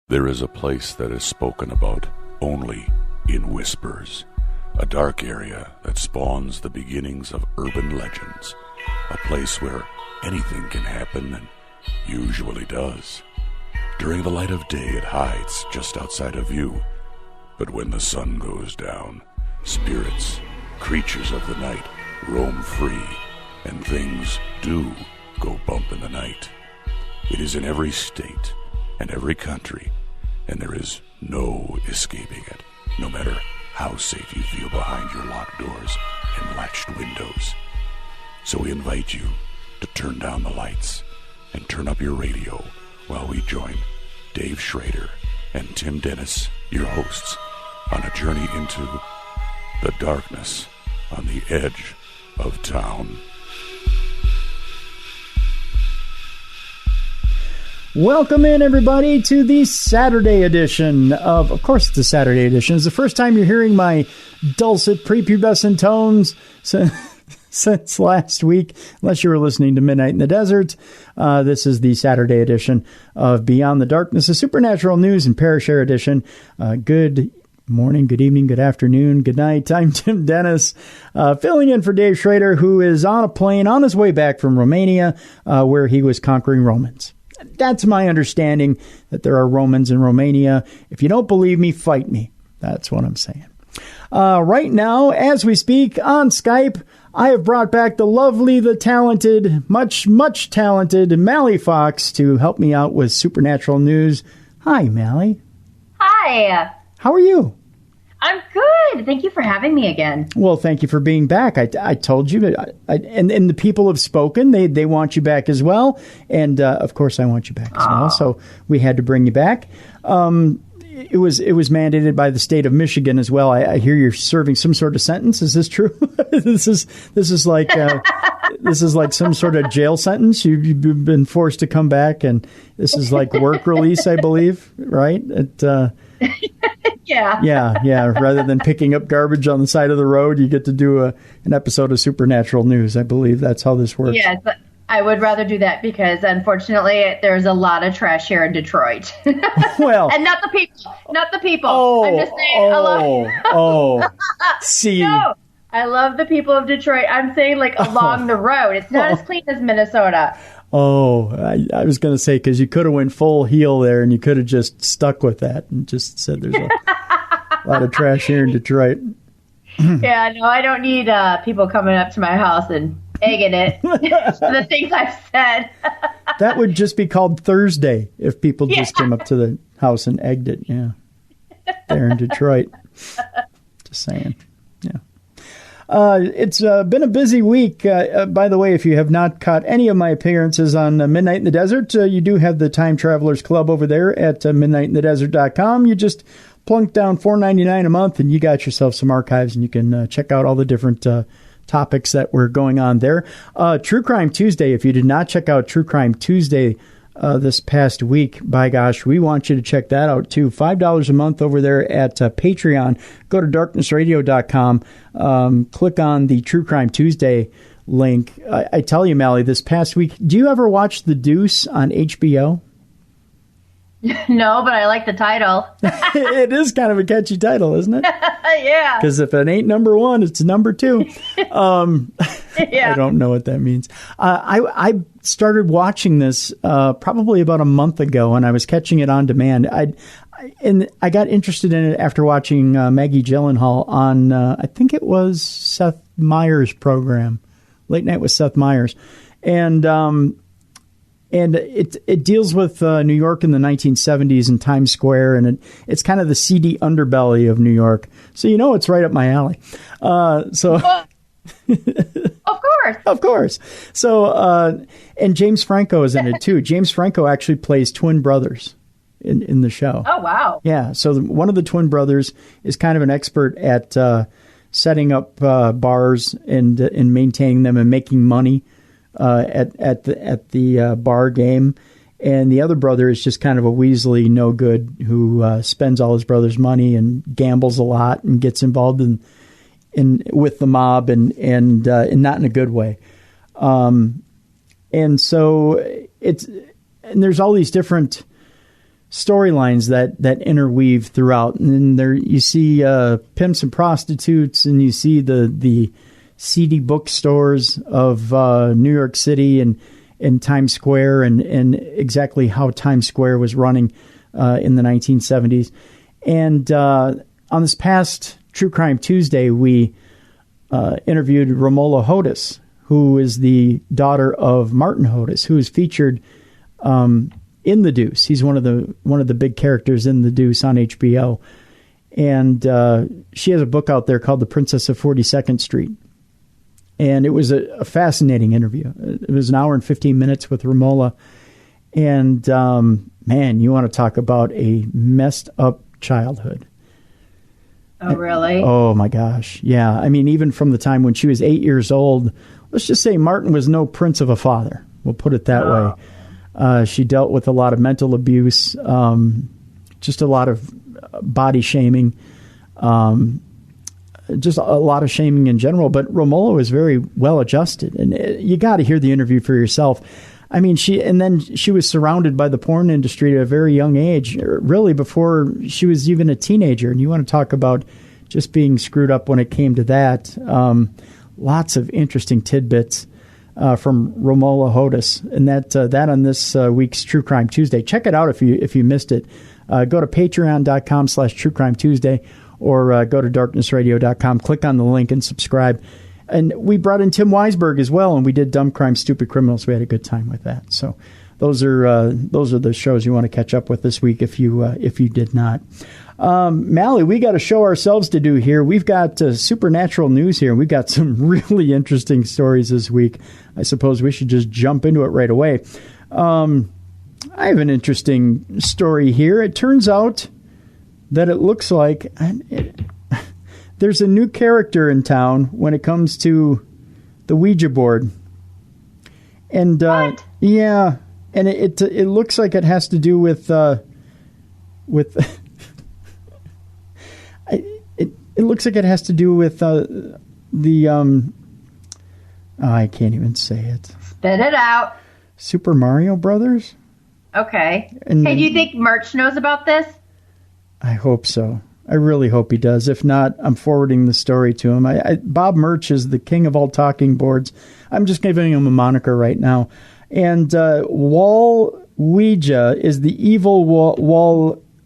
There is a place that is spoken about only in whispers, a dark area that spawns the beginnings of urban legends, a place where anything can happen and usually does. During the light of day, it hides just outside of view, but when the sun goes down, spirits, creatures of the night, roam free, and things do go bump in the night. It is in every state and every country, and there is no escaping it, no matter how safe you feel behind your locked doors and latched windows. So we invite you to turn down the lights and turn up your radio while we join Dave Schrader and Tim Dennis, your hosts, on a journey into the darkness on the edge of town. Welcome in, everybody, to the Saturday edition of course, it's a Saturday edition. It's the first time you're hearing my dulcet prepubescent tones since last week, unless you were listening to Midnight in the Desert. This is the Saturday edition of Beyond the Darkness, a supernatural news and Parashare edition. Good morning, good evening, good afternoon, good night. I'm Tim Dennis, filling in for Dave Schrader, who is on a plane on his way back from Romania, where he was conquering Romans. That's my understanding, that there are Romans in Romania. If you don't believe me, fight me. That's what I'm saying. Right now, as we speak on Skype, I have brought back the lovely, the talented, much talented Mally Fox to help me out with supernatural news. Hi, Mally. Hi. How are you? I'm good. Thank you for having me again. Well, thank you for being back. I told you, and the people have spoken. They want you back as well. And, of course, I want you back as well. So we had to bring you back. It was mandated by the state of Michigan as well. I hear you're serving some sort of sentence. Is this true? This is like some sort of jail sentence. You've been forced to come back, and this is like work release, I believe, right? Yeah. Rather than picking up garbage on the side of the road, you get to do an episode of Supernatural News. I believe that's how this works. Yes, I would rather do that because, unfortunately, there's a lot of trash here in Detroit. Well, and not the people. I'm just saying. See. No, I love the people of Detroit. I'm saying along the road. It's not as clean as Minnesota. I was going to say, because you could have went full heel there and you could have just stuck with that and just said there's a lot of trash here in Detroit. Yeah, no, I don't need people coming up to my house and egging it. The things I've said. That would just be called Thursday if people just came up to the house and egged it. Yeah. There in Detroit. Just saying. Yeah. It's been a busy week. By the way, if you have not caught any of my appearances on Midnight in the Desert, you do have the Time Travelers Club over there at midnightinthedesert.com. You just plunk down $4.99 a month and you got yourself some archives, and you can check out all the different topics that were going on there. True Crime Tuesday, if you did not check out True Crime Tuesday this past week, by gosh, we want you to check that out too. $5 a month over there at Patreon. Go to darknessradio.com, click on the True Crime Tuesday link. I tell you, Mally, this past week, do you ever watch The Deuce on HBO? No, but I like the title. It is kind of a catchy title, isn't it? Yeah. Because if it ain't number one, it's number two. I don't know what that means. I started watching this probably about a month ago, and I was catching it on demand. I got interested in it after watching Maggie Gyllenhaal on, I think it was Seth Meyers' program, Late Night with Seth Meyers. And it deals with New York in the 1970s and Times Square, and it's kind of the seedy underbelly of New York. So it's right up my alley. Of course. So and James Franco is in it too. James Franco actually plays twin brothers in the show. Oh wow! Yeah. So one of the twin brothers is kind of an expert at setting up bars and maintaining them and making money at the bar game, and the other brother is just kind of a Weasley no good who spends all his brother's money and gambles a lot and gets involved in with the mob and not in a good way. And so there's all these different storylines that interweave throughout. And then there you see pimps and prostitutes, and you see the seedy bookstores of New York City and Times Square, and exactly how Times Square was running in the 1970s. And on this past True Crime Tuesday, we interviewed Romola Hodis, who is the daughter of Martin Hodis, who is featured in The Deuce. He's one of the big characters in The Deuce on HBO. And she has a book out there called The Princess of 42nd Street. And it was a fascinating interview. It was an hour and 15 minutes with Romola. And, man, you want to talk about a messed up childhood. Oh, really? Oh, my gosh. Yeah. I mean, even from the time when she was 8 years old, let's just say Martin was no prince of a father. We'll put it that way. She dealt with a lot of mental abuse, just a lot of body shaming, just a lot of shaming in general. But Romola was very well adjusted, and you got to hear the interview for yourself. I mean, she was surrounded by the porn industry at a very young age, really before she was even a teenager. And you want to talk about just being screwed up when it came to that. Lots of interesting tidbits from Romola Hodis, and that on this week's True Crime Tuesday. Check it out if you missed it. Go to patreon.com/True Crime Tuesday, or go to darknessradio.com. Click on the link and subscribe. And we brought in Tim Weisberg as well, and we did Dumb Crime, Stupid Criminals. We had a good time with that. So those are the shows you want to catch up with this week if you did not. Mally, we got a show ourselves to do here. We've got supernatural news here, and we've got some really interesting stories this week. I suppose we should just jump into it right away. I have an interesting story here. It turns out that it looks like there's a new character in town when it comes to the Ouija board. And yeah, and it looks like it has to do with it looks like it has to do with I can't even say it. Spit it out. Super Mario Brothers? Okay. And hey, do you think Merch knows about this? I hope so. I really hope he does. If not, I'm forwarding the story to him. Bob Merch is the king of all talking boards. I'm just giving him a moniker right now. And Ouija is the evil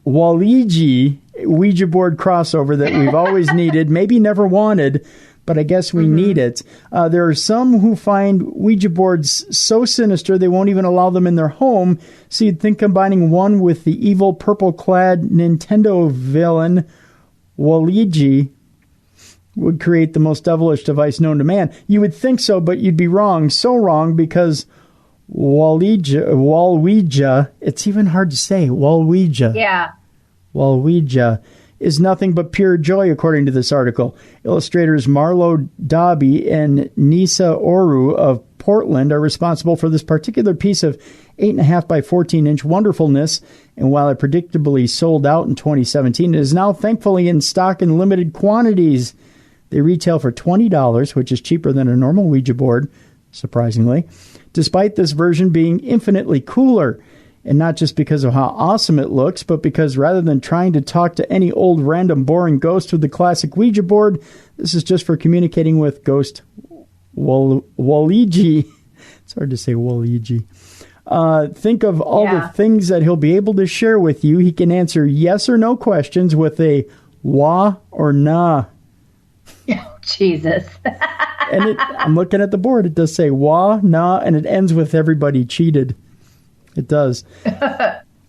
Waluigi Ouija board crossover that we've always needed, maybe never wanted, but I guess we need it. There are some who find Ouija boards so sinister they won't even allow them in their home, so you'd think combining one with the evil purple-clad Nintendo villain Waluigi would create the most devilish device known to man. You would think so, but you'd be wrong. So wrong, because Waluigi, it's even hard to say, Waluigi. Yeah. Waluigi is nothing but pure joy, according to this article. Illustrators Marlo Dobby and Nisa Oru of Portland are responsible for this particular piece of 8.5 by 14-inch wonderfulness, and while it predictably sold out in 2017, it is now thankfully in stock in limited quantities. They retail for $20, which is cheaper than a normal Ouija board, surprisingly, despite this version being infinitely cooler. And not just because of how awesome it looks, but because rather than trying to talk to any old random boring ghost with the classic Ouija board, this is just for communicating with ghost Waluigi. It's hard to say Waluigi. Think of all the things that he'll be able to share with you. He can answer yes or no questions with a wah or nah. Oh, Jesus. And I'm looking at the board. It does say wah, nah, and it ends with everybody cheated. It does.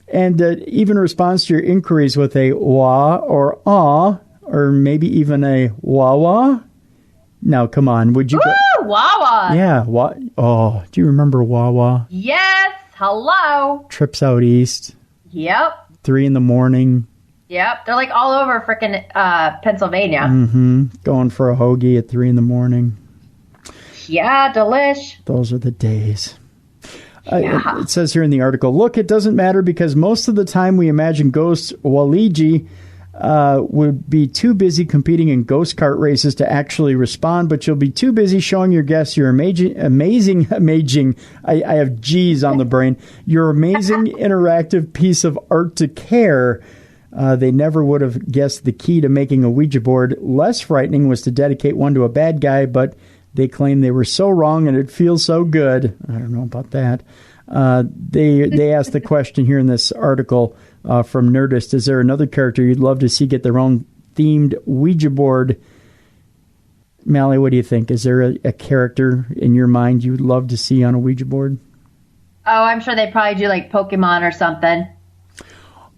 And even responds to your inquiries with a wah or ah, or maybe even a wah-wah. Now, come on. Would you go? Wah-wah. Yeah. Oh, do you remember wah-wah? Yes. Hello. Trips out east. Yep. 3 a.m. Yep. They're like all over frickin' Pennsylvania. Mm-hmm. Going for a hoagie at 3 a.m. Yeah, delish. Those are the days. Yeah. It says here in the article, look, it doesn't matter because most of the time we imagine ghosts Waluigi would be too busy competing in ghost cart races to actually respond, but you'll be too busy showing your guests your amazing, I have G's on the brain, your amazing interactive piece of art to care. They never would have guessed the key to making a Ouija board less frightening was to dedicate one to a bad guy, but they claim they were so wrong and it feels so good. I don't know about that. They asked the question here in this article from Nerdist, is there another character you'd love to see get their own themed Ouija board? Mally, what do you think? Is there a character in your mind you would love to see on a Ouija board? Oh, I'm sure they probably do like Pokemon or something.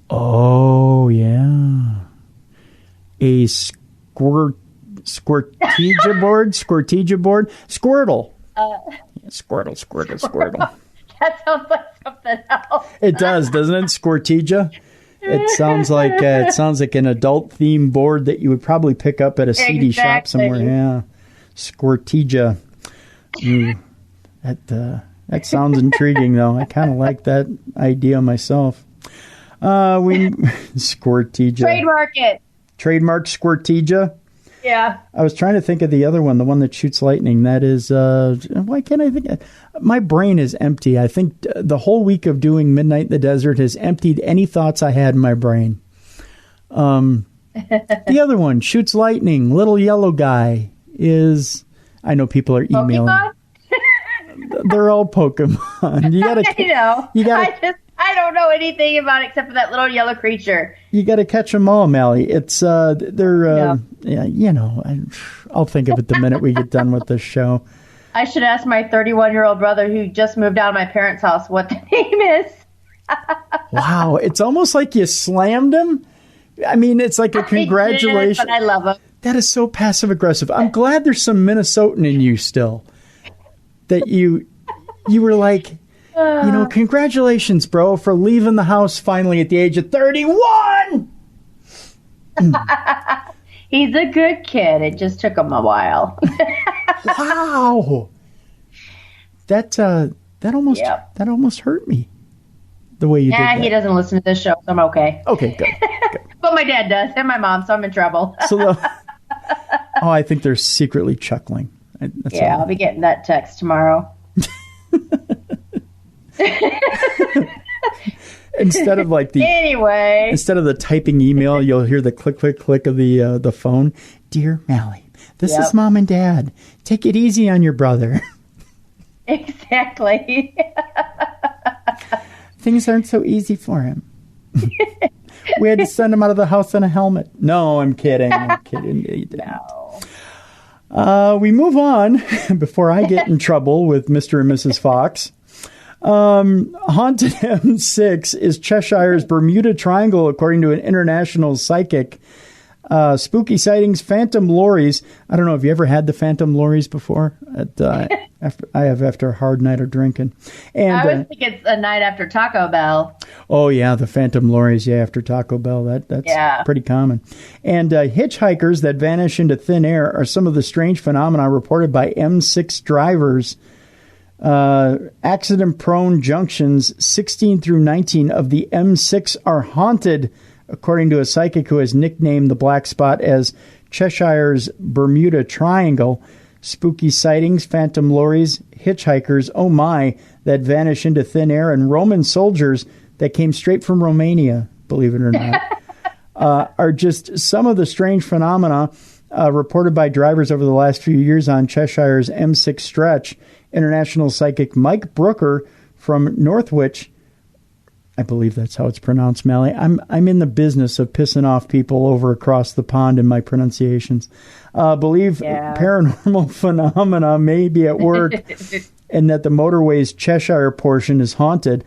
Oh, yeah. A Squirtija board? Squirtija board? Squirtle. Squirtle. That sounds like something else. It does, doesn't it? Squirtija. It sounds like an adult themed board that you would probably pick up at a CD shop somewhere. Yeah, Squirtija. That sounds intriguing, though. I kind of like that idea myself. Squirtija. Trademark Squirtija. Yeah. I was trying to think of the other one, the one that shoots lightning. That is, why can't I think? My brain is empty. I think the whole week of doing Midnight in the Desert has emptied any thoughts I had in my brain. The other one, shoots lightning, little yellow guy, is, I know people are emailing. Pokemon? They're all Pokemon. I don't know anything about it except for that little yellow creature. You got to catch them all, Mally. It's I'll think of it the minute we get done with this show. I should ask my 31-year-old brother who just moved out of my parents' house what the name is. Wow, it's almost like you slammed him. I mean, it's like a congratulations. But I love him. That is so passive aggressive. I'm glad there's some Minnesotan in you still. That you were like, congratulations, bro, for leaving the house finally at the age of 31. He's a good kid. It just took him a while. Wow. That almost hurt me. The way you did that. He doesn't listen to this show, so I'm okay. Okay, good. But my dad does, and my mom, so I'm in trouble. I think they're secretly chuckling. I'll be getting that text tomorrow. Instead of the typing email, you'll hear the click, click, click of the phone. Dear Mally, this is Mom and Dad. Take it easy on your brother. Exactly. Things aren't so easy for him. We had to send him out of the house in a helmet. No, I'm kidding. No. We move on before I get in trouble with Mr. and Mrs. Fox. Haunted M6 is Cheshire's Bermuda Triangle, according to an international psychic. Spooky sightings, phantom lorries. I don't know. Have you ever had the phantom lorries before? I have after a hard night of drinking. And I always think it's a night after Taco Bell. Oh, yeah, the phantom lorries, after Taco Bell. That's pretty common. And hitchhikers that vanish into thin air are some of the strange phenomena reported by M6 drivers. Accident-prone junctions 16 through 19 of the M6 are haunted, according to a psychic who has nicknamed the black spot as Cheshire's Bermuda Triangle. Spooky sightings, phantom lorries, hitchhikers, oh my, that vanish into thin air, and Roman soldiers that came straight from Romania, believe it or not, are just some of the strange phenomena reported by drivers over the last few years on Cheshire's M6 stretch. International psychic Mike Brooker from Northwich, I believe that's how it's pronounced, Mally. I'm in the business of pissing off people over across the pond in my pronunciations. Believe paranormal phenomena may be at work and that the motorway's Cheshire portion is haunted.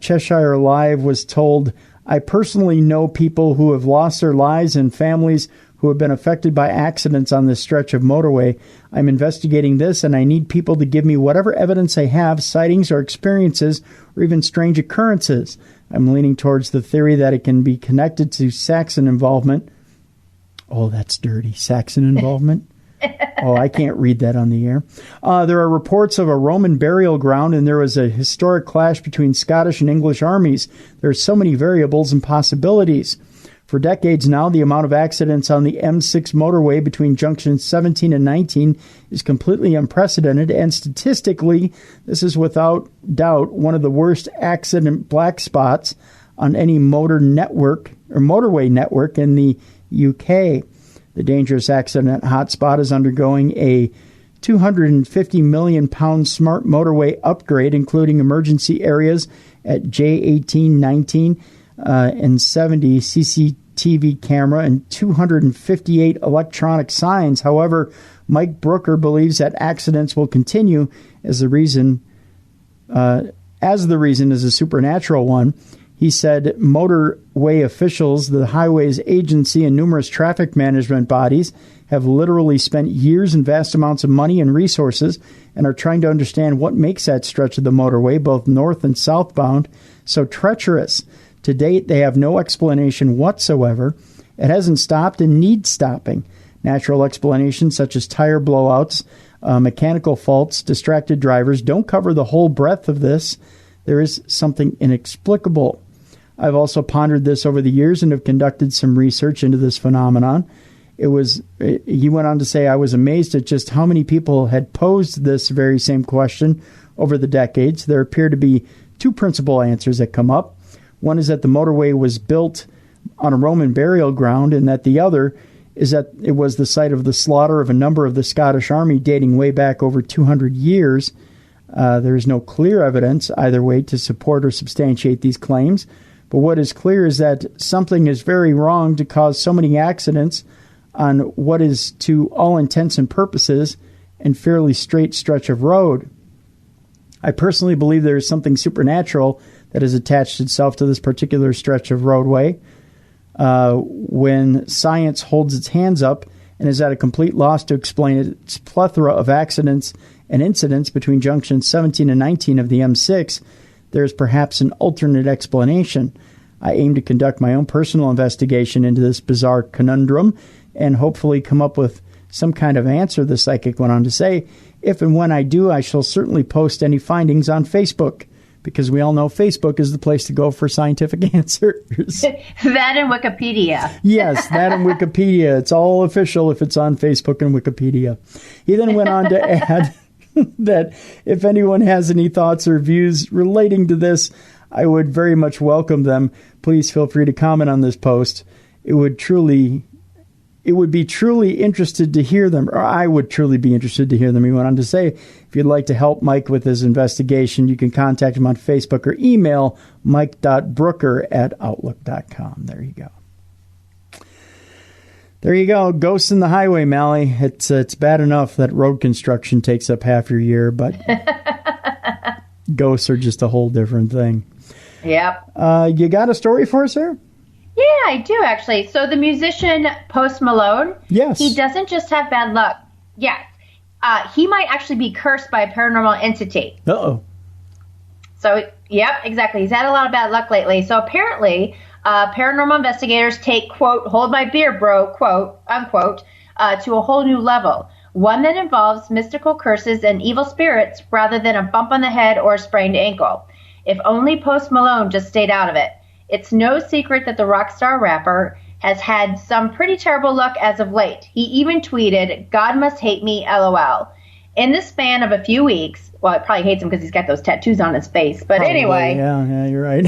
Cheshire Live was told, I personally know people who have lost their lives and families who have been affected by accidents on this stretch of motorway. I'm investigating this, and I need people to give me whatever evidence they have, sightings or experiences, or even strange occurrences. I'm leaning towards the theory that it can be connected to Saxon involvement. Oh, that's dirty. Saxon involvement? Oh, I can't read that on the air. There are reports of a Roman burial ground, and there was a historic clash between Scottish and English armies. There are so many variables and possibilities. For decades now, the amount of accidents on the M6 motorway between junctions 17 and 19 is completely unprecedented, and statistically, this is without doubt one of the worst accident black spots on any motor network or motorway network in the UK. The dangerous accident hotspot is undergoing a £250 million smart motorway upgrade, including emergency areas at J18, 19, and 70 CCTV camera and 258 electronic signs. However, Mike Brooker believes that accidents will continue as the reason is a supernatural one. He said motorway officials, the highways agency, and numerous traffic management bodies have literally spent years and vast amounts of money and resources and are trying to understand what makes that stretch of the motorway, both north and southbound, so treacherous. To date, they have no explanation whatsoever. It hasn't stopped and needs stopping. Natural explanations such as tire blowouts, mechanical faults, distracted drivers don't cover the whole breadth of this. There is something inexplicable. I've also pondered this over the years and have conducted some research into this phenomenon. He went on to say, I was amazed at just how many people had posed this very same question over the decades. There appear to be two principal answers that come up. One is that the motorway was built on a Roman burial ground, and that the other is that it was the site of the slaughter of a number of the Scottish Army dating way back over 200 years. There is no clear evidence either way to support or substantiate these claims, but what is clear is that something is very wrong to cause so many accidents on what is, to all intents and purposes, a fairly straight stretch of road. I personally believe there is something supernatural that has attached itself to this particular stretch of roadway. When science holds its hands up and is at a complete loss to explain its plethora of accidents and incidents between junctions 17 and 19 of the M6, there is perhaps an alternate explanation. I aim to conduct my own personal investigation into this bizarre conundrum and hopefully come up with some kind of answer, the psychic went on to say. If and when I do, I shall certainly post any findings on Facebook, because we all know Facebook is the place to go for scientific answers. That and Wikipedia. Yes, that and Wikipedia. It's all official if it's on Facebook and Wikipedia. He then went on to add that if anyone has any thoughts or views relating to this, I would very much welcome them. Please feel free to comment on this post. It would be truly interested to hear them, or I would truly be interested to hear them. He went on to say, if you'd like to help Mike with his investigation, you can contact him on Facebook or email mike.brooker@outlook.com. There you go. There you go. Ghosts in the highway, Mally. It's bad enough that road construction takes up half your year, but ghosts are just a whole different thing. Yep. You got a story for us, sir? Yeah, I do, actually. So the musician Post Malone, yes, he doesn't just have bad luck. Yes. He might actually be cursed by a paranormal entity. Uh-oh. So, yep, exactly. He's had a lot of bad luck lately. So apparently, paranormal investigators take, quote, hold my beer, bro, quote, unquote, to a whole new level. One that involves mystical curses and evil spirits rather than a bump on the head or a sprained ankle. If only Post Malone just stayed out of it. It's no secret that the rock star rapper has had some pretty terrible luck as of late. He even tweeted, God must hate me, LOL. In the span of a few weeks, well, it probably hates him because he's got those tattoos on his face. But probably, anyway. Yeah, you're right.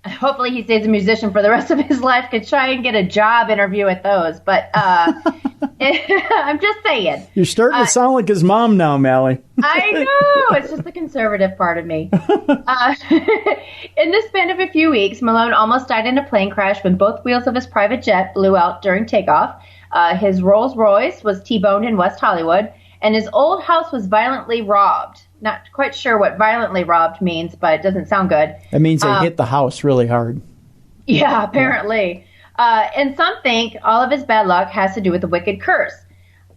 Hopefully he stays a musician for the rest of his life. Could try and get a job interview at those. But I'm just saying. You're starting to sound like his mom now, Mally. I know. It's just the conservative part of me. In the span of a few weeks, Malone almost died in a plane crash when both wheels of his private jet blew out during takeoff. His Rolls Royce was T-boned in West Hollywood, and his old house was violently robbed. Not quite sure what violently robbed means, but it doesn't sound good. That means they hit the house really hard. Yeah, apparently. And some think all of his bad luck has to do with the wicked curse.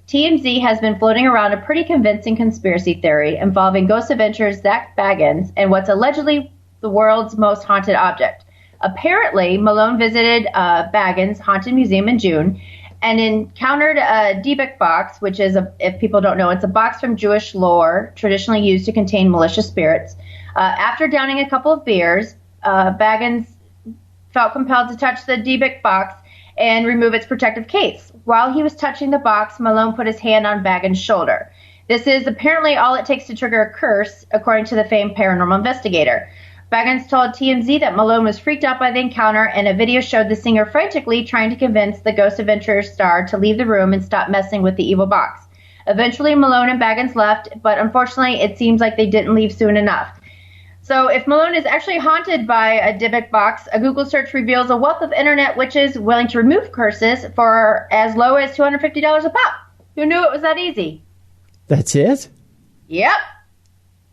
TMZ has been floating around a pretty convincing conspiracy theory involving Ghost Adventures' Zach Baggins and what's allegedly the world's most haunted object. Apparently, Malone visited Baggins' Haunted Museum in June and encountered a Dybbuk box, which is, if people don't know, it's a box from Jewish lore traditionally used to contain malicious spirits. After downing a couple of beers, Baggins felt compelled to touch the DBIC box and remove its protective case. While he was touching the box, Malone put his hand on Baggins' shoulder. This is apparently all it takes to trigger a curse, according to the famed paranormal investigator. Baggins told TMZ that Malone was freaked out by the encounter, and a video showed the singer frantically trying to convince the Ghost Adventure star to leave the room and stop messing with the evil box. Eventually, Malone and Baggins left, but unfortunately, it seems like they didn't leave soon enough. So if Malone is actually haunted by a Dybbuk box, a Google search reveals a wealth of internet witches willing to remove curses for as low as $250 a pop. Who knew it was that easy? That's it? Yep.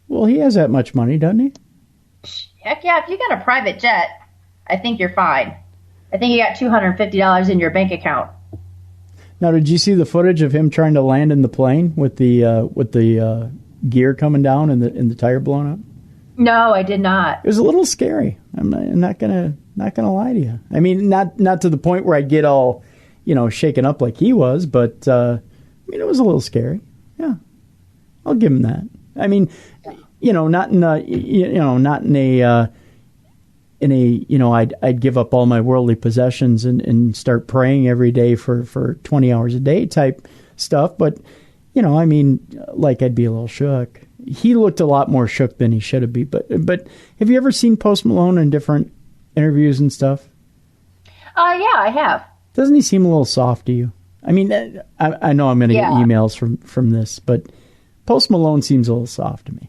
Well, he has that much money, doesn't he? Heck yeah, if you got a private jet, I think you're fine. I think you got $250 in your bank account. Now, did you see the footage of him trying to land in the plane with the gear coming down and the tire blown up? No, I did not. It was a little scary. I'm not gonna lie to you. I mean, not to the point where I get all, shaken up like he was, but it was a little scary. Yeah, I'll give him that. I mean, not in a I'd give up all my worldly possessions and start praying every day for 20 hours a day type stuff. But, I'd be a little shook. He looked a lot more shook than he should have been. But have you ever seen Post Malone in different interviews and stuff? Yeah, I have. Doesn't he seem a little soft to you? I mean, I know I'm going to get emails from this, but Post Malone seems a little soft to me.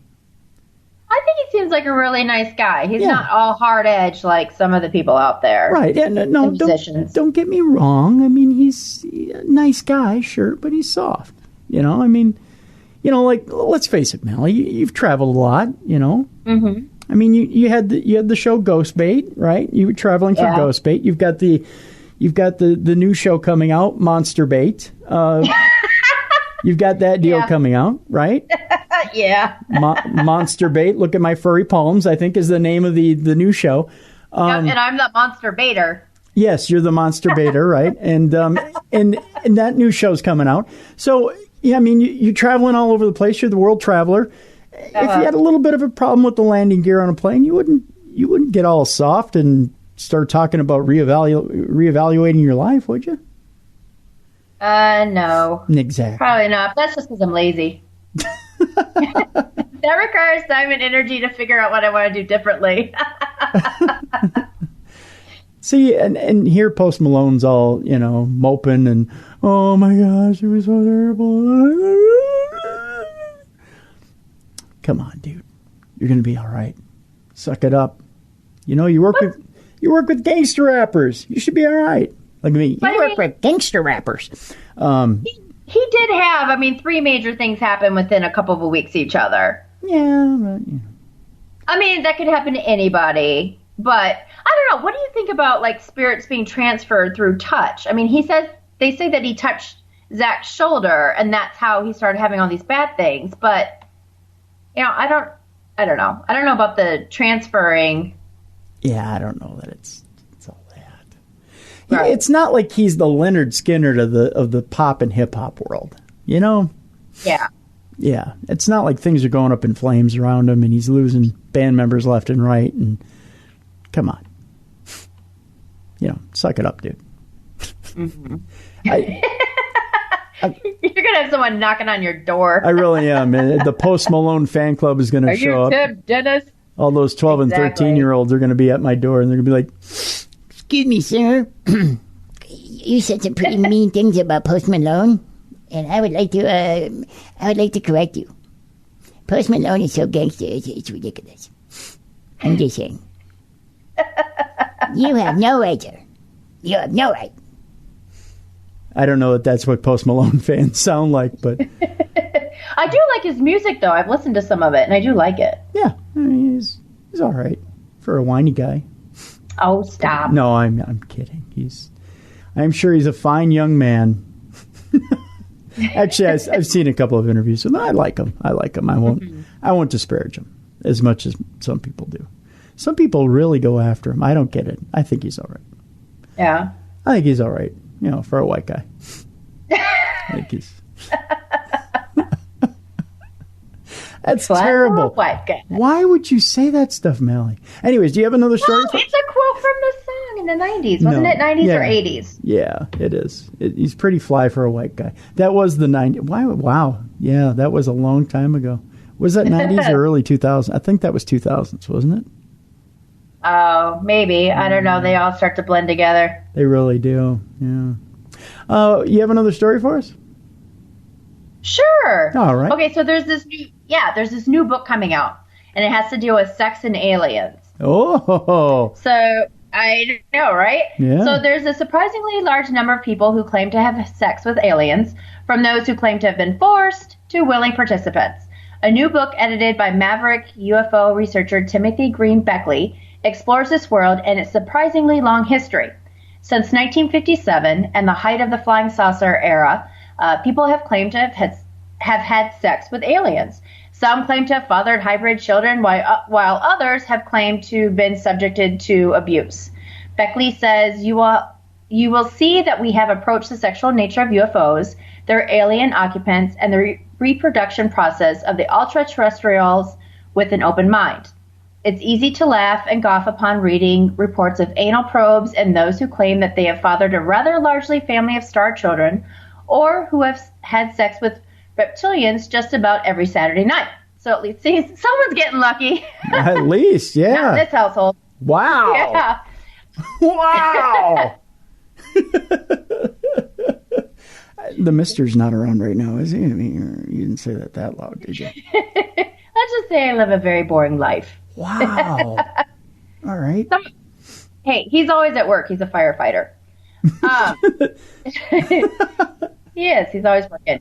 I think he seems like a really nice guy. He's not all hard edge like some of the people out there. Right. Yeah, no, don't get me wrong. I mean, he's a nice guy, sure, but he's soft. Let's face it, Melly, you've traveled a lot, Mm-hmm. I mean, you had the show Ghost Bait, right? You were traveling for Ghost Bait. You've got the new show coming out, Monster Bait. You've got that deal coming out, right? Yeah. Monster Bait. Look at my furry palms, I think is the name of the new show. And I'm the monster baiter. Yes, you're the monster baiter, right? And that new show's coming out. So, yeah, I mean, you're traveling all over the place. You're the world traveler. If you had a little bit of a problem with the landing gear on a plane, you wouldn't get all soft and start talking about reevaluating your life, would you? No. Exactly. Probably not. That's just because I'm lazy. That requires time and energy to figure out what I want to do differently. See, and here Post Malone's all, moping and, oh my gosh, it was so terrible. Come on, dude. You're going to be all right. Suck it up. You work with gangster rappers. You should be all right. Like me. You work with gangster rappers. He did have, 3 major things happen within a couple of weeks of each other. Yeah, but, I mean, that could happen to anybody. But I don't know. What do you think about spirits being transferred through touch? I mean, they say that he touched Zach's shoulder, and that's how he started having all these bad things. But I don't know. I don't know about the transferring. Yeah, I don't know that it's all that. Right. It's not like he's the Leonard Skinner of the pop and hip hop world. Yeah. Yeah. It's not like things are going up in flames around him and he's losing band members left and right. And come on, suck it up, dude. Mm-hmm. You're going to have someone knocking on your door. I really am. The Post Malone fan club is going to show up. Tim Dennis? All those 12 and 13-year-olds are going to be at my door, and they're going to be like, "Excuse me, sir. You said some pretty mean things about Post Malone, and I would like to correct you. Post Malone is so gangster, it's ridiculous. I'm just saying. You have no right, sir. You have no right." I don't know that that's what Post Malone fans sound like, but I do like his music, though. I've listened to some of it, and I do like it. Yeah, he's all right for a whiny guy. Oh, stop! No, I'm kidding. I'm sure he's a fine young man. Actually, I've seen a couple of interviews with him. I like him. I won't disparage him as much as some people do. Some people really go after him. I don't get it. I think he's all right. Yeah. I think he's all right. For a white guy. I think he's... That's terrible. White guy. Why would you say that stuff, Melly? Anyways, do you have another story? It's a quote from the song, in the 90s. Wasn't it 90s or 80s? Yeah, it is. He's pretty fly for a white guy. That was the 90s. Wow. Yeah, that was a long time ago. Was that 90s or early 2000s? I think that was 2000s, wasn't it? Oh, maybe. I don't know. They all start to blend together. They really do. Yeah. You have another story for us? Sure. All right. Okay, so there's this new book coming out, and it has to deal with sex and aliens. Oh. So I know, right? Yeah. So there's a surprisingly large number of people who claim to have sex with aliens, from those who claim to have been forced to willing participants. A new book edited by maverick UFO researcher Timothy Green Beckley explores this world and its surprisingly long history. Since 1957 and the height of the flying saucer era, people have claimed to have had sex with aliens. Some claim to have fathered hybrid children, while others have claimed to have been subjected to abuse. Beckley says, you will see that we have approached the sexual nature of UFOs, their alien occupants, and the reproduction process of the ultra-terrestrials with an open mind. It's easy to laugh and gawk upon reading reports of anal probes and those who claim that they have fathered a rather largely family of star children, or who have had sex with reptilians just about every Saturday night. So at least someone's getting lucky. At least, yeah. Not in this household. Wow. Yeah. Wow. The mister's not around right now, is he? I mean, you didn't say that loud, did you? Let's just say I live a very boring life. Wow. All right. Hey, he's always at work. He's a firefighter. He is. He's always working.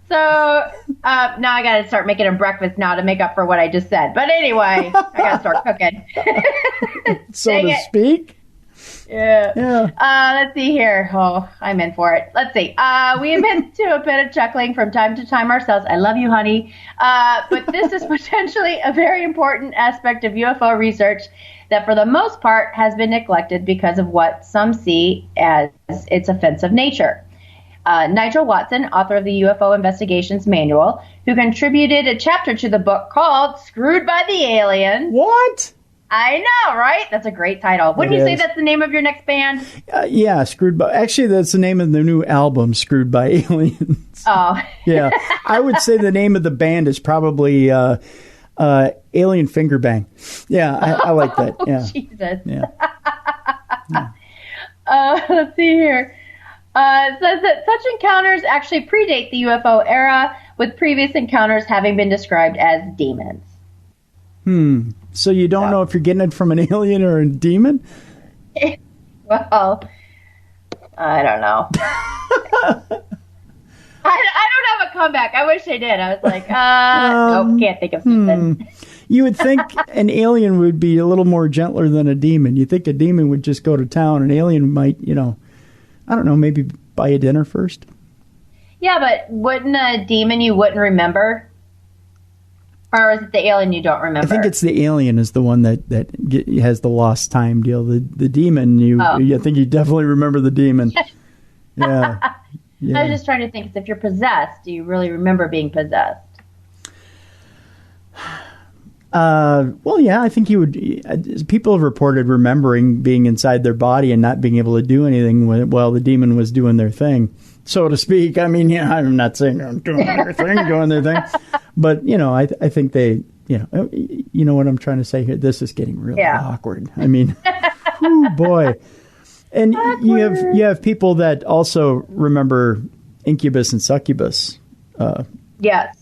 So now I got to start making him breakfast now to make up for what I just said. But anyway, I got to start cooking. So to speak. Yeah. Let's see here. Oh, I'm in for it. Let's see. We admit to a bit of chuckling from time to time ourselves. I love you, honey. But this is potentially a very important aspect of UFO research that for the most part has been neglected because of what some see as its offensive nature. Nigel Watson, author of the UFO Investigations Manual, who contributed a chapter to the book called Screwed by the Aliens. What? I know, right? That's a great title. Wouldn't you say that's the name of your next band? Yeah, Screwed by... Actually, that's the name of the new album, Screwed by Aliens. Oh. Yeah. I would say the name of the band is probably Alien Finger Bang. Yeah, I like that. Yeah. Jesus. Yeah. Let's see here. It says that such encounters actually predate the UFO era, with previous encounters having been described as demons. So you don't know if you're getting it from an alien or a demon? Well, I don't know. I don't have a comeback. I wish I did. I was like, nope, can't think of something. You would think an alien would be a little more gentler than a demon. You think a demon would just go to town. An alien might, I don't know, maybe buy a dinner first. Yeah, but wouldn't a demon you wouldn't remember? Or is it the alien you don't remember? I think it's the alien is the one that has the lost time deal. The demon, I think you definitely remember the demon. Yeah. I was just trying to think, 'cause if you're possessed, do you really remember being possessed? Well, yeah, I think you would. People have reported remembering being inside their body and not being able to do anything while the demon was doing their thing, so to speak. I mean, I'm not saying I'm doing their thing, doing their thing, but I think they, you know what I'm trying to say here. This is getting really awkward. I mean, oh boy. And you have people that also remember incubus and succubus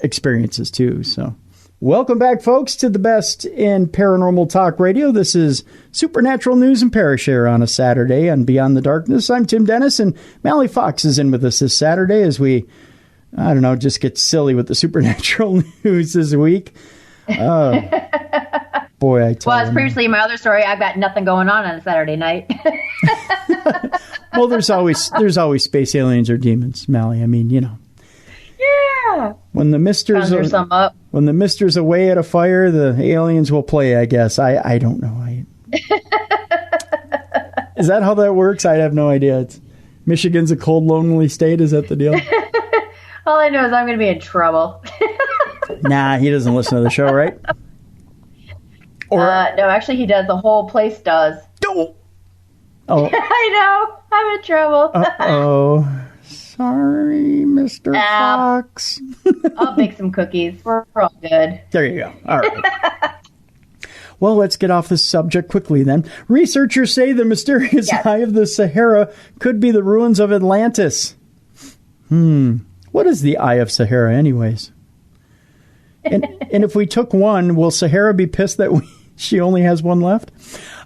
experiences too. So welcome back, folks, to the best in paranormal talk radio. This is Supernatural News and Parashare on a Saturday on Beyond the Darkness. I'm Tim Dennis, and Mally Fox is in with us this Saturday as we, I don't know, just get silly with the supernatural news this week. Boy, I tell you. Well, as previously in my other story, I've got nothing going on a Saturday night. Well, there's always space aliens or demons, Mally. I mean, Yeah. When the mister's away at a fire, the aliens will play, I guess. I don't know. Is that how that works? I have no idea. Michigan's a cold, lonely state. Is that the deal? All I know is I'm going to be in trouble. Nah, he doesn't listen to the show, right? Or no, actually he does. The whole place does. Oh. Oh. I know. I'm in trouble. Uh-oh. Sorry, Mr. Fox. I'll bake some cookies. We're all good. There you go. All right. Well, let's get off this subject quickly then. Researchers say the mysterious eye of the Sahara could be the ruins of Atlantis. What is the Eye of Sahara anyways? And if we took one, will Sahara be pissed that she only has one left?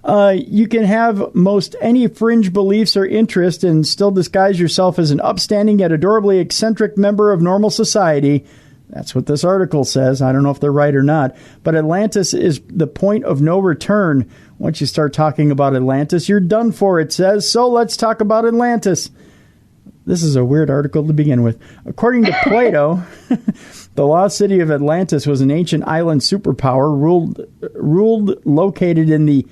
You can have most any fringe beliefs or interest and still disguise yourself as an upstanding yet adorably eccentric member of normal society. That's what this article says. I don't know if they're right or not. But Atlantis is the point of no return. Once you start talking about Atlantis, you're done for, it says. So let's talk about Atlantis. This is a weird article to begin with. According to Plato, the lost city of Atlantis was an ancient island superpower located in the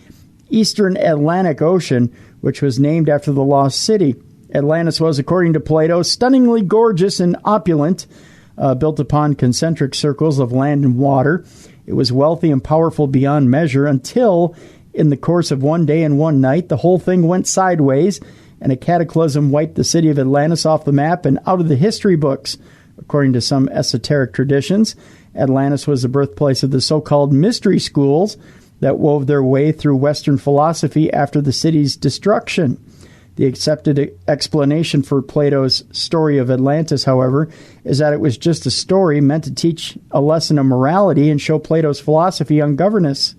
eastern Atlantic Ocean, which was named after the lost city. Atlantis was, according to Plato, stunningly gorgeous and opulent, built upon concentric circles of land and water. It was wealthy and powerful beyond measure until, in the course of one day and one night, the whole thing went sideways, and a cataclysm wiped the city of Atlantis off the map and out of the history books. According to some esoteric traditions, Atlantis was the birthplace of the so-called mystery schools that wove their way through Western philosophy after the city's destruction. The accepted explanation for Plato's story of Atlantis, however, is that it was just a story meant to teach a lesson of morality and show Plato's philosophy on governance.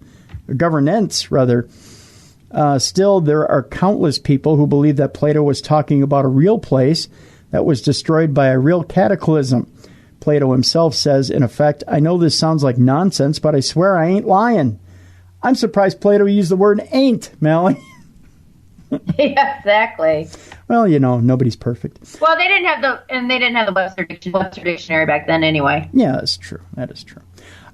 Still, there are countless people who believe that Plato was talking about a real place that was destroyed by a real cataclysm. Plato himself says, in effect, I know this sounds like nonsense, but I swear I ain't lying. I'm surprised Plato used the word ain't, Mallie. Yeah, exactly. Well, nobody's perfect. Well, they didn't have the Webster Dictionary back then anyway. Yeah, that's true. That is true.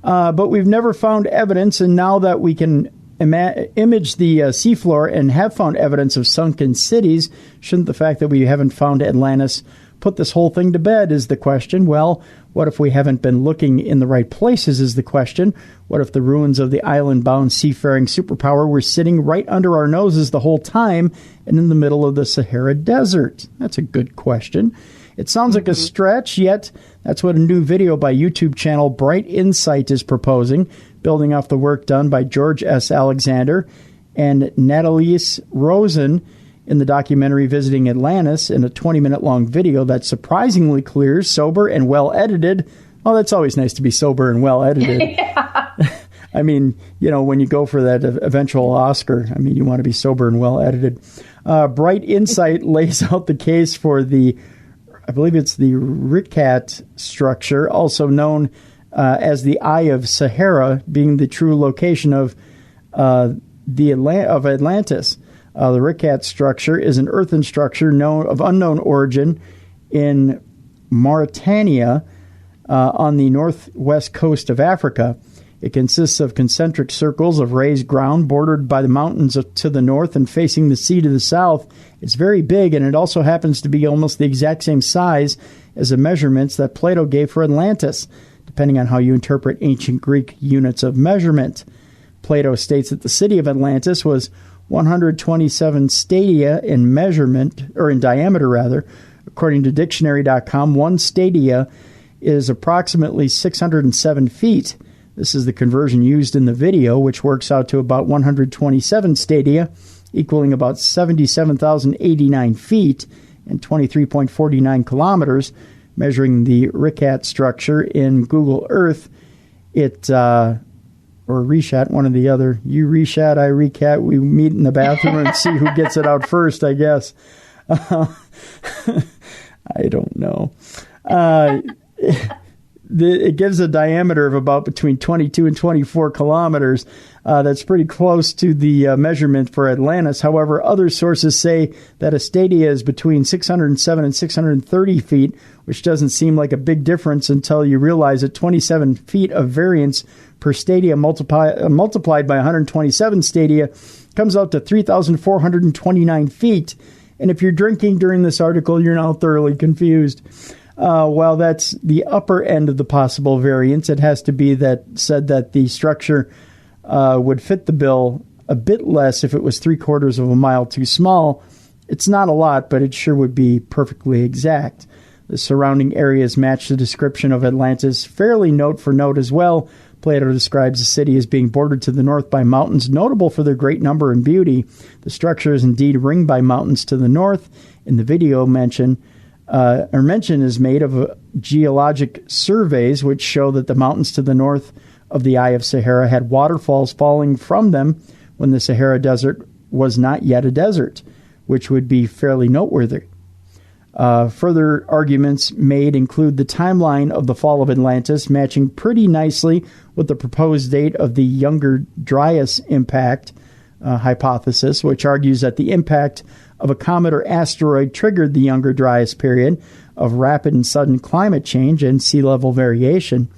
But we've never found evidence, and now that we can image the seafloor and have found evidence of sunken cities, shouldn't the fact that we haven't found Atlantis put this whole thing to bed, is the question. Well, what if we haven't been looking in the right places, is the question. What if the ruins of the island-bound seafaring superpower were sitting right under our noses the whole time and in the middle of the Sahara Desert? That's a good question. It sounds like a stretch, yet that's what a new video by YouTube channel Bright Insight is proposing, building off the work done by George S. Alexander and Natalice Rosen in the documentary Visiting Atlantis, in a 20-minute long video that's surprisingly clear, sober, and well-edited. Oh, that's always nice to be sober and well-edited. Yeah. I mean, when you go for that eventual Oscar, you want to be sober and well-edited. Bright Insight lays out the case for I believe it's the Rikat structure, also known as the Eye of Sahara, being the true location of Atlantis. The Rikat structure is an earthen structure of unknown origin in Mauritania on the northwest coast of Africa. It consists of concentric circles of raised ground bordered by the mountains to the north and facing the sea to the south. It's very big, and it also happens to be almost the exact same size as the measurements that Plato gave for Atlantis, depending on how you interpret ancient Greek units of measurement. Plato states that the city of Atlantis was 127 stadia in diameter. According to dictionary.com, one stadia is approximately 607 feet. This is the conversion used in the video, which works out to about 127 stadia, equaling about 77,089 feet and 23.49 kilometers. Measuring the Rikat structure in Google Earth, or Reshat, one or the other. You Reshat, I Recat. We meet in the bathroom and see who gets it out first, I guess. I don't know. It gives a diameter of about between 22 and 24 kilometers. That's pretty close to the measurement for Atlantis. However, other sources say that a stadia is between 607 and 630 feet, which doesn't seem like a big difference until you realize that 27 feet of variance per stadia multiplied by 127 stadia comes out to 3,429 feet. And if you're drinking during this article, you're now thoroughly confused. While that's the upper end of the possible variance, it has to be said that the structure would fit the bill a bit less if it was 3/4 of a mile too small. It's not a lot, but it sure would be perfectly exact. The surrounding areas match the description of Atlantis fairly note for note as well. Plato describes the city as being bordered to the north by mountains, notable for their great number and beauty. The structure is indeed ringed by mountains to the north. In the video, mention is made of geologic surveys which show that the mountains to the north of the Eye of Sahara had waterfalls falling from them when the Sahara Desert was not yet a desert, which would be fairly noteworthy. Further arguments made include the timeline of the fall of Atlantis matching pretty nicely with the proposed date of the Younger Dryas impact hypothesis, which argues that the impact of a comet or asteroid triggered the Younger Dryas period of rapid and sudden climate change and sea level variation.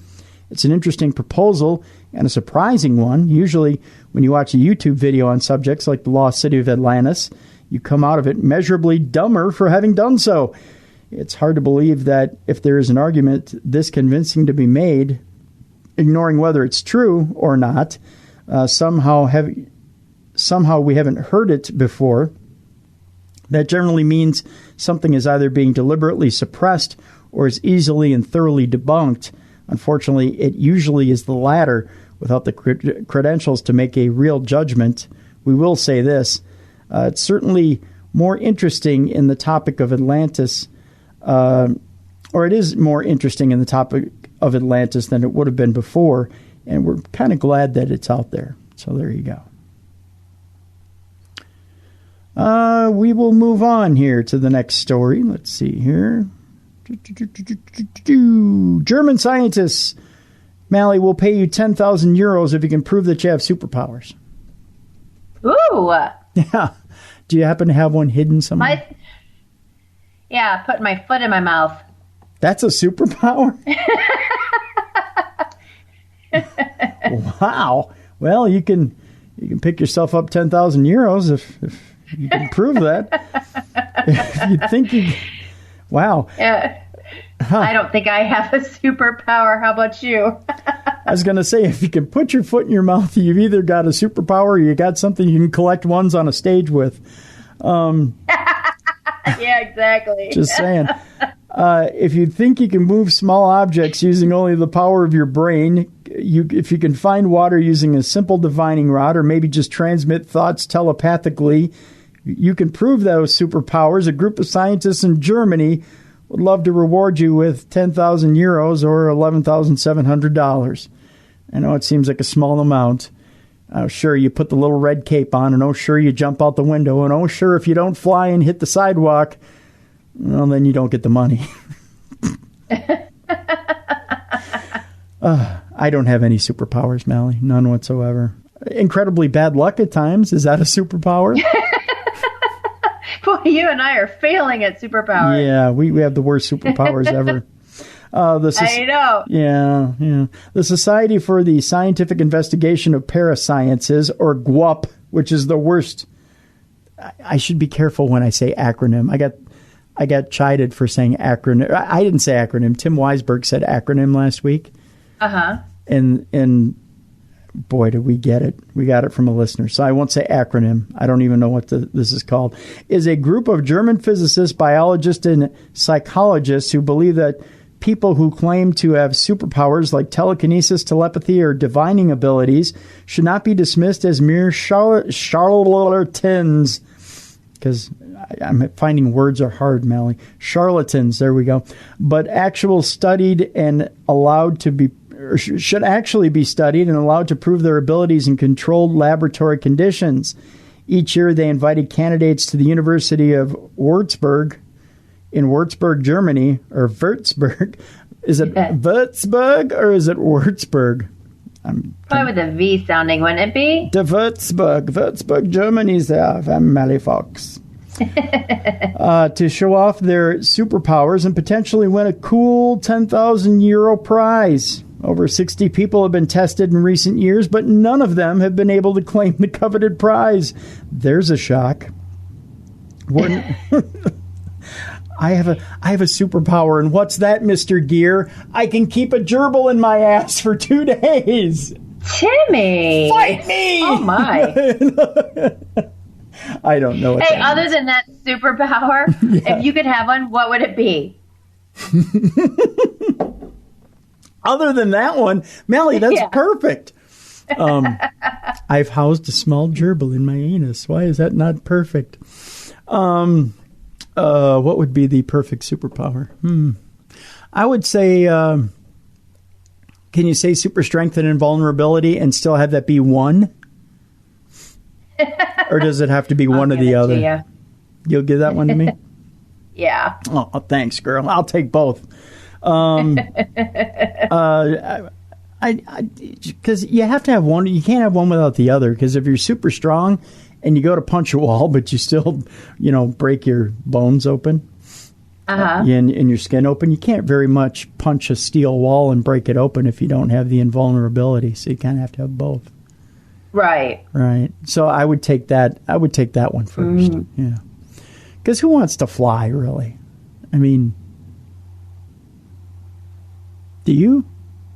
It's an interesting proposal and a surprising one. Usually, when you watch a YouTube video on subjects like the lost city of Atlantis, you come out of it measurably dumber for having done so. It's hard to believe that if there is an argument this convincing to be made, ignoring whether it's true or not, somehow we haven't heard it before. That generally means something is either being deliberately suppressed or is easily and thoroughly debunked. Unfortunately, it usually is the latter without the credentials to make a real judgment. We will say this. It's certainly more interesting in the topic of Atlantis, or it is more interesting in the topic of Atlantis than it would have been before, and we're kind of glad that it's out there. So there you go. We will move on here to the next story. Let's see here. German scientists, Mally, will pay you 10,000 euros if you can prove that you have superpowers. Ooh. Yeah. Do you happen to have one hidden somewhere? Putting my foot in my mouth. That's a superpower? Wow. Well, you can pick yourself up 10,000 euros if you can prove that. If you think you... Wow. I don't think I have a superpower. How about you? I was going to say, if you can put your foot in your mouth, you've either got a superpower or you got something you can collect ones on a stage with. Yeah, exactly. Just saying. If you think you can move small objects using only the power of your brain, if you can find water using a simple divining rod or maybe just transmit thoughts telepathically, you can prove those superpowers. A group of scientists in Germany would love to reward you with 10,000 euros or $11,700. I know it seems like a small amount. Oh, sure, you put the little red cape on, and oh, sure, you jump out the window, and oh, sure, if you don't fly and hit the sidewalk, well, then you don't get the money. I don't have any superpowers, Mally. None whatsoever. Incredibly bad luck at times. Is that a superpower? Boy, you and I are failing at superpowers. Yeah, we have the worst superpowers ever. I know. Yeah. The Society for the Scientific Investigation of Parasciences, or GWUP, which is the worst. I should be careful when I say acronym. I got chided for saying acronym. I didn't say acronym. Tim Weisberg said acronym last week. Uh-huh. And boy, did we get it. We got it from a listener. So I won't say acronym. I don't even know what this is called. Is a group of German physicists, biologists, and psychologists who believe that people who claim to have superpowers like telekinesis, telepathy, or divining abilities should not be dismissed as mere charlatans. Because I'm finding words are hard, Mally. Charlatans, there we go. But actual studied and allowed to be, or should actually be studied and allowed to prove their abilities in controlled laboratory conditions. Each year they invited candidates to the University of Würzburg, in Würzburg, Germany, or Würzburg. Is it Würzburg or is it Würzburg? Probably with a V sounding, wouldn't it be? The Würzburg, Germany, there, Mally Fox. To show off their superpowers and potentially win a cool 10,000 euro prize. Over 60 people have been tested in recent years, but none of them have been able to claim the coveted prize. There's a shock. I have a superpower, and what's that, Mr. Gear? I can keep a gerbil in my ass for 2 days. Timmy! Fight me! Oh, my. I don't know. Hey, other than that superpower, if you could have one, what would it be? Other than that one, Melly, that's perfect. I've housed a small gerbil in my anus. Why is that not perfect? What would be the perfect superpower? I would say, can you say super strength and invulnerability and still have that be one? Or does it have to be one or the other? You'll give that one to me? Yeah. Oh, thanks, girl. I'll take both. Because you have to have one. You can't have one without the other. Because if you're super strong and you go to punch a wall, but you still, break your bones open and your skin open, you can't very much punch a steel wall and break it open if you don't have the invulnerability. So you kind of have to have both. Right. Right. So I would take that. I would take that one first. Yeah. Because who wants to fly, really? I mean, do you?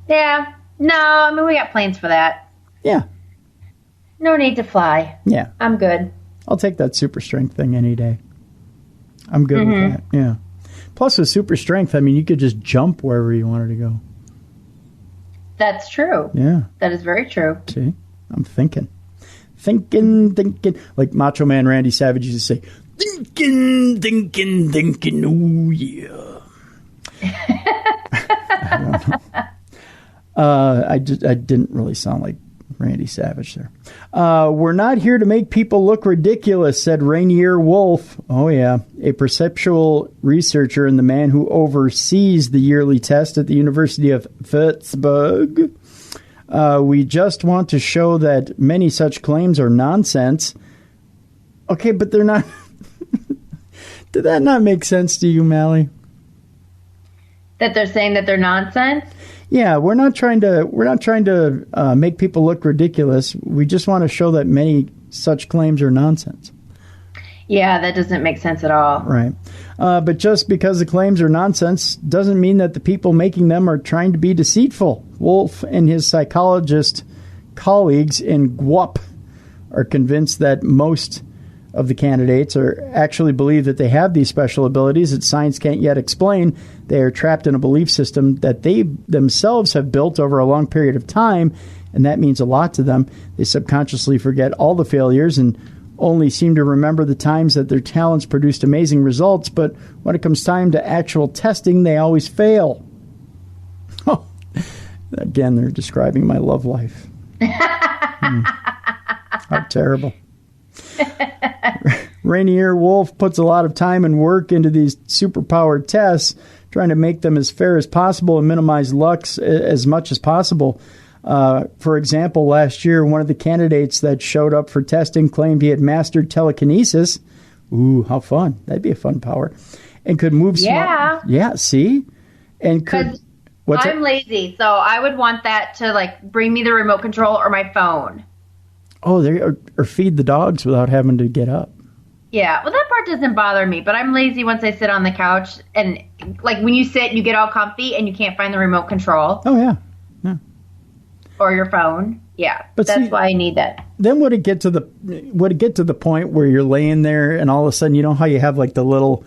Yeah. No, we got planes for that. Yeah. No need to fly. Yeah. I'm good. I'll take that super strength thing any day. I'm good with that. Yeah. Plus, with super strength, you could just jump wherever you wanted to go. That's true. Yeah. That is very true. See? I'm thinking. Like Macho Man Randy Savage used to say, thinking, oh yeah. I don't know. I didn't really sound like Randy Savage there. We're not here to make people look ridiculous, said Rainier Wolf. Oh yeah, a perceptual researcher and the man who oversees the yearly test at the University of Würzburg. We just want to show that many such claims are nonsense. Okay, but they're not. Did that not make sense to you, Mally? That they're saying that they're nonsense? Yeah, we're not trying to make people look ridiculous. We just want to show that many such claims are nonsense. Yeah, that doesn't make sense at all. Right. But just because the claims are nonsense doesn't mean that the people making them are trying to be deceitful. Wolf and his psychologist colleagues in Guap are convinced that most of the candidates actually believe that they have these special abilities that science can't yet explain. They are trapped in a belief system that they themselves have built over a long period of time, and that means a lot to them. They subconsciously forget all the failures and only seem to remember the times that their talents produced amazing results, but when it comes time to actual testing, they always fail. Oh, again, they're describing my love life. How terrible. Rainier Wolf puts a lot of time and work into these superpowered tests, trying to make them as fair as possible and minimize lucks as much as possible. For example, last year, one of the candidates that showed up for testing claimed he had mastered telekinesis. Ooh, how fun. That'd be a fun power. And could move small. Yeah, see? And could... I'm lazy, so I would want that to, bring me the remote control or my phone. Oh, or feed the dogs without having to get up. Yeah, well, that part doesn't bother me, but I'm lazy once I sit on the couch. And, when you sit, you get all comfy and you can't find the remote control. Oh, yeah. Yeah. Or your phone. Yeah, but that's why I need that. Then would it get to the point where you're laying there and all of a sudden, you know how you have the little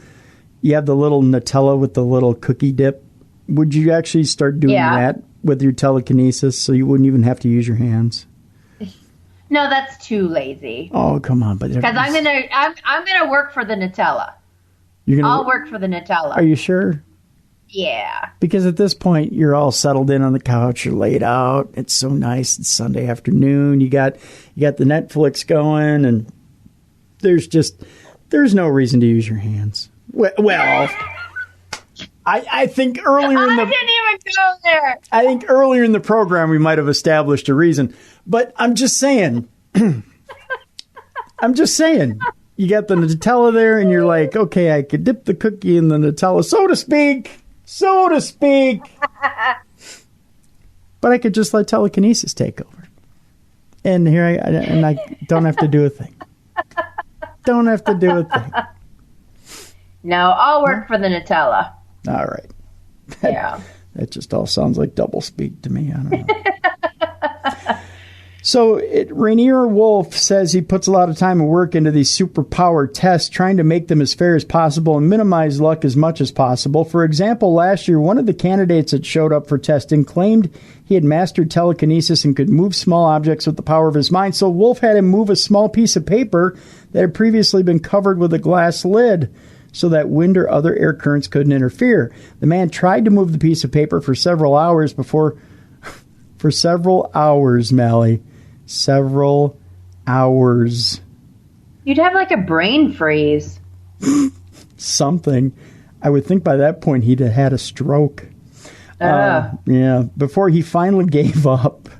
Nutella with the little cookie dip? Would you actually start doing that with your telekinesis so you wouldn't even have to use your hands? No, that's too lazy. Oh, come on! But because I'm gonna work for the Nutella. I'll work for the Nutella. Are you sure? Yeah. Because at this point, you're all settled in on the couch. You're laid out. It's so nice. It's Sunday afternoon. You got the Netflix going, and there's no reason to use your hands. Well, I think earlier in the I didn't even go there. I think earlier in the program we might have established a reason, but I'm just saying. You got the Nutella there, and you're like, okay, I could dip the cookie in the Nutella, so to speak. But I could just let telekinesis take over, and here I don't have to do a thing. No, I'll work for the Nutella. All right. Yeah. That just all sounds like double speak to me. I don't know. So Rainier Wolf says he puts a lot of time and work into these superpower tests, trying to make them as fair as possible and minimize luck as much as possible. For example, last year, one of the candidates that showed up for testing claimed he had mastered telekinesis and could move small objects with the power of his mind. So Wolf had him move a small piece of paper that had previously been covered with a glass lid so that wind or other air currents couldn't interfere. The man tried to move the piece of paper for several hours, Mally. Several hours. You'd have like a brain freeze. Something. I would think by that point he'd have had a stroke. Yeah, before he finally gave up.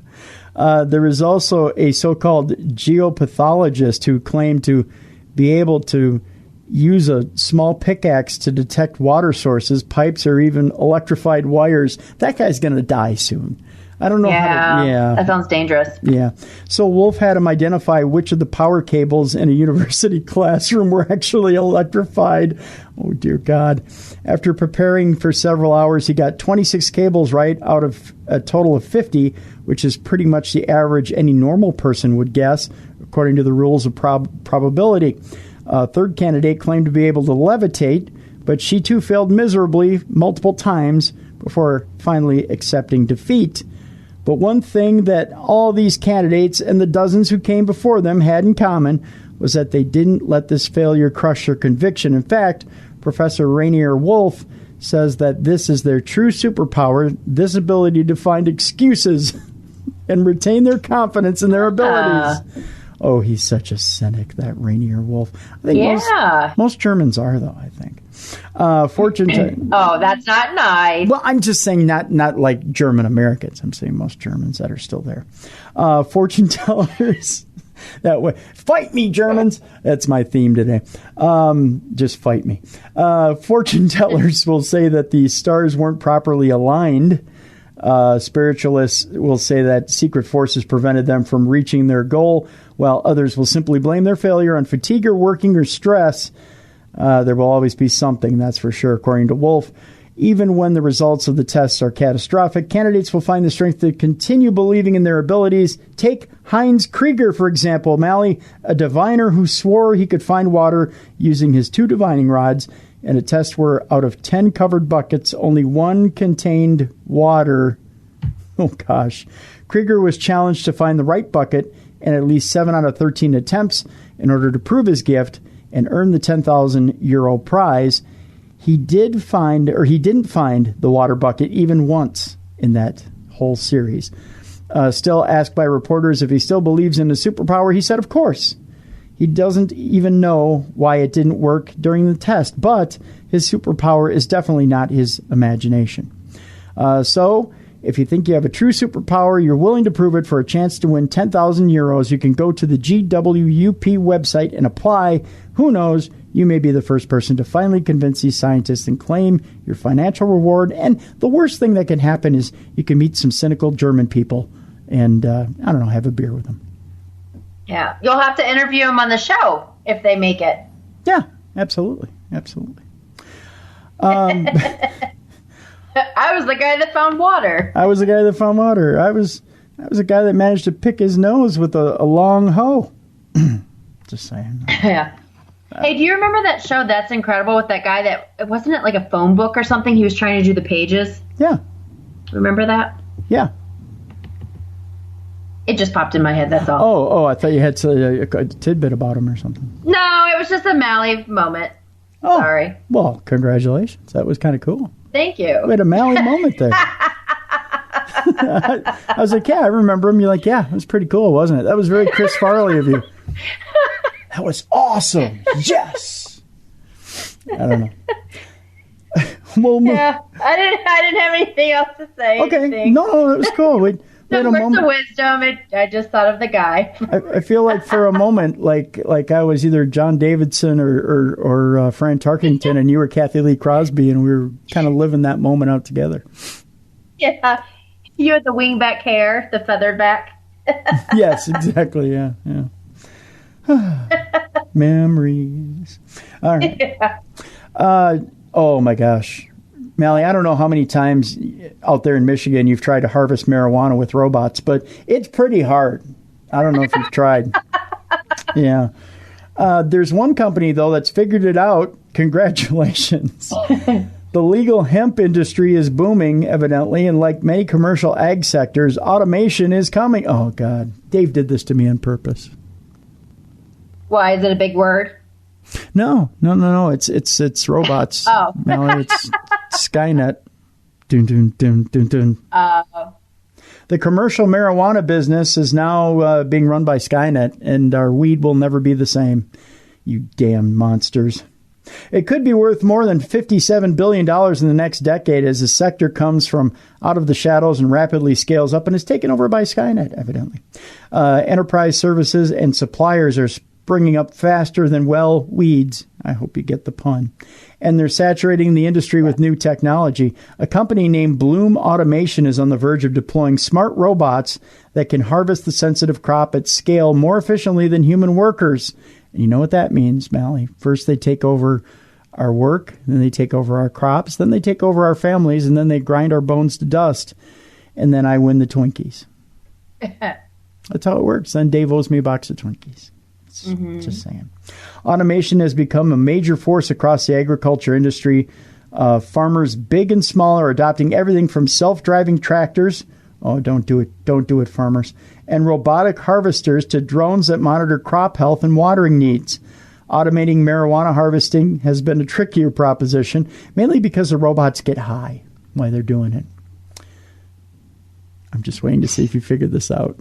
There was also a so-called geopathologist who claimed to be able to use a small pickaxe to detect water sources, pipes, or even electrified wires. That guy's going to die soon. I don't know how to... Yeah, that sounds dangerous. Yeah. So Wolf had him identify which of the power cables in a university classroom were actually electrified. Oh, dear God. After preparing for several hours, he got 26 cables right out of a total of 50, which is pretty much the average any normal person would guess, according to the rules of probability. Third candidate claimed to be able to levitate, but she too failed miserably multiple times before finally accepting defeat. But one thing that all these candidates and the dozens who came before them had in common was that they didn't let this failure crush their conviction. In fact, Professor Rainier Wolf says that this is their true superpower, this ability to find excuses and retain their confidence in their abilities. Oh, he's such a cynic, that Rainier Wolf. I think most Germans are, though, I think. Oh, that's not nice. Well, I'm just saying not like German Americans. I'm saying most Germans that are still there. Fortune tellers that way. Fight me, Germans. That's my theme today. Just fight me. Fortune tellers will say that the stars weren't properly aligned. Spiritualists will say that secret forces prevented them from reaching their goal, while others will simply blame their failure on fatigue or working or stress. There will always be something, that's for sure, according to Wolf. Even when the results of the tests are catastrophic, candidates will find the strength to continue believing in their abilities. Take Heinz Krieger, for example, Mally, a diviner who swore he could find water using his 2 divining rods. In a test where out of 10 covered buckets, only 1 contained water. Oh, gosh. Krieger was challenged to find the right bucket in at least 7 out of 13 attempts in order to prove his gift and earn the €10,000 prize. He didn't find the water bucket even once in that whole series. Still asked by reporters if he still believes in the superpower, he said, of course. He doesn't even know why it didn't work during the test, but his superpower is definitely not his imagination. So, if you think you have a true superpower, you're willing to prove it for a chance to win €10,000, you can go to the GWUP website and apply. Who knows, you may be the first person to finally convince these scientists and claim your financial reward. And the worst thing that can happen is you can meet some cynical German people and, have a beer with them. Yeah, you'll have to interview them on the show if they make it. Yeah, absolutely. I was the guy that found water. I was the guy that managed to pick his nose with a long hoe. Just saying. Yeah. Hey, do you remember that show That's Incredible with that guy that, wasn't it like a phone book or something? He was trying to do the pages. Yeah. Remember that? Yeah. It just popped in my head, that's all. Oh, I thought you had a tidbit about him or something. No, it was just a Mally moment. Oh, sorry. Well, congratulations. That was kind of cool. Thank you. We had a Mally moment there. I was like, yeah, I remember him. You're like, yeah, it was pretty cool, wasn't it? That was very Chris Farley of you. That was awesome. Yes. I don't know. Yeah, I didn't have anything else to say. Okay. No, it was cool. We had a moment of wisdom. I just thought of the guy. I feel like for a moment, like I was either John Davidson or Fran Tarkington, and you were Kathy Lee Crosby, and we were kind of living that moment out together. Yeah, you had the wingback hair, the feathered back. Yes, exactly. Yeah. Memories. All right. Yeah. Oh my gosh. Mally, I don't know how many times out there in Michigan you've tried to harvest marijuana with robots, but it's pretty hard. I don't know if you've tried. Yeah. There's one company, though, that's figured it out. Congratulations. The legal hemp industry is booming, evidently, and like many commercial ag sectors, automation is coming. Oh, God. Dave did this to me on purpose. Why? Is it a big word? No. It's robots. Oh. No, it's Skynet. Dun, dun, dun, dun, dun. The commercial marijuana business is now being run by Skynet, and our weed will never be the same. You damn monsters. It could be worth more than $57 billion in the next decade as the sector comes from out of the shadows and rapidly scales up and is taken over by Skynet, evidently. Enterprise services and suppliers are springing up faster than, well, weeds. I hope you get the pun. And they're saturating the industry with new technology. A company named Bloom Automation is on the verge of deploying smart robots that can harvest the sensitive crop at scale more efficiently than human workers. And you know what that means, Mally. First they take over our work, then they take over our crops, then they take over our families, and then they grind our bones to dust. And then I win the Twinkies. That's how it works. Then Dave owes me a box of Twinkies. Just saying. Automation has become a major force across the agriculture industry. Farmers, big and small, are adopting everything from self-driving tractors. Oh, don't do it. Don't do it, farmers. And robotic harvesters to drones that monitor crop health and watering needs. Automating marijuana harvesting has been a trickier proposition, mainly because the robots get high while they're doing it. I'm just waiting to see if you figured this out.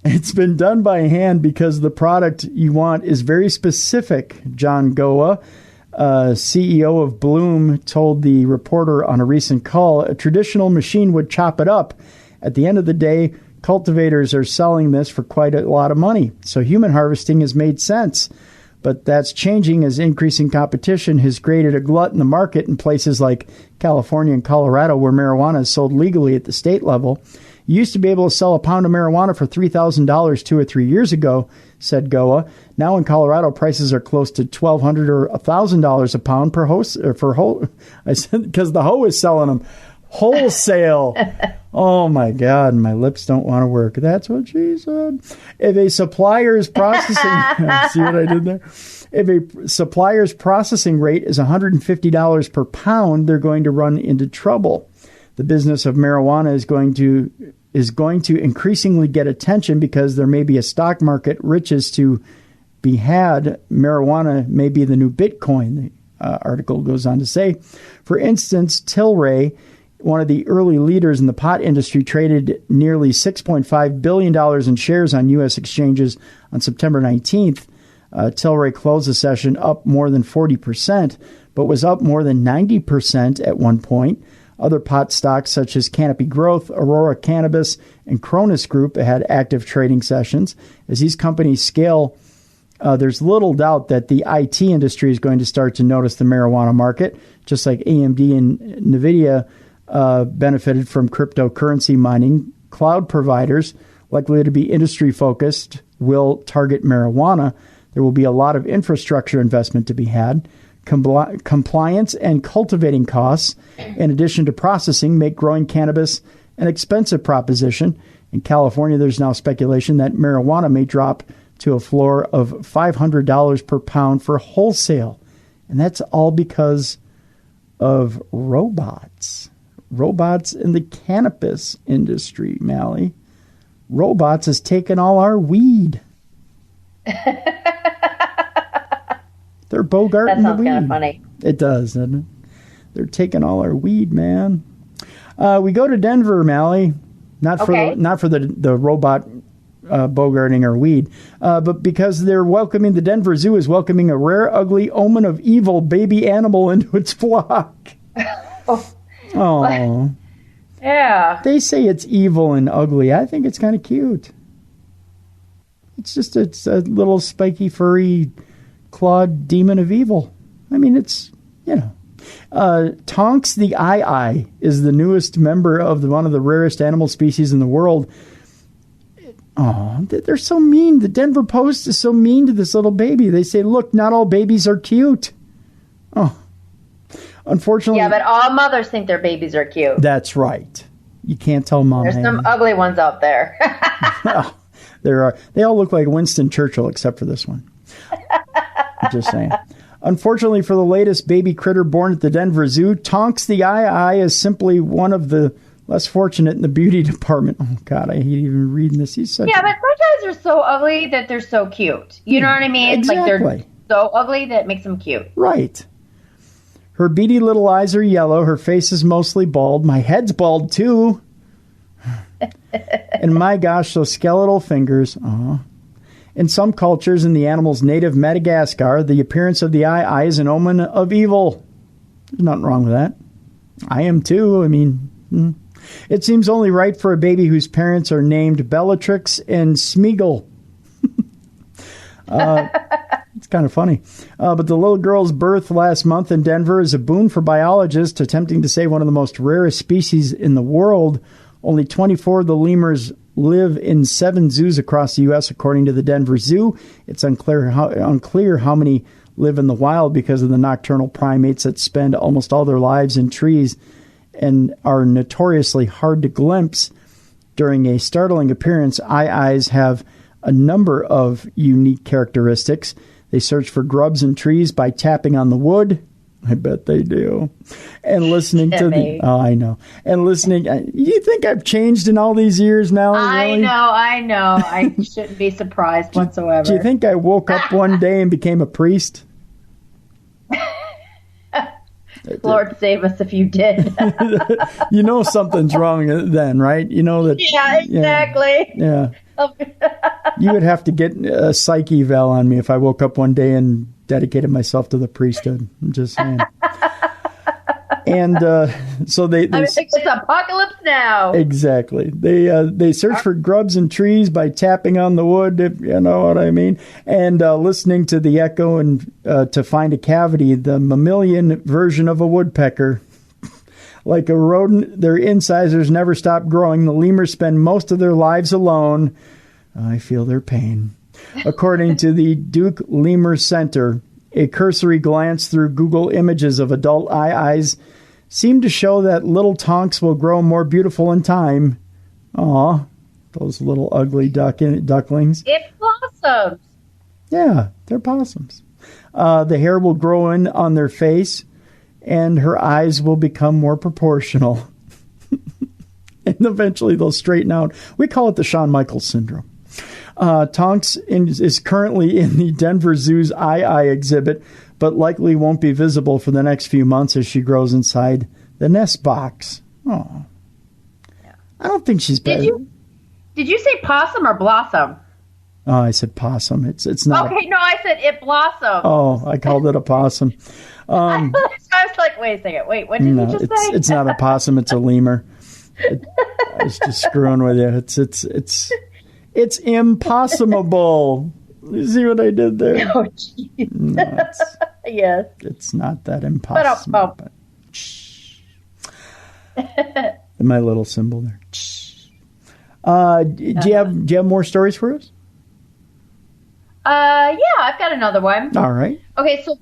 It's been done by hand because the product you want is very specific, John Goa, CEO of Bloom, told the reporter on a recent call. A traditional machine would chop it up. At the end of the day, cultivators are selling this for quite a lot of money. So human harvesting has made sense. But that's changing as increasing competition has created a glut in the market in places like California and Colorado, where marijuana is sold legally at the state level. You used to be able to sell a pound of marijuana for $3,000 2 or 3 years ago, said Goa. Now in Colorado, prices are close to $1,200 or $1,000 a pound per I said because the hoe is selling them wholesale. Oh my God, my lips don't want to work. That's what she said. If a supplier's processing, see what I did there? If a supplier's processing rate is $150 per pound, they're going to run into trouble. The business of marijuana is going to increasingly get attention because there may be a stock market riches to be had. Marijuana may be the new Bitcoin, the article goes on to say. For instance, Tilray, one of the early leaders in the pot industry, traded nearly $6.5 billion in shares on U.S. exchanges on September 19th. Tilray closed the session up more than 40%, but was up more than 90% at one point. Other pot stocks such as Canopy Growth, Aurora Cannabis, and Cronus Group had active trading sessions. As these companies scale, there's little doubt that the IT industry is going to start to notice the marijuana market, just like AMD and NVIDIA benefited from cryptocurrency mining. Cloud providers, likely to be industry-focused, will target marijuana. There will be a lot of infrastructure investment to be had. Compliance and cultivating costs, in addition to processing, make growing cannabis an expensive proposition. In California, there's now speculation that marijuana may drop to a floor of $500 per pound for wholesale. And that's all because of robots. Robots in the cannabis industry, Mally. Robots has taken all our weed. They're bogarting the weed. That sounds kind of funny. It does, doesn't it? They're taking all our weed, man. We go to Denver, Mally. Not for the robot bogarting our weed, but because they're welcoming, the Denver Zoo is welcoming a rare, ugly omen of evil baby animal into its flock. Oh. Yeah. They say it's evil and ugly. I think it's kind of cute. It's a little spiky, furry, clawed demon of evil. I mean, it's, Tonks the Eye is the newest member of one of the rarest animal species in the world. Oh, they're so mean. The Denver Post is so mean to this little baby. They say, look, not all babies are cute. Oh, unfortunately. Yeah, but all mothers think their babies are cute. That's right. You can't tell Mom There's Hammond. some ugly ones out there. There are. They all look like Winston Churchill except for this one. I'm just saying. Unfortunately for the latest baby critter born at the Denver Zoo, Tonks the Eye is simply one of the less fortunate in the beauty department. Oh, God, I hate even reading this. He's such but sometimes they're so ugly that they're so cute. You know what I mean? Exactly. Like they're so ugly that it makes them cute. Right. Her beady little eyes are yellow. Her face is mostly bald. My head's bald, too. And my gosh, those skeletal fingers. Aw. In some cultures in the animal's native Madagascar, the appearance of the eye is an omen of evil. There's nothing wrong with that. I am too. I mean, it seems only right for a baby whose parents are named Bellatrix and Smeagol. It's kind of funny. But the little girl's birth last month in Denver is a boon for biologists attempting to save one of the most rarest species in the world. Only 24 of the lemurs live in 7 zoos across the U.S., according to the Denver Zoo. It's unclear how many live in the wild because of the nocturnal primates that spend almost all their lives in trees and are notoriously hard to glimpse. During a startling appearance, eyes have a number of unique characteristics. They search for grubs in trees by tapping on the wood. I bet they do. And listening to the... Oh, I know. And listening... You think I've changed in all these years now? Really? I know. I shouldn't be surprised whatsoever. Do you think I woke up one day and became a priest? Lord save us if you did. You know something's wrong then, right? You know that... Yeah, exactly. Yeah. You would have to get a psych eval on me if I woke up one day and dedicated myself to the priesthood. I'm just saying. And so they I think it's apocalypse now. Exactly. They search for grubs in trees by tapping on the wood, if you know what I mean, and listening to the echo and to find a cavity, the mammalian version of a woodpecker. Like a rodent, their incisors never stop growing. The lemurs spend most of their lives alone. I feel their pain. According to the Duke Lemur Center, a cursory glance through Google images of adult eyes seem to show that little Tonks will grow more beautiful in time. Aw, those little ugly ducklings. It blossoms. Yeah, they're possums. The hair will grow in on their face, and her eyes will become more proportional. And eventually they'll straighten out. We call it the Shawn Michaels syndrome. Tonks is currently in the Denver Zoo's eye exhibit, but likely won't be visible for the next few months as she grows inside the nest box. Oh, yeah. I don't think she's bad. Did you say possum or blossom? Oh, I said possum. It's not. Okay, no, I said it blossomed. Oh, I called it a possum. I was like, wait a second. Wait, what did you just say? It's not a possum. It's a lemur. I was just screwing with you. It's impossible. You see what I did there? Oh, jeez. No, yes. It's not that impossible. But, my little symbol there. Do you have more stories for us? Yeah, I've got another one. All right. Okay, so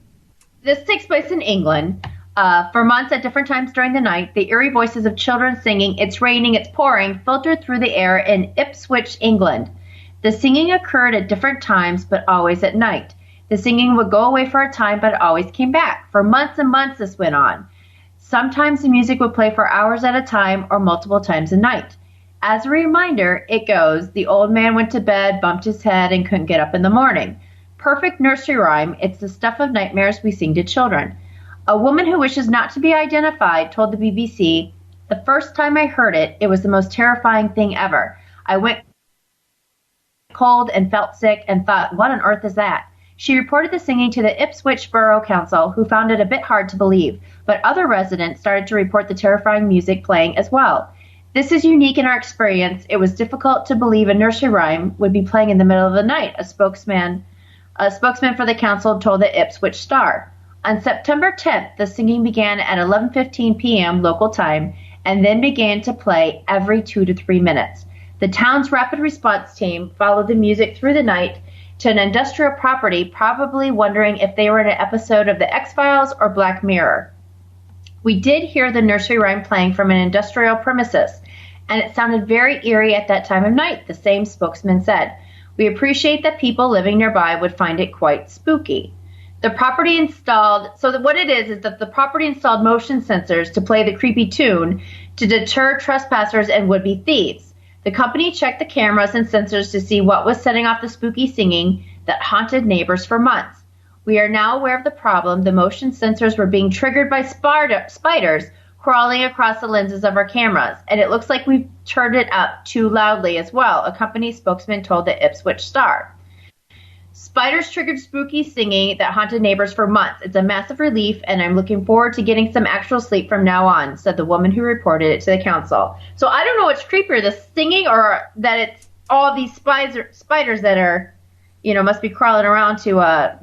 this takes place in England. For months at different times during the night, the eerie voices of children singing "It's Raining, It's Pouring" filtered through the air in Ipswich, England. The singing occurred at different times, but always at night. The singing would go away for a time, but it always came back. For months and months this went on. Sometimes the music would play for hours at a time or multiple times a night. As a reminder, it goes, the old man went to bed, bumped his head, and couldn't get up in the morning. Perfect nursery rhyme. It's the stuff of nightmares we sing to children. A woman who wishes not to be identified told the BBC, "The first time I heard it, it was the most terrifying thing ever. I went cold and felt sick and thought, what on earth is that?" She reported the singing to the Ipswich Borough Council, who found it a bit hard to believe, but other residents started to report the terrifying music playing as well. This is unique in our experience. It was difficult to believe a nursery rhyme would be playing in the middle of the night, a spokesman for the council told the Ipswich Star. On September 10th, the singing began at 11:15 p.m. local time and then began to play every 2 to 3 minutes. The town's rapid response team followed the music through the night to an industrial property, probably wondering if they were in an episode of The X-Files or Black Mirror. We did hear the nursery rhyme playing from an industrial premises. and it sounded very eerie at that time of night, the same spokesman said. We appreciate that people living nearby would find it quite spooky. The property installed, what it is that the property installed motion sensors to play the creepy tune to deter trespassers and would-be thieves. The company checked the cameras and sensors to see what was setting off the spooky singing that haunted neighbors for months. We are now aware of the problem. The motion sensors were being triggered by spiders crawling across the lenses of our cameras, and it looks like we've turned it up too loudly as well, a company spokesman told the Ipswich Star. Spiders triggered spooky singing that haunted neighbors for months. It's a massive relief, and I'm looking forward to getting some actual sleep from now on, said the woman who reported it to the council. So I don't know what's creepier, the singing or that it's all these spiders that are, must be crawling around to have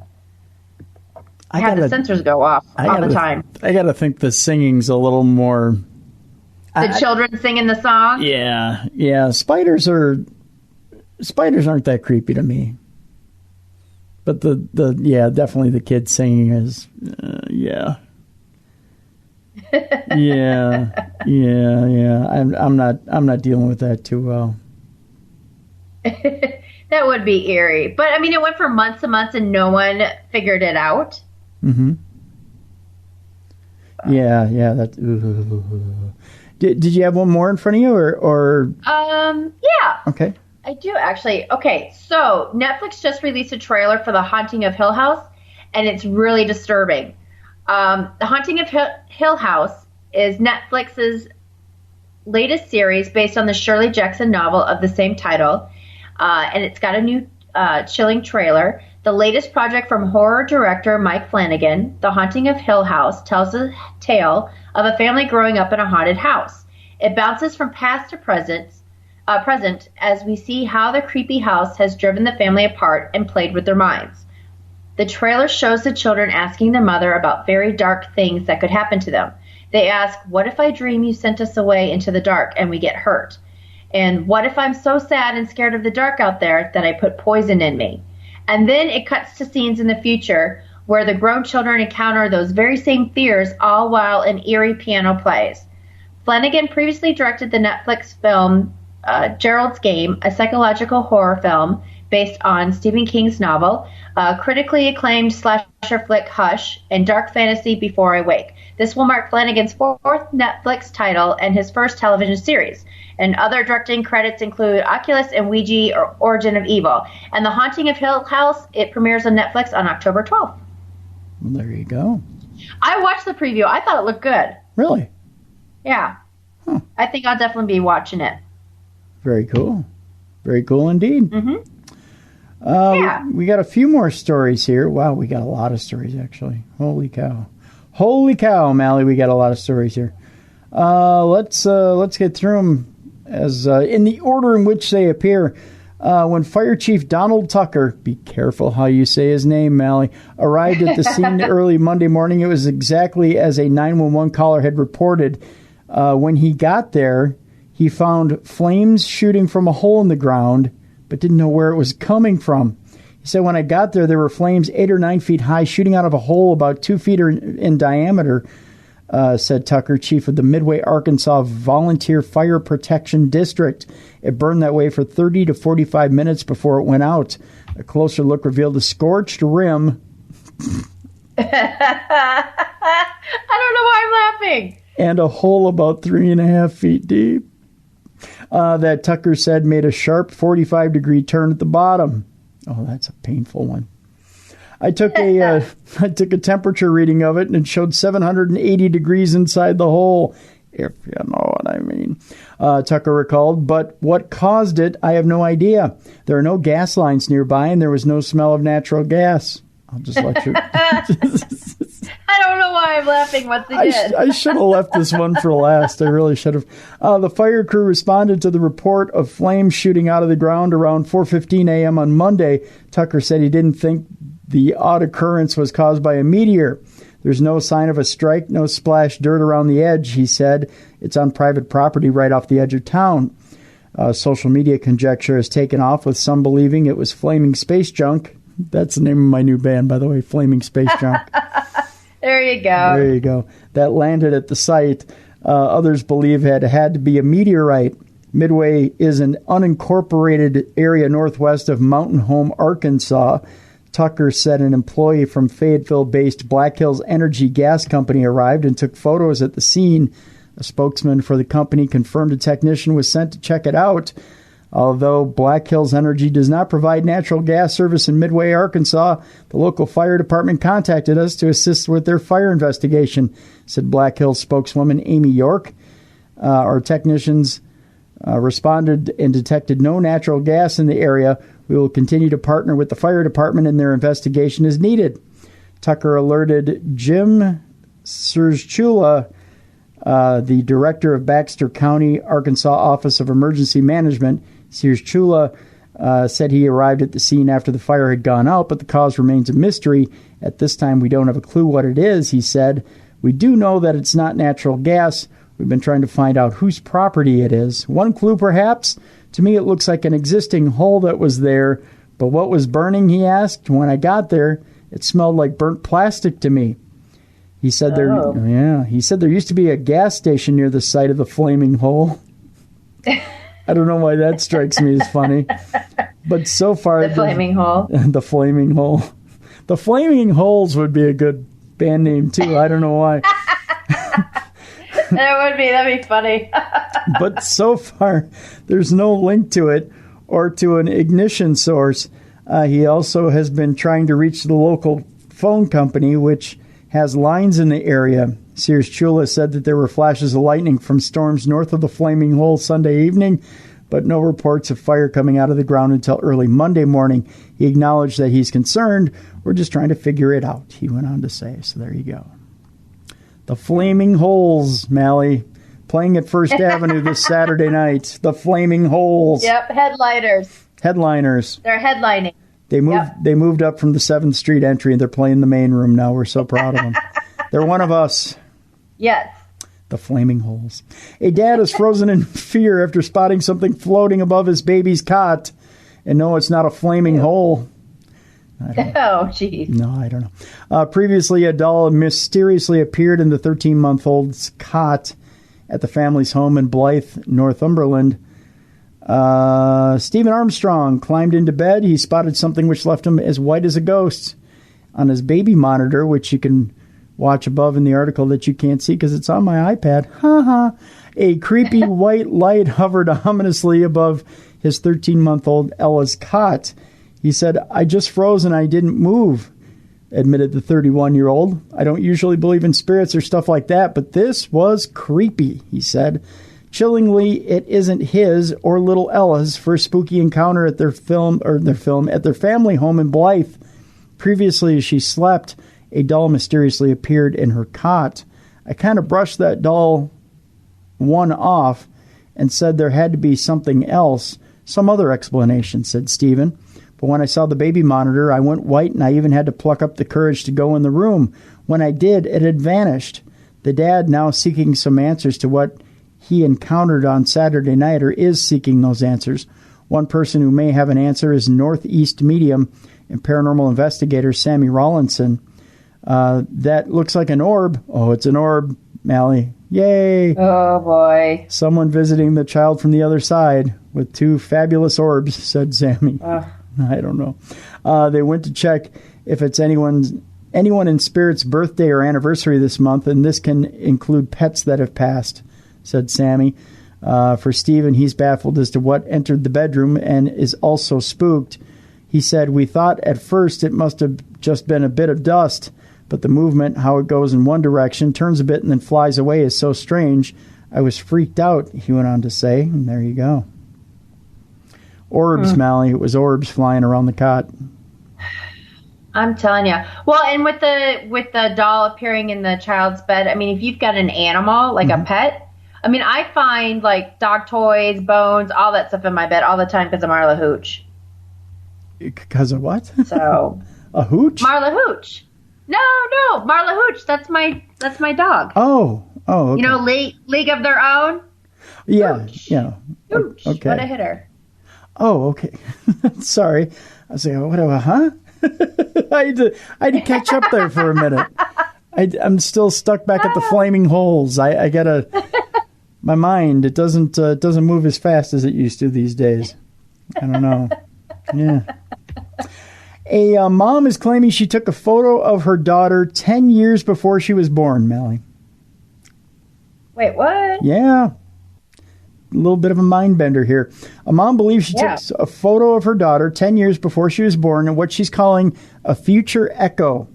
the sensors go off all the time. I got to think the singing's a little more... The children singing the song? Yeah. Spiders aren't that creepy to me. But definitely the kids singing is, yeah. I'm not dealing with that too well. That would be eerie. But I mean, it went for months and months and no one figured it out. Mm-hmm. Yeah, that. Did you have one more in front of you or? Yeah. Okay. I do, actually. Okay, so Netflix just released a trailer for The Haunting of Hill House, and it's really disturbing. The Haunting of Hill House is Netflix's latest series based on the Shirley Jackson novel of the same title, and it's got a new chilling trailer. The latest project from horror director Mike Flanagan, The Haunting of Hill House, tells the tale of a family growing up in a haunted house. It bounces from past to present as we see how the creepy house has driven the family apart and played with their minds. The trailer shows the children asking their mother about very dark things that could happen to them. They ask, what if I dream you sent us away into the dark and we get hurt? And what if I'm so sad and scared of the dark out there that I put poison in me? And then it cuts to scenes in the future where the grown children encounter those very same fears, all while an eerie piano plays. Flanagan previously directed the Netflix film Gerald's Game, a psychological horror film based on Stephen King's novel, critically acclaimed slasher flick Hush, and dark fantasy Before I Wake. This will mark Flanagan's fourth Netflix title and his first television series. And other directing credits include Oculus and Ouija or Origin of Evil. And The Haunting of Hill House, it premieres on Netflix on October 12th. Well, there you go. I watched the preview. I thought it looked good. Really? Yeah. Huh. I think I'll definitely be watching it. Very cool. Very cool indeed. Mm-hmm. We got a few more stories here. Wow, we got a lot of stories, actually. Holy cow. Holy cow, Mally, we got a lot of stories here. Let's get through them as in the order in which they appear. When Fire Chief Donald Tucker, be careful how you say his name, Mally, arrived at the scene early Monday morning, it was exactly as a 911 caller had reported. When he got there, he found flames shooting from a hole in the ground, but didn't know where it was coming from. He said, when I got there were flames 8 or 9 feet high shooting out of a hole about 2 feet in diameter, said Tucker, chief of the Midway, Arkansas Volunteer Fire Protection District. It burned that way for 30 to 45 minutes before it went out. A closer look revealed a scorched rim. I don't know why I'm laughing. And a hole about 3.5 feet deep. That Tucker said made a sharp 45-degree turn at the bottom. Oh, that's a painful one. I took a temperature reading of it, and it showed 780 degrees inside the hole, if you know what I mean. Tucker recalled, but what caused it, I have no idea. There are no gas lines nearby, and there was no smell of natural gas. I'll just let you... I don't know why I'm laughing once again. I should have left this one for last. I really should have. The fire crew responded to the report of flames shooting out of the ground around 4:15 a.m. on Monday. Tucker said he didn't think the odd occurrence was caused by a meteor. There's no sign of a strike, no splashed dirt around the edge, he said. It's on private property right off the edge of town. Social media conjecture has taken off, with some believing it was flaming space junk. That's the name of my new band, by the way, Flaming Space Junk. There you go. There you go. That landed at the site. Others believe it had to be a meteorite. Midway is an unincorporated area northwest of Mountain Home, Arkansas. Tucker said an employee from Fayetteville-based Black Hills Energy Gas Company arrived and took photos at the scene. A spokesman for the company confirmed a technician was sent to check it out. Although Black Hills Energy does not provide natural gas service in Midway, Arkansas, the local fire department contacted us to assist with their fire investigation, said Black Hills spokeswoman Amy York. Our technicians responded and detected no natural gas in the area. We will continue to partner with the fire department in their investigation as needed. Tucker alerted Jim Serzchula, the director of Baxter County, Arkansas Office of Emergency Management. Serzchula said he arrived at the scene after the fire had gone out, but the cause remains a mystery. At this time, we don't have a clue what it is, he said. We do know that it's not natural gas. We've been trying to find out whose property it is. One clue, perhaps? To me, it looks like an existing hole that was there. But what was burning, he asked. When I got there, it smelled like burnt plastic to me. He said He said there used to be a gas station near the site of the flaming hole. I don't know why that strikes me as funny. But so far... The Flaming Hole. The Flaming Hole. The Flaming Holes would be a good band name, too. I don't know why. That would be. That'd be funny. But so far, there's no link to it or to an ignition source. He also has been trying to reach the local phone company, which has lines in the area. Serzchula said that there were flashes of lightning from storms north of the Flaming Hole Sunday evening, but no reports of fire coming out of the ground until early Monday morning. He acknowledged that he's concerned. We're just trying to figure it out, he went on to say. So there you go. The Flaming Holes, Mally, playing at First Avenue this Saturday night. The Flaming Holes. Yep, headliners. They're headlining. They moved up from the 7th Street entry, and they're playing the main room now. We're so proud of them. They're one of us. Yes. The Flaming Holes. A dad is frozen in fear after spotting something floating above his baby's cot. And no, it's not a flaming hole. Oh, geez. No, I don't know. Previously, a doll mysteriously appeared in the 13-month-old's cot at the family's home in Blythe, Northumberland. Stephen Armstrong climbed into bed. He spotted something which left him as white as a ghost on his baby monitor, which you can watch above in the article that you can't see because it's on my iPad. A creepy white light hovered ominously above his 13-month-old Ella's cot. He said, I just froze and I didn't move, admitted the 31-year-old. I don't usually believe in spirits or stuff like that, but this was creepy, he said. Chillingly, it isn't his or little Ella's first spooky encounter at their family home in Blythe. Previously, as she slept, a doll mysteriously appeared in her cot. I kind of brushed that doll one off and said there had to be something else, some other explanation, said Stephen. But when I saw the baby monitor, I went white and I even had to pluck up the courage to go in the room. When I did, it had vanished. The dad, now seeking some answers to what he encountered on Saturday night, or is seeking those answers. One person who may have an answer is Northeast medium and paranormal investigator Sammy Rawlinson. That looks like an orb. Oh, it's an orb, Mally. Yay! Oh, boy. Someone visiting the child from the other side with two fabulous orbs, said Sammy. I don't know. They went to check if it's anyone in Spirit's birthday or anniversary this month, and this can include pets that have passed, said Sammy. For Stephen, he's baffled as to what entered the bedroom and is also spooked. He said, we thought at first it must have just been a bit of dust, but the movement, how it goes in one direction, turns a bit and then flies away is so strange. I was freaked out, he went on to say, and there you go. Orbs, Mally. It was orbs flying around the cot. I'm telling you. Well, and with the doll appearing in the child's bed, I mean, if you've got an animal, like a pet, I mean, I find like dog toys, bones, all that stuff in my bed all the time because of Marla Hooch. Because of what? So a hooch? Marla Hooch. No, Marla Hooch. That's my dog. Oh, okay. You know, League of Their Own. Yeah, Hooch. yeah. Hooch. Okay. What a hitter. Oh, okay. Sorry. I was like, whatever, huh? I had to catch up there for a minute. I'm still stuck back at the Flaming Holes. I gotta my mind, it doesn't move as fast as it used to these days. I don't know. Yeah. A mom is claiming she took a photo of her daughter 10 years before she was born, Melly. Wait, what? Yeah. A little bit of a mind bender here. A mom believes she took a photo of her daughter 10 years before she was born in what she's calling a future echo.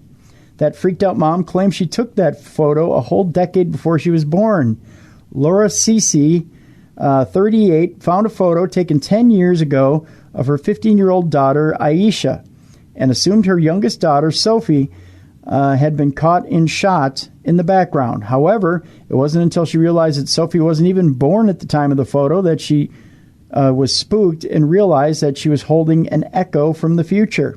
That freaked out mom claims she took that photo a whole decade before she was born. Laura Cece, 38, found a photo taken 10 years ago of her 15-year-old daughter, Aisha, and assumed her youngest daughter, Sophie, had been caught in shot in the background. However, it wasn't until she realized that Sophie wasn't even born at the time of the photo that she was spooked and realized that she was holding an echo from the future.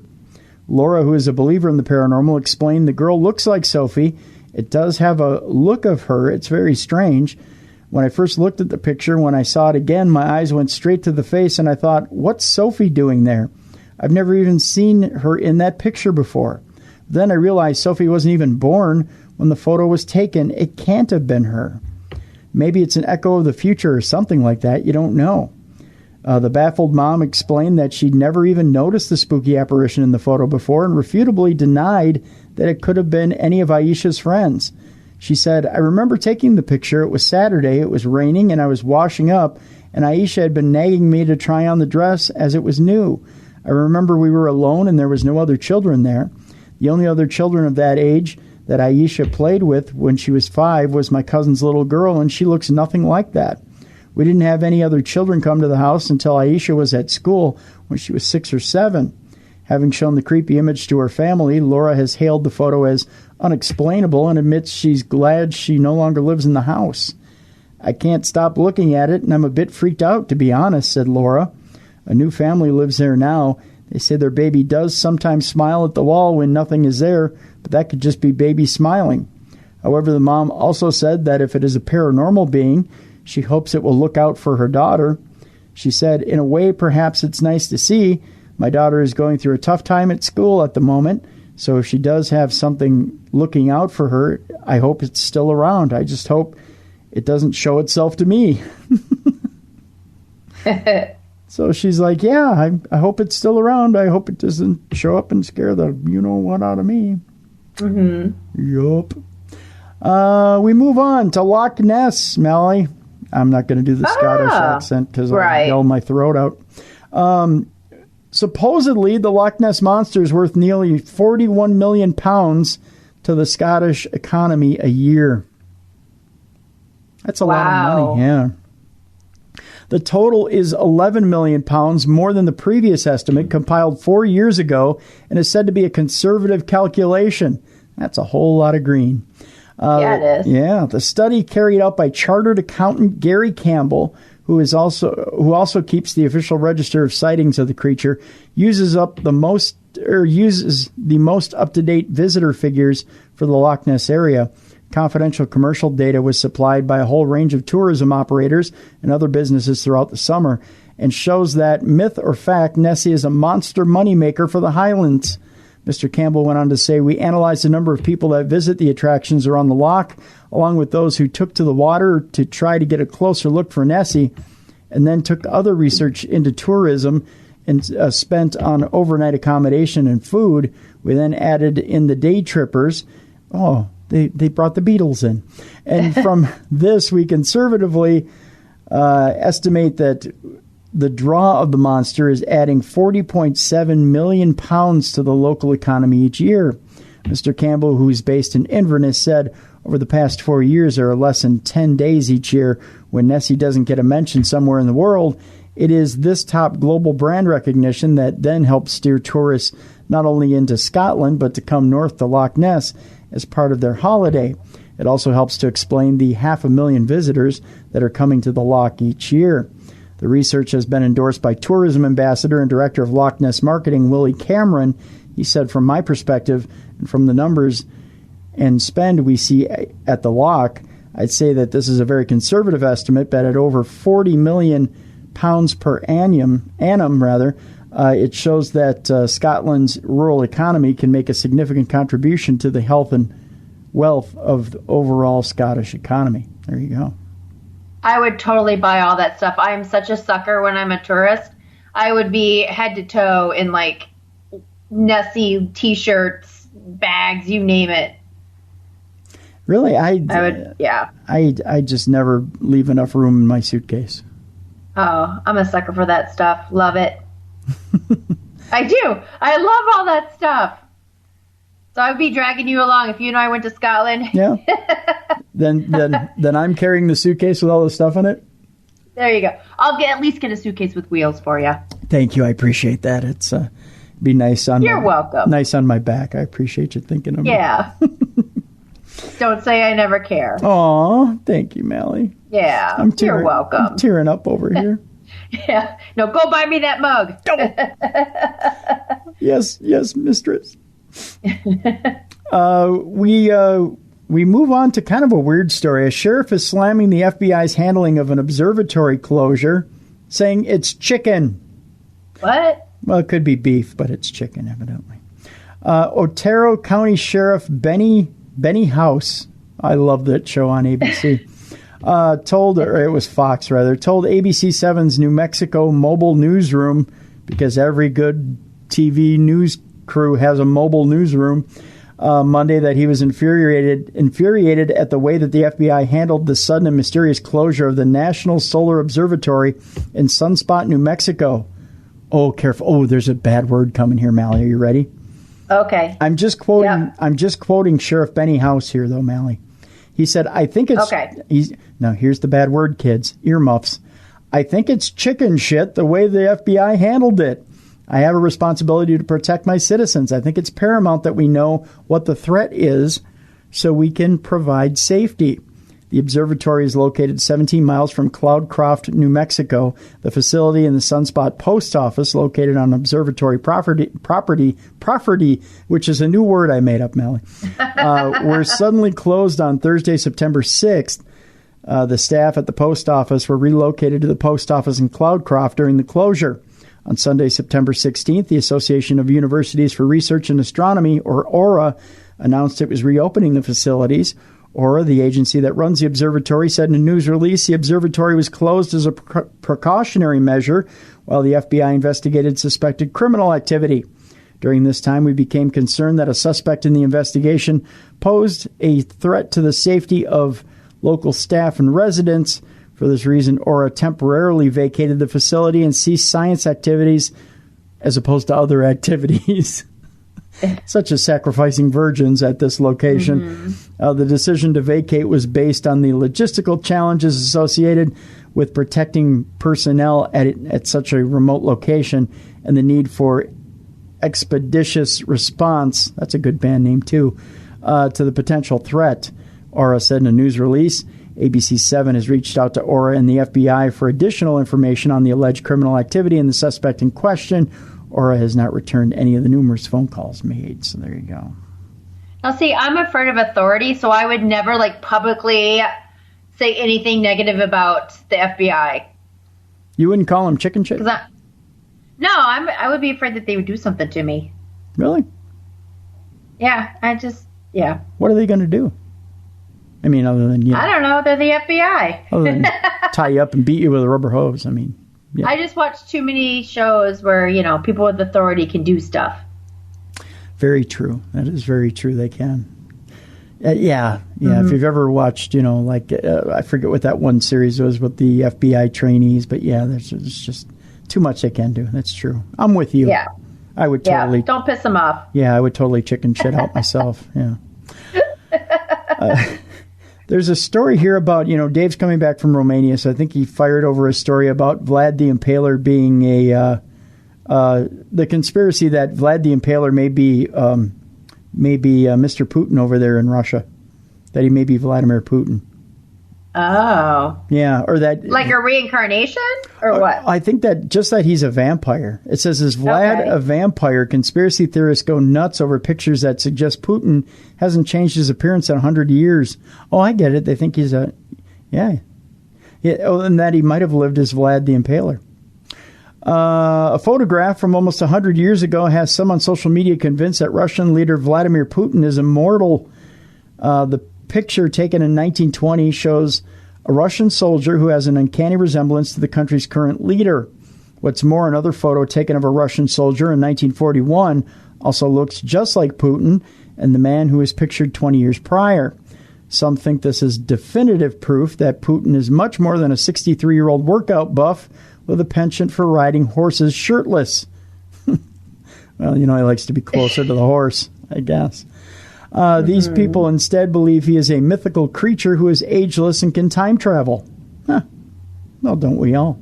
Laura, who is a believer in the paranormal, explained the girl looks like Sophie. It does have a look of her. It's very strange. When I first looked at the picture, when I saw it again, my eyes went straight to the face, and I thought, what's Sophie doing there? I've never even seen her in that picture before. Then I realized Sophie wasn't even born when the photo was taken. It can't have been her. Maybe it's an echo of the future or something like that. You don't know. The baffled mom explained that she'd never even noticed the spooky apparition in the photo before and refutably denied that it could have been any of Aisha's friends. She said, I remember taking the picture. It was Saturday. It was raining and I was washing up, and Aisha had been nagging me to try on the dress as it was new. I remember we were alone and there was no other children there. The only other children of that age that Aisha played with when she was 5 was my cousin's little girl, and she looks nothing like that. We didn't have any other children come to the house until Aisha was at school when she was 6 or 7. Having shown the creepy image to her family, Laura has hailed the photo as unexplainable and admits she's glad she no longer lives in the house. I can't stop looking at it, and I'm a bit freaked out, to be honest, said Laura. A new family lives there now. They say their baby does sometimes smile at the wall when nothing is there, but that could just be baby smiling. However, the mom also said that if it is a paranormal being, she hopes it will look out for her daughter. She said, in a way, perhaps it's nice to see. My daughter is going through a tough time at school at the moment, so if she does have something looking out for her, I hope it's still around. I just hope it doesn't show itself to me. So she's like, yeah, I hope it's still around. I hope it doesn't show up and scare the you-know-what out of me. Mm-hmm. Yup. We move on to Loch Ness, Melly. I'm not going to do the Scottish accent because I'll yell my throat out. Supposedly, the Loch Ness Monster is worth nearly £41 million to the Scottish economy a year. That's a lot of money, yeah. The total is £11 million, more than the previous estimate compiled 4 years ago, and is said to be a conservative calculation. That's a whole lot of green. Yeah, it is. Yeah, the study carried out by chartered accountant Gary Campbell, who also keeps the official register of sightings of the creature, uses the most up-to-date visitor figures for the Loch Ness area. Confidential commercial data was supplied by a whole range of tourism operators and other businesses throughout the summer, and shows that, myth or fact, Nessie is a monster moneymaker for the Highlands. Mr. Campbell went on to say, we analyzed the number of people that visit the attractions around the loch, along with those who took to the water to try to get a closer look for Nessie, and then took other research into tourism and spent on overnight accommodation and food. We then added in the day trippers. Oh, they brought the Beatles in. And from this, we conservatively estimate that the draw of the monster is adding £40.7 million to the local economy each year. Mr. Campbell, who is based in Inverness, said over the past 4 years, there are less than 10 days each year when Nessie doesn't get a mention somewhere in the world. It is this top global brand recognition that then helps steer tourists not only into Scotland, but to come north to Loch Ness as part of their holiday. It also helps to explain the 500,000 visitors that are coming to the loch each year. The research has been endorsed by tourism ambassador and director of Loch Ness marketing, Willie Cameron. He said, from my perspective and from the numbers and spend we see at the loch, I'd say that this is a very conservative estimate, but at over £40 million per annum, it shows that Scotland's rural economy can make a significant contribution to the health and wealth of the overall Scottish economy. There you go. I would totally buy all that stuff. I am such a sucker when I'm a tourist. I would be head to toe in like Nessie t-shirts, bags, you name it. Really? I would, yeah. I just never leave enough room in my suitcase. Oh, I'm a sucker for that stuff. Love it. I do. I love all that stuff. So I'd be dragging you along if you and I went to Scotland. Yeah. Then I'm carrying the suitcase with all the stuff in it. There you go. I'll at least get a suitcase with wheels for you. Thank you. I appreciate that. It's be nice on. You're welcome. Nice on my back. I appreciate you thinking of me. Yeah. Don't say I never care. Aw, thank you, Mally. Yeah. You're welcome. I'm tearing up over here. Yeah. No, go buy me that mug. Yes, mistress. We move on to kind of a weird story. A sheriff is slamming the FBI's handling of an observatory closure, saying it's chicken. What? Well, it could be beef, but it's chicken, evidently. Otero County Sheriff Benny House, I love that show on ABC, told ABC7's New Mexico mobile newsroom, because every good TV news crew has a mobile newsroom, Monday that he was infuriated at the way that the FBI handled the sudden and mysterious closure of the National Solar Observatory in Sunspot, New Mexico. Oh, careful. Oh, there's a bad word coming here, Mally. Are you ready? Okay. I'm just quoting Sheriff Benny House here, though, Mally. He said, I think it's... Okay. Now, here's the bad word, kids. Earmuffs. I think it's chicken shit the way the FBI handled it. I have a responsibility to protect my citizens. I think it's paramount that we know what the threat is so we can provide safety. The observatory is located 17 miles from Cloudcroft, New Mexico. The facility and the Sunspot Post Office, located on observatory property, which is a new word I made up, Mally, were suddenly closed on Thursday, September 6th. The staff at the post office were relocated to the post office in Cloudcroft during the closure. On Sunday, September 16th, the Association of Universities for Research in Astronomy, or AURA, announced it was reopening the facilities. AURA, the agency that runs the observatory, said in a news release the observatory was closed as a precautionary measure while the FBI investigated suspected criminal activity. During this time, we became concerned that a suspect in the investigation posed a threat to the safety of local staff and residents. For this reason, AURA temporarily vacated the facility and ceased science activities as opposed to other activities, such as sacrificing virgins at this location. Mm-hmm. The decision to vacate was based on the logistical challenges associated with protecting personnel at such a remote location and the need for expeditious response, that's a good band name too, to the potential threat, AURA said in a news release. ABC7 has reached out to AURA and the FBI for additional information on the alleged criminal activity and the suspect in question. AURA has not returned any of the numerous phone calls made. So there you go. Now, see, I'm afraid of authority, so I would never publicly say anything negative about the FBI. You wouldn't call them chicken shit? No, I would be afraid that they would do something to me. Really? Yeah, What are they going to do? I mean, other than, I don't know. They're the FBI. Other than tie you up and beat you with a rubber hose. I mean, yeah. I just watch too many shows where, people with authority can do stuff. Very true. That is very true. They can. Yeah. Mm-hmm. If you've ever watched, I forget what that one series was with the FBI trainees, but yeah, there's just too much they can do. That's true. I'm with you. Yeah. I would totally. Yeah, don't piss them off. Yeah, I would totally chicken shit out myself. Yeah. There's a story here about, Dave's coming back from Romania, so I think he fired over a story about Vlad the Impaler being the conspiracy that Vlad the Impaler may be Mr. Putin over there in Russia, that he may be Vladimir Putin. Oh. Yeah, or that... Like a reincarnation, or what? I think that he's a vampire. It says, is Vlad a vampire? Conspiracy theorists go nuts over pictures that suggest Putin hasn't changed his appearance in 100 years. Oh, I get it. They think he's a... Yeah. Oh, and that he might have lived as Vlad the Impaler. A photograph from almost 100 years ago has some on social media convinced that Russian leader Vladimir Putin is immortal. The picture taken in 1920 shows a Russian soldier who has an uncanny resemblance to the country's current leader. What's more, another photo taken of a Russian soldier in 1941 also looks just like Putin and the man who was pictured 20 years prior. Some think this is definitive proof that Putin is much more than a 63-year-old workout buff with a penchant for riding horses shirtless. Well, he likes to be closer to the horse, I guess. These people instead believe he is a mythical creature who is ageless and can time travel. Huh. Well, don't we all?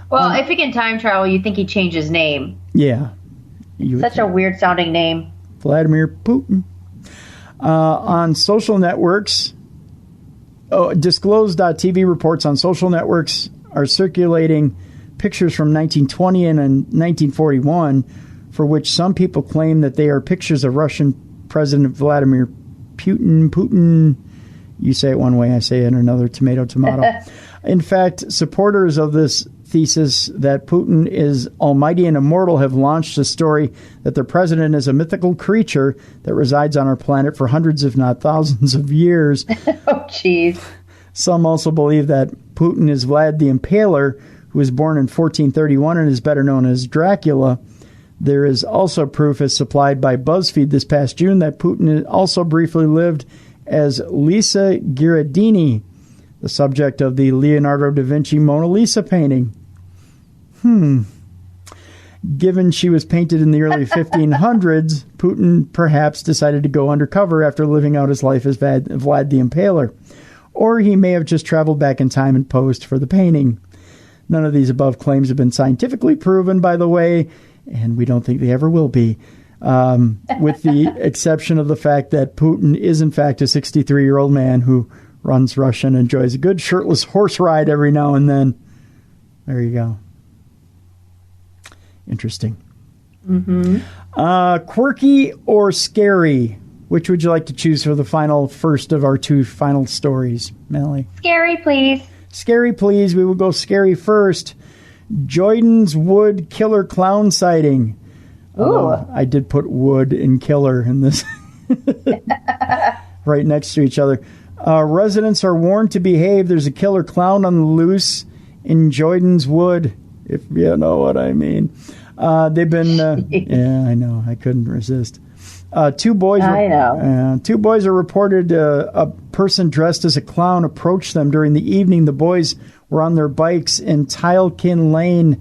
Well, if he can time travel, you'd think he'd change his name. Yeah. Such a weird-sounding name. Vladimir Putin. On social networks, Disclosed.tv reports on social networks are circulating pictures from 1920 and 1941 for which some people claim that they are pictures of Russian President Vladimir Putin. You say it one way, I say it another. Tomato. In fact, supporters of this thesis that Putin is almighty and immortal have launched a story that their president is a mythical creature that resides on our planet for hundreds, if not thousands of years. Oh, jeez. Some also believe that Putin is Vlad the Impaler, who was born in 1431 and is better known as Dracula. There is also proof, as supplied by BuzzFeed this past June, that Putin also briefly lived as Lisa Gherardini, the subject of the Leonardo da Vinci Mona Lisa painting. Given she was painted in the early 1500s, Putin perhaps decided to go undercover after living out his life as Vlad the Impaler. Or he may have just traveled back in time and posed for the painting. None of these above claims have been scientifically proven, by the way, and we don't think they ever will be, with the exception of the fact that Putin is, in fact, a 63-year-old man who runs Russia and enjoys a good shirtless horse ride every now and then. There you go. Interesting. Quirky or scary? Which would you like to choose for the first of our two final stories, Melanie? Scary, please. Scary, please. We will go scary first. Jordan's Wood killer clown sighting. I did put wood and killer in this right next to each other. Residents are warned to behave. There's a killer clown on the loose in Jordan's Wood, if you know what I mean. They've been... yeah, I know. I couldn't resist. Two boys are reported a person dressed as a clown approached them during the evening. The boys were on their bikes in Kiln Lane,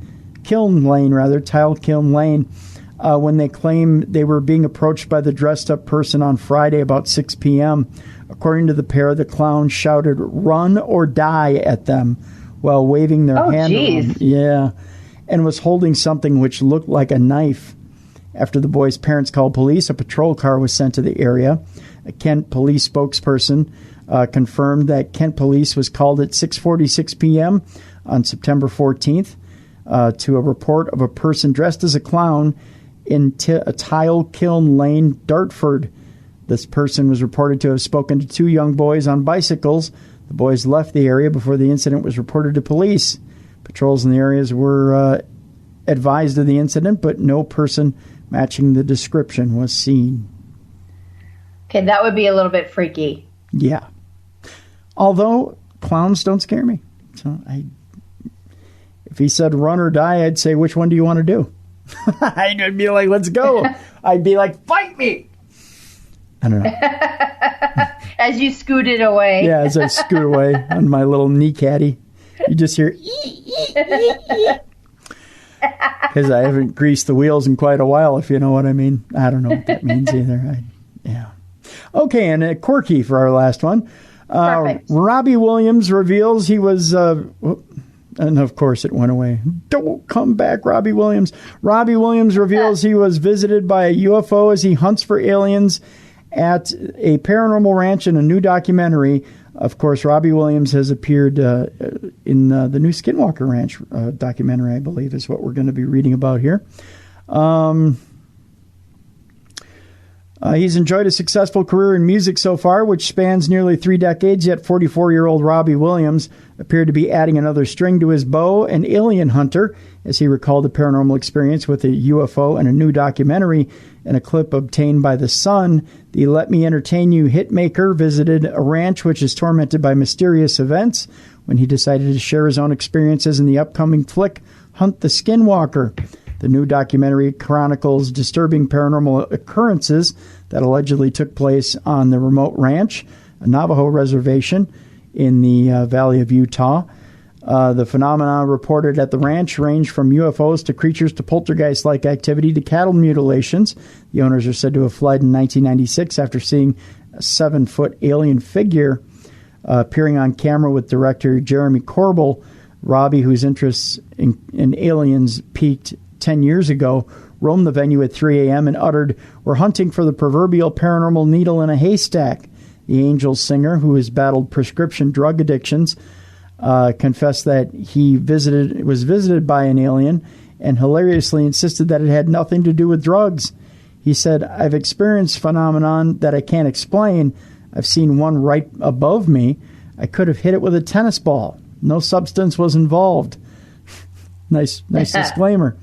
when they claim they were being approached by the dressed-up person on Friday about 6 p.m. According to the pair, the clown shouted, "Run or die" at them while waving their hand around. Yeah, and was holding something which looked like a knife. After the boys' parents called police, a patrol car was sent to the area. A Kent police spokesperson confirmed that Kent police was called at 6:46 p.m. on September 14th to a report of a person dressed as a clown in Tile Kiln Lane, Dartford. This person was reported to have spoken to two young boys on bicycles. The boys left the area before the incident was reported to police. Patrols in the areas were advised of the incident, but no person matching the description was seen. Okay, that would be a little bit freaky. Yeah. Although clowns don't scare me. So if he said run or die, I'd say, which one do you want to do? I'd be like, let's go. I'd be like, fight me. I don't know. As you scooted away. Yeah, as I scoot away on my little knee caddy. You just hear because I haven't greased the wheels in quite a while, if you know what I mean. I don't know what that means either. Yeah. Okay, and quirky for our last one. Perfect. Robbie Williams reveals he was... and of course it went away. Don't come back, Robbie Williams. Robbie Williams reveals he was visited by a UFO as he hunts for aliens at a paranormal ranch in a new documentary. Of course, Robbie Williams has appeared in the new Skinwalker Ranch documentary, I believe, is what we're going to be reading about here. He's enjoyed a successful career in music so far, which spans nearly 3 decades, yet 44-year-old Robbie Williams appeared to be adding another string to his bow, an alien hunter, as he recalled a paranormal experience with a UFO and a new documentary. In a clip obtained by The Sun, the Let Me Entertain You hitmaker visited a ranch which is tormented by mysterious events when he decided to share his own experiences in the upcoming flick, Hunt the Skinwalker. The new documentary chronicles disturbing paranormal occurrences that allegedly took place on the remote ranch, a Navajo reservation in the Valley of Utah. The phenomena reported at the ranch range from UFOs to creatures to poltergeist-like activity to cattle mutilations. The owners are said to have fled in 1996 after seeing a 7-foot alien figure appearing on camera with director Jeremy Corbell. Robbie, whose interests in aliens peaked 10 years ago, roamed the venue at 3 a.m. and uttered, "We're hunting for the proverbial paranormal needle in a haystack." The Angels singer, who has battled prescription drug addictions, confessed that he was visited by an alien and hilariously insisted that it had nothing to do with drugs. He said, "I've experienced phenomenon that I can't explain. I've seen one right above me. I could have hit it with a tennis ball. No substance was involved." Nice disclaimer.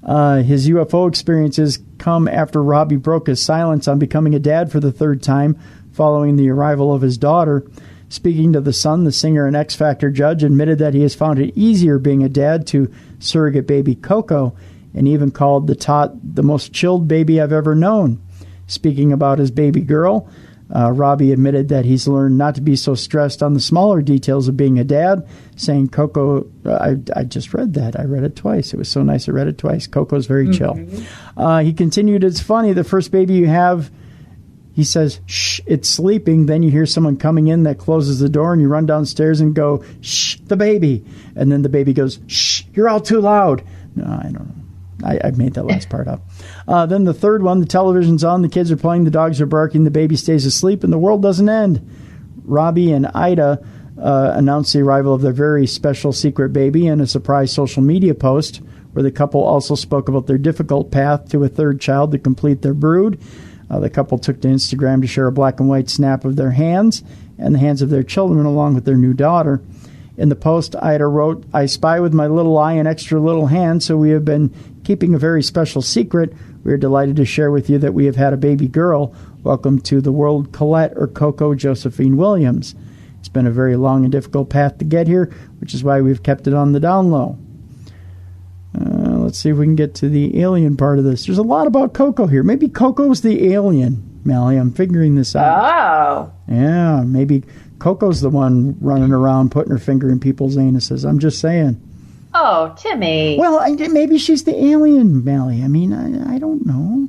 His UFO experiences come after Robbie broke his silence on becoming a dad for the 3rd time following the arrival of his daughter. Speaking to The Sun, the singer and X Factor judge admitted that he has found it easier being a dad to surrogate baby Coco, and even called the tot the most chilled baby I've ever known. Speaking about his baby girl, Robbie admitted that he's learned not to be so stressed on the smaller details of being a dad, saying Coco, I just read that. I read it twice. It was so nice I read it twice. Coco's very chill. He continued, "It's funny, the first baby you have," he says, "shh, it's sleeping. Then you hear someone coming in that closes the door and you run downstairs and go, 'Shh, the baby.' And then the baby goes, 'Shh, you're all too loud.'" No, I don't know. I made that last part up. Then the third one, the television's on, the kids are playing, the dogs are barking, the baby stays asleep, and the world doesn't end. Robbie and Ida announced the arrival of their very special secret baby in a surprise social media post where the couple also spoke about their difficult path to a 3rd child to complete their brood. The couple took to Instagram to share a black and white snap of their hands and the hands of their children along with their new daughter. In the post, Ida wrote, "I spy with my little eye and extra little hand, so we have been keeping a very special secret. We are delighted to share with you that we have had a baby girl. Welcome to the world, Colette, or Coco Josephine Williams. It's been a very long and difficult path to get here, which is why we've kept it on the down low." Let's see if we can get to the alien part of this. There's a lot about Coco here. Maybe Coco's the alien, Mally. I'm figuring this out. Oh. Yeah, maybe Coco's the one running around putting her finger in people's anuses. I'm just saying. Oh, Timmy. Well, maybe she's the alien, Mally. I mean, I don't know.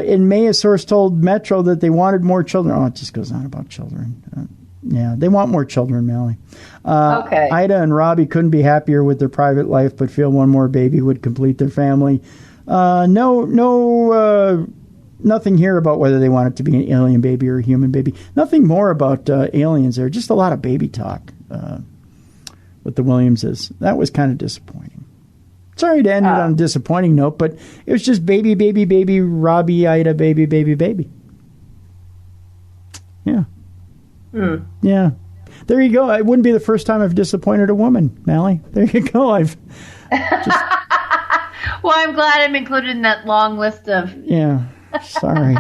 In May, a source told Metro that they wanted more children. Oh, it just goes on about children. Yeah, they want more children, Mally. Okay. Ida and Robbie couldn't be happier with their private life, but feel one more baby would complete their family. Nothing here about whether they want it to be an alien baby or a human baby. Nothing more about aliens there. Just a lot of baby talk with the Williamses. That was kind of disappointing. Sorry to end it on a disappointing note, but it was just baby, baby, baby, Robbie, Ida, baby, baby, baby. Yeah. Yeah. There you go. It wouldn't be the first time I've disappointed a woman, Mally. There you go. I've just... Well, I'm glad I'm included in that long list of... Yeah. Sorry.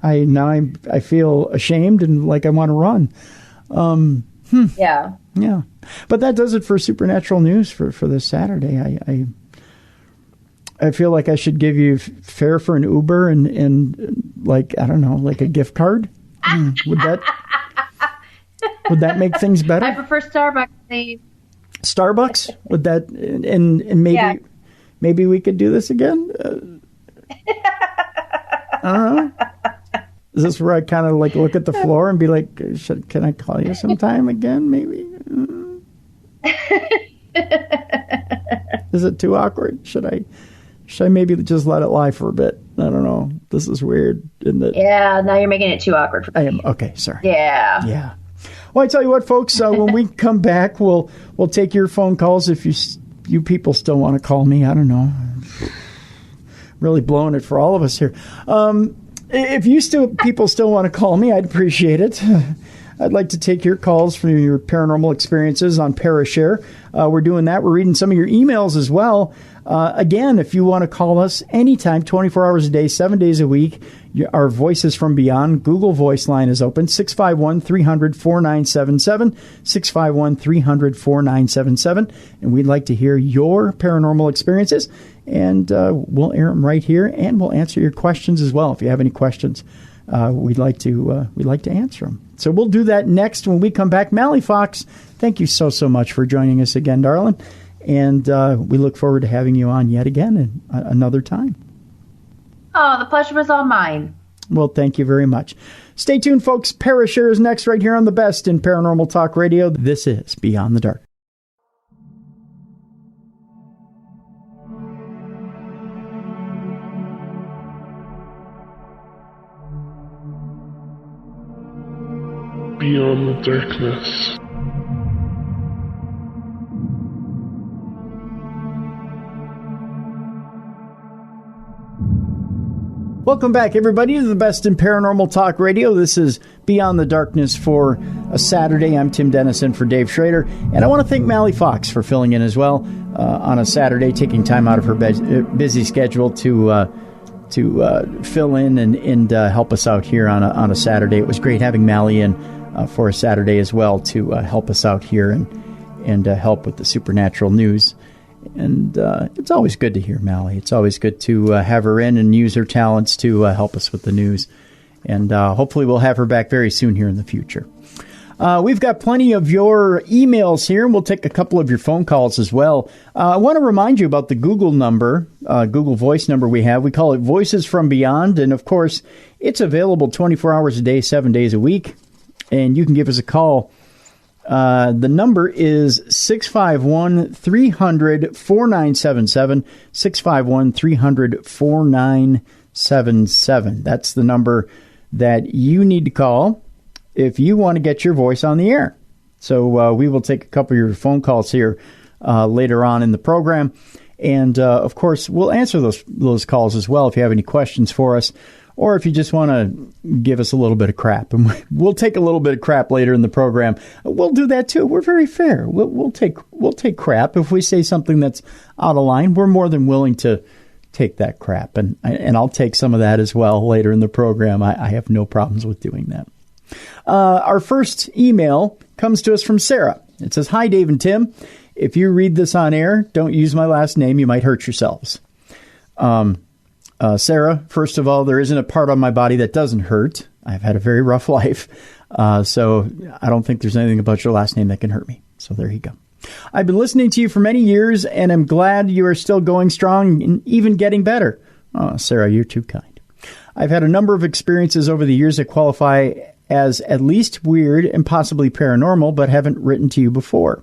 I feel ashamed and like I want to run. Yeah. Yeah. But that does it for Supernatural News for this Saturday. I feel like I should give you fare for an Uber and like, I don't know, like a gift card. Would that make things better? I prefer Starbucks, please. Starbucks? Would that and maybe we could do this again? I don't know. Is this where I kind of like look at the floor and be like, can I call you sometime again? Maybe. Is it too awkward? Should I maybe just let it lie for a bit? I don't know. This is weird, isn't it? Yeah, now you're making it too awkward for me. I am. Okay, sorry. Yeah. Yeah. Well, I tell you what, folks, when we come back, we'll take your phone calls if you people still want to call me. I don't know. Really blowing it for all of us here. If people still want to call me, I'd appreciate it. I'd like to take your calls from your paranormal experiences on Parashare. We're doing that. We're reading some of your emails as well. Again, if you want to call us anytime, 24 hours a day, 7 days a week, our Voices from Beyond Google Voice line is open, 651-300-4977, 651-300-4977. And we'd like to hear your paranormal experiences. And we'll air them right here, and we'll answer your questions as well. If you have any questions, we'd like to answer them. So we'll do that next when we come back. Mally Fox, thank you so much for joining us again, darling. And we look forward to having you on yet again another time. Oh, the pleasure was all mine. Well, thank you very much. Stay tuned, folks. Parashare is next right here on the best in Paranormal Talk Radio. This is Beyond the Dark. Beyond the darkness. Welcome back, everybody, to the best in Paranormal Talk Radio. This is Beyond the Darkness for a Saturday. I'm Tim Dennison for Dave Schrader, and I want to thank Mally Fox for filling in as well on a Saturday, taking time out of her busy schedule to fill in and help us out here on a Saturday. It was great having Mally in for a Saturday as well to help us out here and help with the supernatural news. And it's always good to hear Mally. It's always good to have her in and use her talents to help us with the news. And hopefully we'll have her back very soon here in the future. We've got plenty of your emails here, and we'll take a couple of your phone calls as well. I want to remind you about the Google number, Google Voice number we have. We call it Voices from Beyond. And, of course, it's available 24 hours a day, 7 days a week. And you can give us a call. The number is 651-300-4977, 651-300-4977. That's the number that you need to call if you want to get your voice on the air. So we will take a couple of your phone calls here later on in the program. And, of course, we'll answer those calls as well if you have any questions for us. Or if you just want to give us a little bit of crap, and we'll take a little bit of crap later in the program. We'll do that too. We're very fair. We'll take crap if we say something that's out of line. We're more than willing to take that crap, and I'll take some of that as well later in the program. I have no problems with doing that. Our first email comes to us from Sarah. It says, "Hi, Dave and Tim. If you read this on air, don't use my last name. You might hurt yourselves." Sarah, first of all, there isn't a part on my body that doesn't hurt. I've had a very rough life, so I don't think there's anything about your last name that can hurt me. So there you go. I've been listening to you for many years, and I'm glad you are still going strong and even getting better. Oh, Sarah, you're too kind. I've had a number of experiences over the years that qualify as at least weird and possibly paranormal, but haven't written to you before.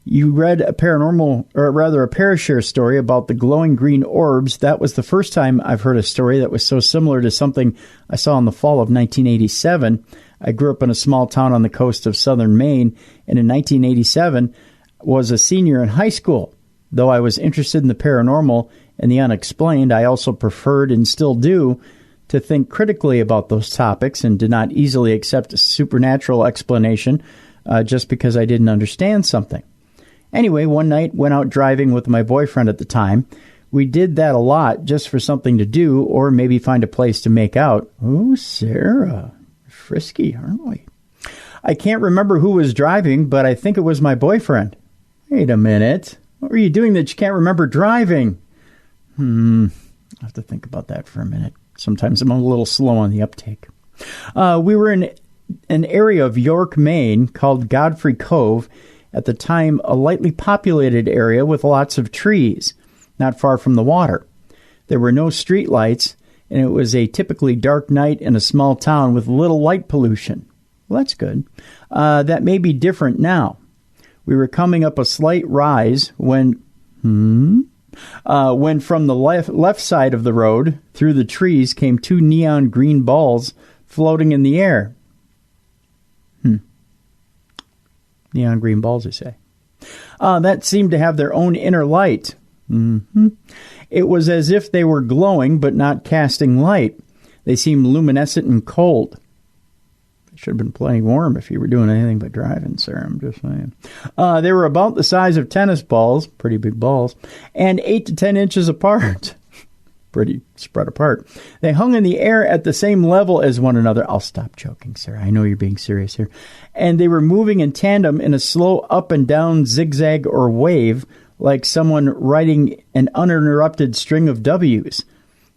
You read a Parashare story about the glowing green orbs. That was the first time I've heard a story that was so similar to something I saw in the fall of 1987. I grew up in a small town on the coast of southern Maine, and in 1987 was a senior in high school. Though I was interested in the paranormal and the unexplained, I also preferred and still do to think critically about those topics and did not easily accept a supernatural explanation just because I didn't understand something. Anyway, one night, went out driving with my boyfriend at the time. We did that a lot just for something to do or maybe find a place to make out. Oh, Sarah, frisky, aren't we? I can't remember who was driving, but I think it was my boyfriend. Wait a minute. What were you doing that you can't remember driving? I have to think about that for a minute. Sometimes I'm a little slow on the uptake. We were in an area of York, Maine called Godfrey Cove. At the time, a lightly populated area with lots of trees, not far from the water. There were no street lights, and it was a typically dark night in a small town with little light pollution. Well, that's good. That may be different now. We were coming up a slight rise when from the left side of the road, through the trees, came two neon green balls floating in the air. Neon green balls, they say. That seemed to have their own inner light. It was as if they were glowing but not casting light. They seemed luminescent and cold. It should have been plenty warm if you were doing anything but driving, sir. I'm just saying. They were about the size of tennis balls, pretty big balls, and 8 to 10 inches apart. Pretty spread apart. They hung in the air at the same level as one another. I'll stop joking, sir. I know you're being serious here. And they were moving in tandem in a slow up and down zigzag or wave, like someone writing an uninterrupted string of W's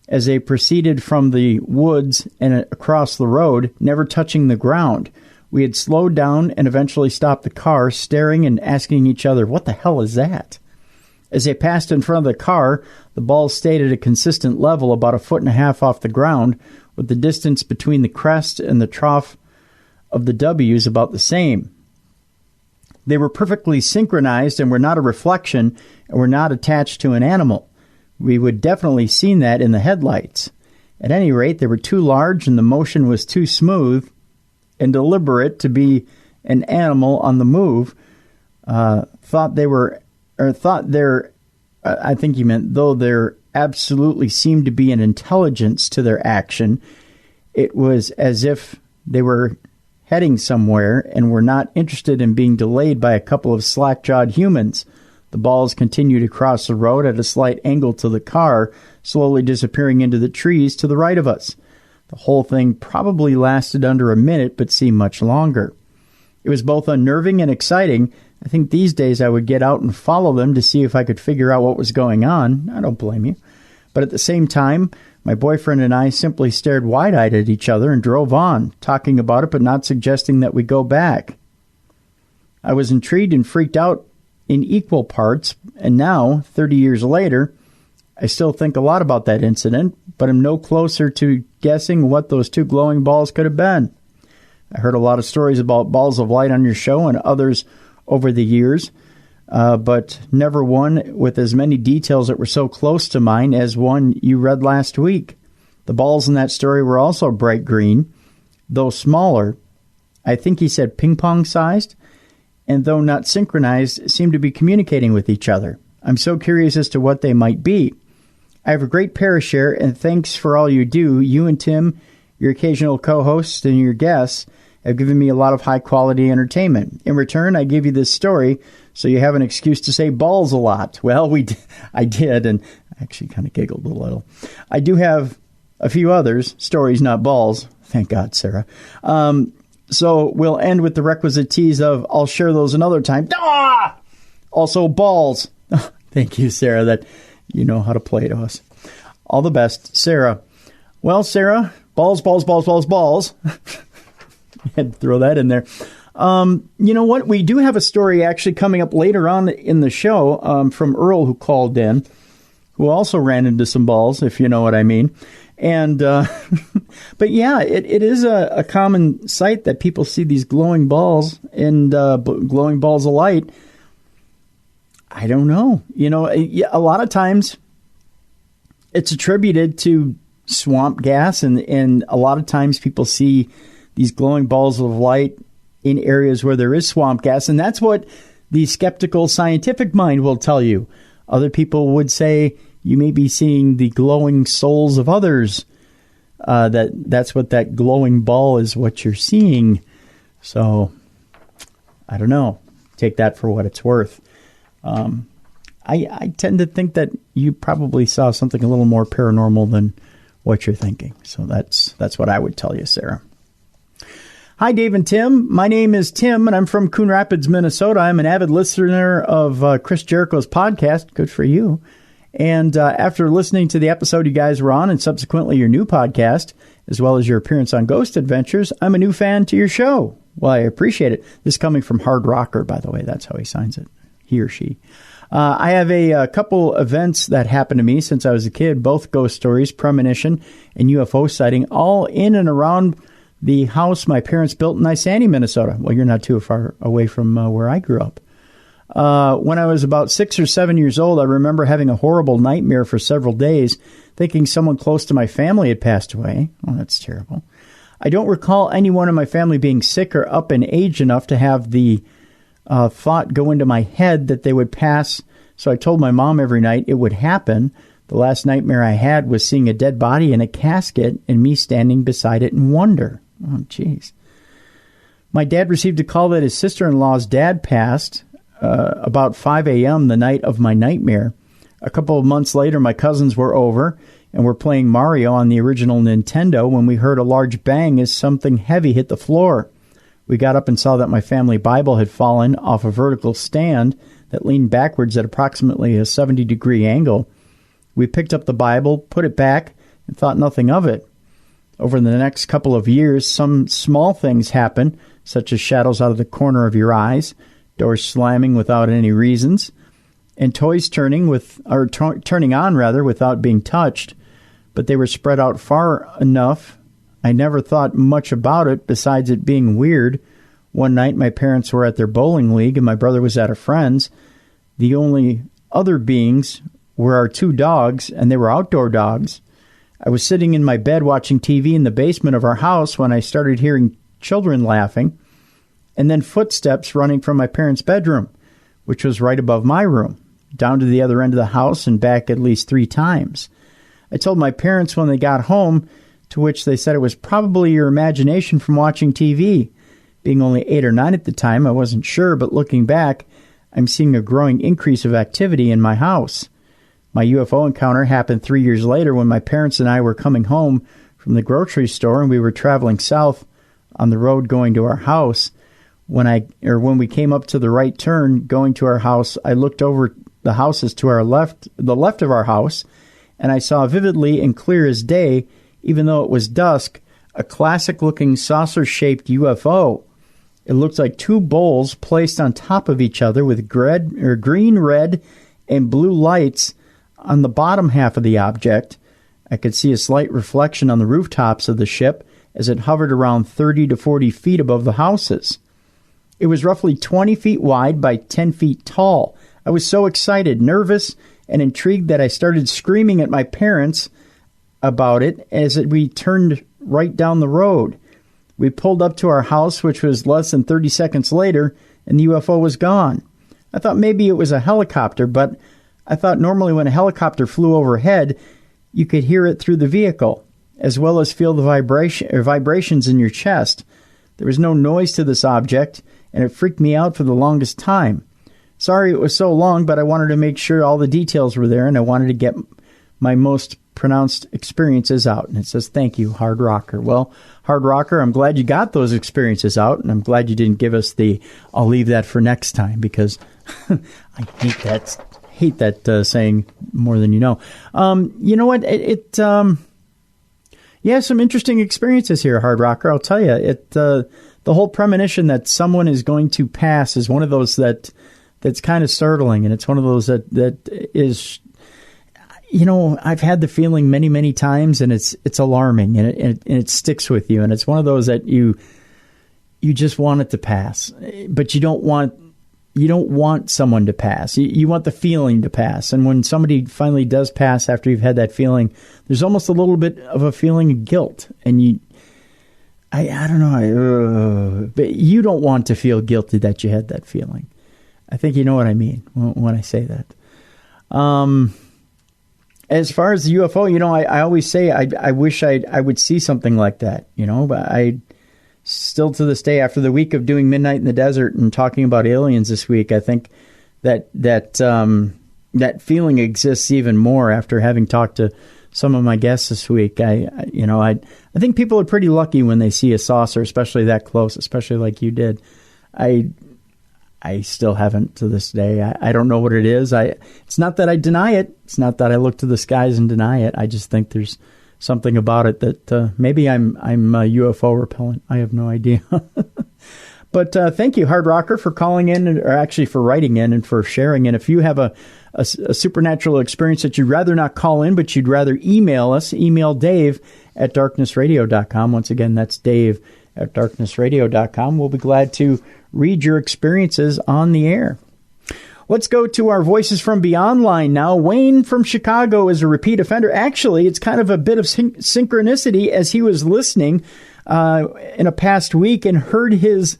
as they proceeded from the woods and across the road, never touching the ground. We had slowed down and eventually stopped the car, staring and asking each other, what the hell is that? As they passed in front of the car, the balls stayed at a consistent level about 1.5 feet off the ground, with the distance between the crest and the trough of the W's about the same. They were perfectly synchronized and were not a reflection and were not attached to an animal. We would definitely seen that in the headlights. At any rate, they were too large and the motion was too smooth and deliberate to be an animal on the move. I think you meant, though there absolutely seemed to be an intelligence to their action, it was as if they were heading somewhere and were not interested in being delayed by a couple of slack-jawed humans. The balls continued to cross the road at a slight angle to the car, slowly disappearing into the trees to the right of us. The whole thing probably lasted under a minute, but seemed much longer. It was both unnerving and exciting. I think these days I would get out and follow them to see if I could figure out what was going on. I don't blame you. But at the same time, my boyfriend and I simply stared wide-eyed at each other and drove on, talking about it but not suggesting that we go back. I was intrigued and freaked out in equal parts, and now, 30 years later, I still think a lot about that incident, but am no closer to guessing what those two glowing balls could have been. I heard a lot of stories about balls of light on your show and others over the years, but never one with as many details that were so close to mine as one you read last week. The balls in that story were also bright green, though smaller. I think he said ping-pong sized, and though not synchronized, seemed to be communicating with each other. I'm so curious as to what they might be. I have a great Parashare, and thanks for all you do. You and Tim, your occasional co-hosts, and your guests have given me a lot of high-quality entertainment. In return, I give you this story so you have an excuse to say balls a lot. Well, I did, and I actually kind of giggled a little. I do have a few others, stories, not balls. Thank God, Sarah. So we'll end with the requisite tease of, I'll share those another time. Ah! Also, balls. Thank you, Sarah, that you know how to play to us. All the best, Sarah. Well, Sarah, balls. Had to throw that in there. You know what? We do have a story actually coming up later on in the show from Earl, who called in, who also ran into some balls, if you know what I mean. And but yeah, it is a common sight that people see these glowing balls and glowing balls of light. I don't know. You know, a lot of times it's attributed to swamp gas, and a lot of times people see these glowing balls of light in areas where there is swamp gas, and that's what the skeptical scientific mind will tell you. Other people would say you may be seeing the glowing souls of others. That's what that glowing ball is, what you're seeing. So, I don't know. Take that for what it's worth. I tend to think that you probably saw something a little more paranormal than what you're thinking. So that's what I would tell you, Sarah. Hi, Dave and Tim. My name is Tim, and I'm from Coon Rapids, Minnesota. I'm an avid listener of Chris Jericho's podcast. Good for you. And after listening to the episode you guys were on and subsequently your new podcast, as well as your appearance on Ghost Adventures, I'm a new fan to your show. Well, I appreciate it. This is coming from Hard Rocker, by the way. That's how he signs it. He or she. I have a couple events that happened to me since I was a kid, both ghost stories, premonition, and UFO sighting, all in and around the house my parents built in Isani, Minnesota. Well, you're not too far away from where I grew up. When I was about 6 or 7 years old, I remember having a horrible nightmare for several days, thinking someone close to my family had passed away. Oh, that's terrible. I don't recall anyone in my family being sick or up in age enough to have the thought go into my head that they would pass, so I told my mom every night it would happen. The last nightmare I had was seeing a dead body in a casket and me standing beside it in wonder. Oh, jeez. My dad received a call that his sister-in-law's dad passed about 5 a.m. the night of my nightmare. A couple of months later, my cousins were over and were playing Mario on the original Nintendo when we heard a large bang as something heavy hit the floor. We got up and saw that my family Bible had fallen off a vertical stand that leaned backwards at approximately a 70-degree angle. We picked up the Bible, put it back, and thought nothing of it. Over the next couple of years, some small things happened, such as shadows out of the corner of your eyes, doors slamming without any reasons, and toys turning on without being touched. But they were spread out far enough. I never thought much about it besides it being weird. One night my parents were at their bowling league and my brother was at a friend's. The only other beings were our two dogs, and they were outdoor dogs. I was sitting in my bed watching TV in the basement of our house when I started hearing children laughing, and then footsteps running from my parents' bedroom, which was right above my room, down to the other end of the house and back at least 3 times. I told my parents when they got home, to which they said it was probably your imagination from watching TV. Being only 8 or 9 at the time, I wasn't sure, but looking back, I'm seeing a growing increase of activity in my house. My UFO encounter happened 3 years later when my parents and I were coming home from the grocery store and we were traveling south on the road going to our house. When we came up to the right turn going to our house, I looked over the houses to our left, the left of our house, and I saw vividly and clear as day, even though it was dusk, a classic-looking saucer-shaped UFO. It looked like 2 bowls placed on top of each other with green, red, and blue lights on the bottom half of the object. I could see a slight reflection on the rooftops of the ship as it hovered around 30 to 40 feet above the houses. It was roughly 20 feet wide by 10 feet tall. I was so excited, nervous, and intrigued that I started screaming at my parents about it as we turned right down the road. We pulled up to our house, which was less than 30 seconds later, and the UFO was gone. I thought maybe it was a helicopter, but I thought normally when a helicopter flew overhead, you could hear it through the vehicle, as well as feel the vibrations in your chest. There was no noise to this object, and it freaked me out for the longest time. Sorry it was so long, but I wanted to make sure all the details were there, and I wanted to get my most pronounced experiences out. And it says, thank you, Hard Rocker. Well, Hard Rocker, I'm glad you got those experiences out, and I'm glad you didn't give us the, I'll leave that for next time, because I hate that saying more than you know. You know what? You have some interesting experiences here, Hard Rocker. I'll tell you, the whole premonition that someone is going to pass is one of those that's kind of startling, and it's one of those that is, you know, I've had the feeling many, many times, and it's alarming, and it sticks with you, and it's one of those that you just want it to pass, but you don't want someone to pass. You want the feeling to pass, and when somebody finally does pass after you've had that feeling, there's almost a little bit of a feeling of guilt, and I don't know, but you don't want to feel guilty that you had that feeling. I think you know what I mean when I say that. As far as the UFO, you know, I always say I wish I would see something like that, you know, but I still to this day, after the week of doing Midnight in the Desert and talking about aliens this week, I think that feeling exists even more after having talked to some of my guests this week. I think people are pretty lucky when they see a saucer, especially that close, especially like you did. I still haven't to this day. I don't know what it is. It's not that I deny it. It's not that I look to the skies and deny it. I just think there's something about it that maybe I'm UFO repellent. I have no idea. But thank you, Hard Rocker, for calling in, or actually for writing in and for sharing. And if you have a supernatural experience that you'd rather not call in, but you'd rather email us, email Dave at darknessradio.com. Once again, that's Dave at darknessradio.com. We'll be glad to read your experiences on the air. Let's go to our Voices from Beyond line now. Wayne from Chicago is a repeat offender. Actually, it's kind of a bit of synchronicity, as he was listening in a past week and heard his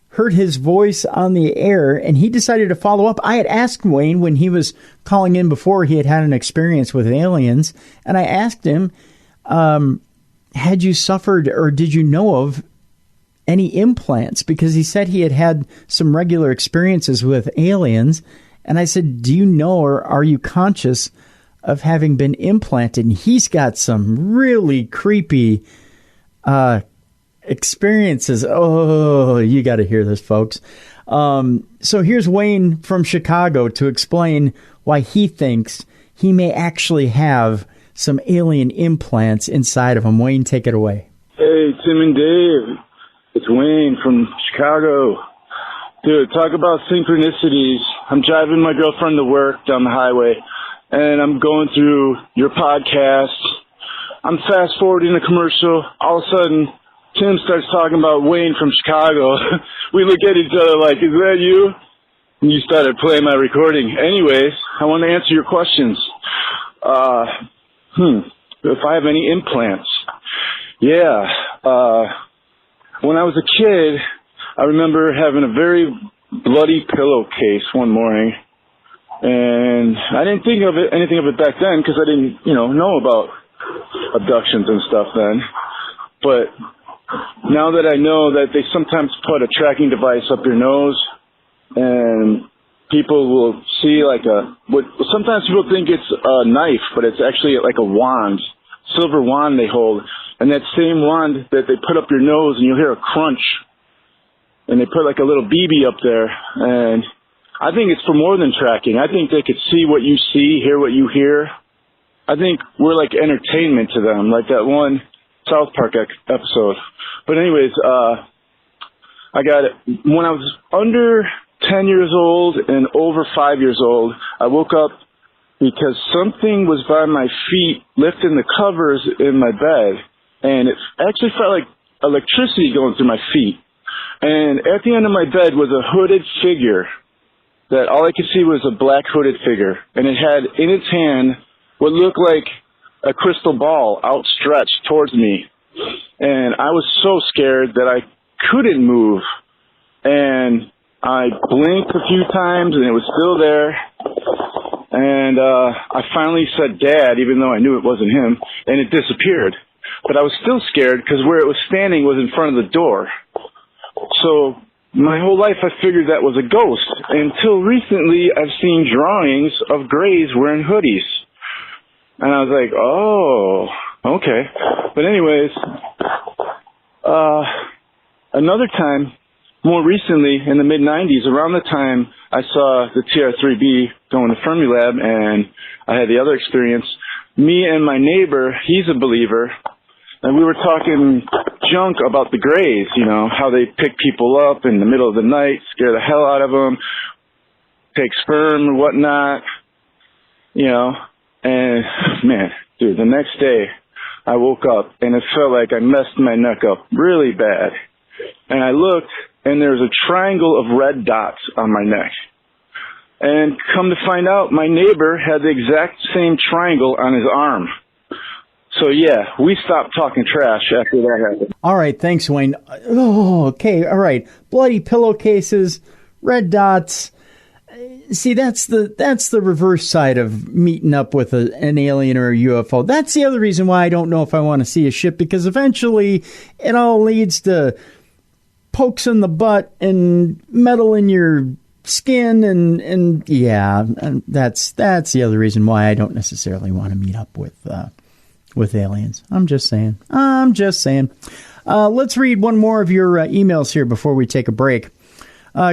heard his voice on the air, and he decided to follow up. I had asked Wayne when he was calling in before he had had an experience with aliens, and I asked him, had you suffered or did you know of any implants? Because he said he had had some regular experiences with aliens. And I said, do you know or are you conscious of having been implanted? And he's got some really creepy experiences. Oh, you got to hear this, folks. So here's Wayne from Chicago to explain why he thinks he may actually have some alien implants inside of him. Wayne, take it away. Hey, Tim and Dave. It's Wayne from Chicago. Dude, talk about synchronicities. I'm driving my girlfriend to work down the highway, and I'm going through your podcast. I'm fast-forwarding a commercial. All of a sudden, Tim starts talking about Wayne from Chicago. We look at each other like, is that you? And you started playing my recording. Anyways, I want to answer your questions. If I have any implants. Yeah. When I was a kid, I remember having a very bloody pillowcase one morning, and I didn't think of it, anything of it back then because I didn't, know about abductions and stuff then. But now that I know that they sometimes put a tracking device up your nose, and people will see sometimes people think it's a knife, but it's actually like a wand, silver wand they hold. And that same wand that they put up your nose, and you'll hear a crunch. And they put like a little BB up there. And I think it's for more than tracking. I think they could see what you see, hear what you hear. I think we're like entertainment to them, like that one South Park episode. But anyways, I got it. When I was under 10 years old and over 5 years old, I woke up because something was by my feet lifting the covers in my bed. And it actually felt like electricity going through my feet. And at the end of my bed was a hooded figure that all I could see was a black hooded figure. And it had in its hand what looked like a crystal ball outstretched towards me. And I was so scared that I couldn't move. And I blinked a few times and it was still there. And I finally said, Dad, even though I knew it wasn't him, and it disappeared. But I was still scared because where it was standing was in front of the door. So my whole life I figured that was a ghost. Until recently I've seen drawings of grays wearing hoodies. And I was like, oh, okay. But anyways, another time, more recently in the mid-90s, around the time I saw the TR-3B go in the Fermilab and I had the other experience, me and my neighbor, he's a believer, and we were talking junk about the Greys, how they pick people up in the middle of the night, scare the hell out of them, take sperm and whatnot, and man, dude, the next day I woke up and it felt like I messed my neck up really bad. And I looked and there was a triangle of red dots on my neck. And come to find out, my neighbor had the exact same triangle on his arm. So, yeah, we stopped talking trash after that happened. All right, thanks, Wayne. Oh, okay, all right. Bloody pillowcases, red dots. See, that's the reverse side of meeting up with an alien or a UFO. That's the other reason why I don't know if I want to see a ship, because eventually it all leads to pokes in the butt and metal in your skin, and yeah, and that's the other reason why I don't necessarily want to meet up with aliens. I'm just saying. Let's read one more of your emails here before we take a break.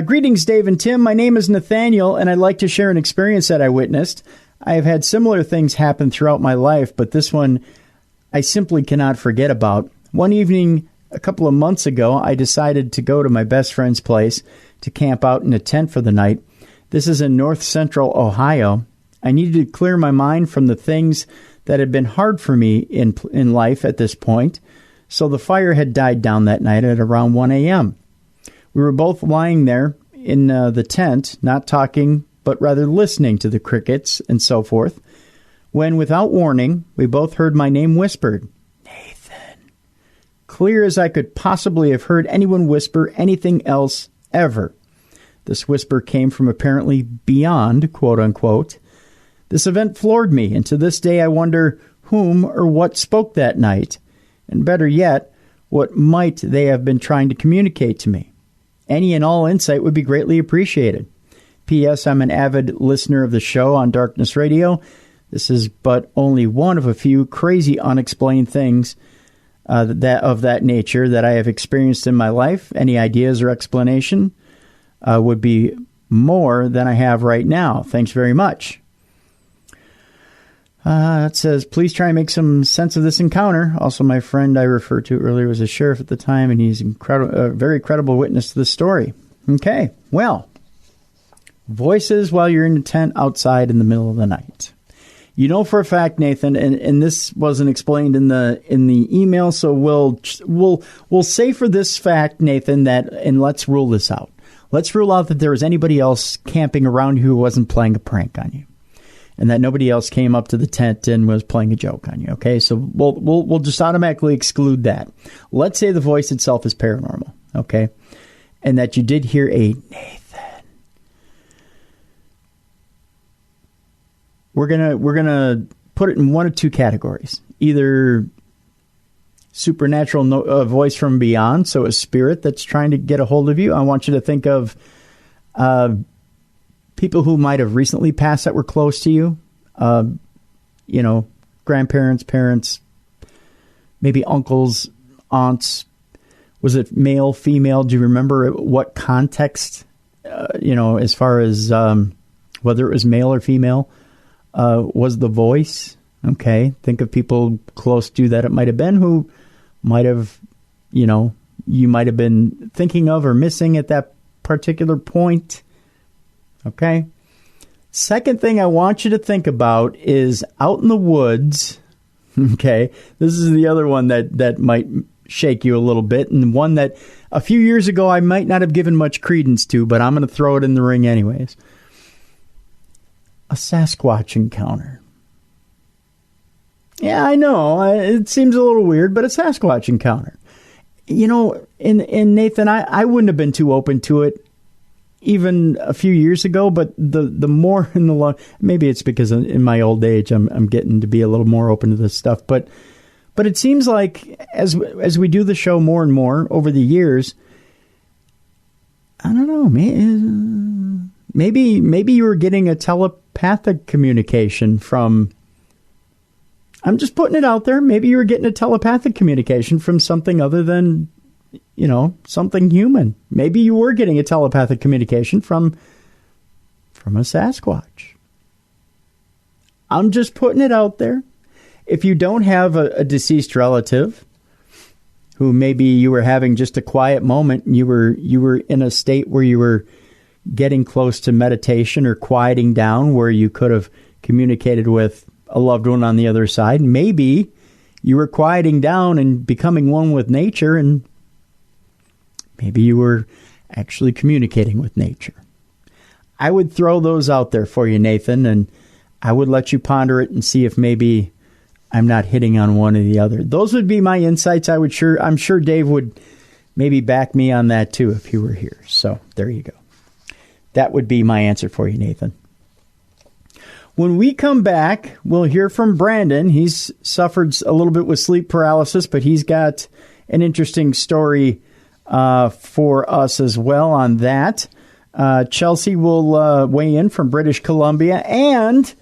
Greetings, Dave and Tim. My name is Nathaniel, and I'd like to share an experience that I witnessed. I have had similar things happen throughout my life, but this one I simply cannot forget about. One evening a couple of months ago, I decided to go to my best friend's place to camp out in a tent for the night. This is in north central Ohio. I needed to clear my mind from the things that had been hard for me in life at this point, so the fire had died down that night at around 1 a.m. We were both lying there in the tent, not talking, but rather listening to the crickets and so forth, when, without warning, we both heard my name whispered. Nathan. Clear as I could possibly have heard anyone whisper anything else ever. This whisper came from apparently beyond, quote unquote. This event floored me, and to this day I wonder whom or what spoke that night, and better yet, what might they have been trying to communicate to me. Any and all insight would be greatly appreciated. P.S. I'm an avid listener of the show on Darkness Radio. This is but only one of a few crazy unexplained things of that nature that I have experienced in my life. Any ideas or explanation would be more than I have right now. Thanks very much. It says, please try and make some sense of this encounter. Also, my friend I referred to earlier was a sheriff at the time, and he's a very credible witness to the story. Okay, well, voices while you're in a tent outside in the middle of the night. You know for a fact, Nathan, and this wasn't explained in the email, so we'll say for this fact, Nathan, that, and let's rule this out. Let's rule out that there was anybody else camping around you who wasn't playing a prank on you, and that nobody else came up to the tent and was playing a joke on you. Okay, so we'll just automatically exclude that. Let's say the voice itself is paranormal. Okay, and that you did hear a Nathan. We're gonna put it in one of two categories: either supernatural voice from beyond, so a spirit that's trying to get a hold of you. I want you to think of people who might have recently passed that were close to you. Grandparents, parents, maybe uncles, aunts. Was it male, female? Do you remember what context? As far as whether it was male or female. Was the voice. Okay. Think of people close to that it might have been who might have, you might have been thinking of or missing at that particular point. Okay. Second thing I want you to think about is out in the woods. Okay. This is the other one that might shake you a little bit, and one that a few years ago I might not have given much credence to, but I'm going to throw it in the ring anyways. A Sasquatch encounter. Yeah, I know. It seems a little weird, but a Sasquatch encounter. And Nathan, I wouldn't have been too open to it even a few years ago, but the more in the long, maybe it's because in my old age I'm getting to be a little more open to this stuff, but it seems like as we do the show more and more over the years, I don't know, maybe you were getting a telepathic communication from, I'm just putting it out there, maybe you were getting a telepathic communication from something other than, something human. Maybe you were getting a telepathic communication from a Sasquatch. I'm just putting it out there. If you don't have a deceased relative who maybe you were having just a quiet moment and you were in a state where you were getting close to meditation or quieting down, where you could have communicated with a loved one on the other side, maybe you were quieting down and becoming one with nature, and maybe you were actually communicating with nature. I would throw those out there for you, Nathan, and I would let you ponder it and see if maybe I'm not hitting on one or the other. Those would be my insights. I'm sure Dave would maybe back me on that too if he were here. So there you go. That would be my answer for you, Nathan. When we come back, we'll hear from Brandon. He's suffered a little bit with sleep paralysis, but he's got an interesting story for us as well on that. Chelsea will weigh in from British Columbia, and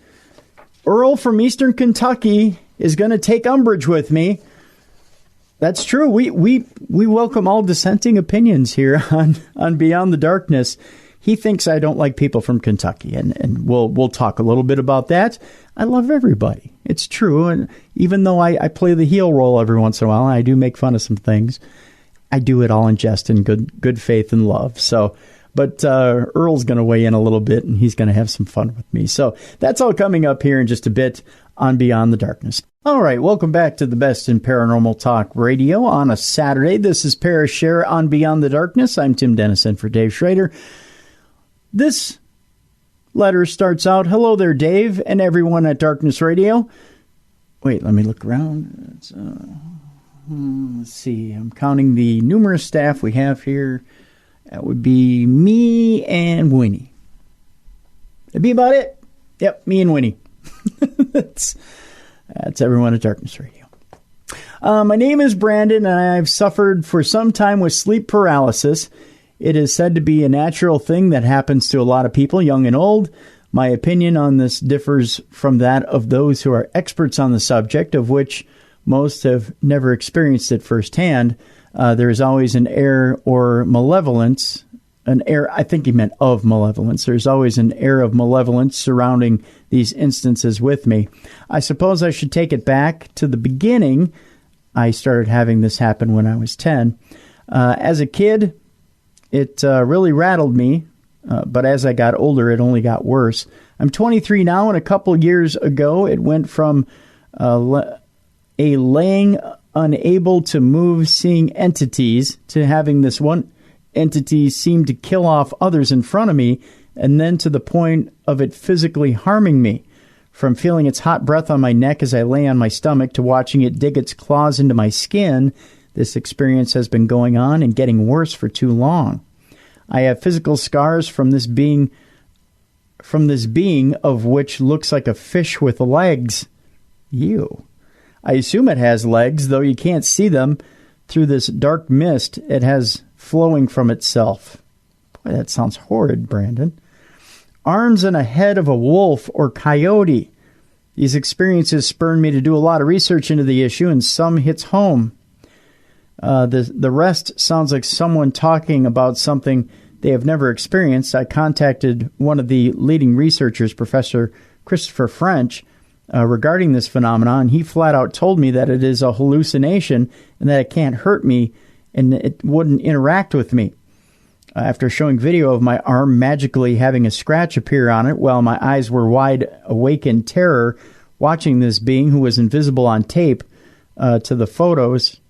Earl from Eastern Kentucky is going to take umbrage with me. That's true. We welcome all dissenting opinions here on Beyond the Darkness. He thinks I don't like people from Kentucky, and we'll talk a little bit about that. I love everybody. It's true, and even though I play the heel role every once in a while, I do make fun of some things. I do it all in jest and good faith and love. So, but Earl's going to weigh in a little bit, and he's going to have some fun with me. So that's all coming up here in just a bit on Beyond the Darkness. All right, welcome back to the best in paranormal talk radio on a Saturday. This is Parashare on Beyond the Darkness. I'm Tim Dennison for Dave Schrader. This letter starts out, hello there, Dave, and everyone at Darkness Radio. Wait, let me look around. Let's see. I'm counting the numerous staff we have here. That would be me and Winnie. That'd be about it. Yep, me and Winnie. That's everyone at Darkness Radio. My name is Brandon, and I've suffered for some time with sleep paralysis. It is said to be a natural thing that happens to a lot of people, young and old. My opinion on this differs from that of those who are experts on the subject, of which most have never experienced it firsthand. There is always an air or malevolence, I think he meant of malevolence. There's always an air of malevolence surrounding these instances with me. I suppose I should take it back to the beginning. I started having this happen when I was 10. As a kid, it really rattled me, but as I got older, it only got worse. I'm 23 now, and a couple years ago, it went from a laying unable to move seeing entities to having this one entity seem to kill off others in front of me, and then to the point of it physically harming me. From feeling its hot breath on my neck as I lay on my stomach to watching it dig its claws into my skin, this experience has been going on and getting worse for too long. I have physical scars from this being of which looks like a fish with legs. Ew. I assume it has legs, though you can't see them through this dark mist it has flowing from itself. Boy, that sounds horrid, Brandon. Arms and a head of a wolf or coyote. These experiences spurred me to do a lot of research into the issue, and some hits home. The rest sounds like someone talking about something they have never experienced. I contacted one of the leading researchers, Professor Christopher French, regarding this phenomenon, and he flat out told me that it is a hallucination and that it can't hurt me and it wouldn't interact with me. After showing video of my arm magically having a scratch appear on it while my eyes were wide awake in terror, watching this being who was invisible on tape to the photos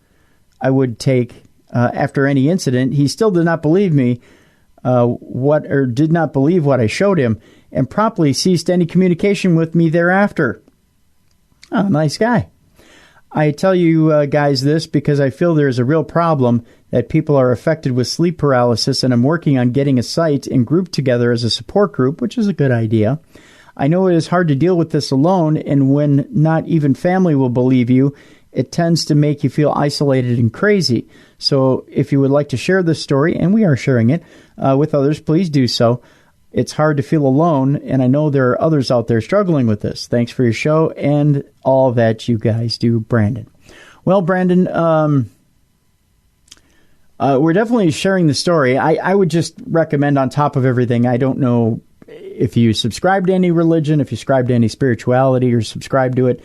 I would take after any incident, he still did not believe me did not believe what I showed him, and promptly ceased any communication with me thereafter. Oh, nice guy. I tell you guys this because I feel there is a real problem that people are affected with sleep paralysis, and I'm working on getting a site and group together as a support group, which is a good idea. I know it is hard to deal with this alone, and when not even family will believe you, it tends to make you feel isolated and crazy. So if you would like to share this story, and we are sharing it with others, please do so. It's hard to feel alone, and I know there are others out there struggling with this. Thanks for your show and all that you guys do, Brandon. Well, Brandon, we're definitely sharing the story. I would just recommend, on top of everything, I don't know if you subscribe to any religion, if you subscribe to any spirituality or subscribe to it.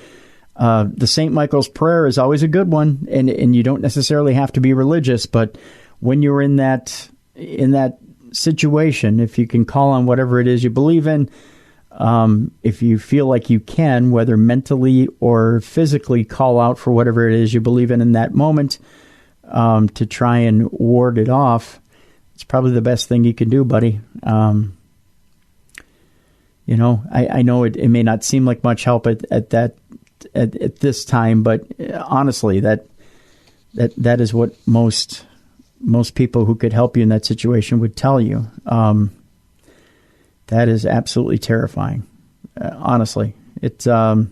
The St. Michael's Prayer is always a good one, and you don't necessarily have to be religious, but when you're in that situation, if you can call on whatever it is you believe in, if you feel like you can, whether mentally or physically, call out for whatever it is you believe in that moment, to try and ward it off, it's probably the best thing you can do, buddy. I know it may not seem like much help at this time, but honestly, that is what most people who could help you in that situation would tell you. That is absolutely terrifying. Honestly, it sounds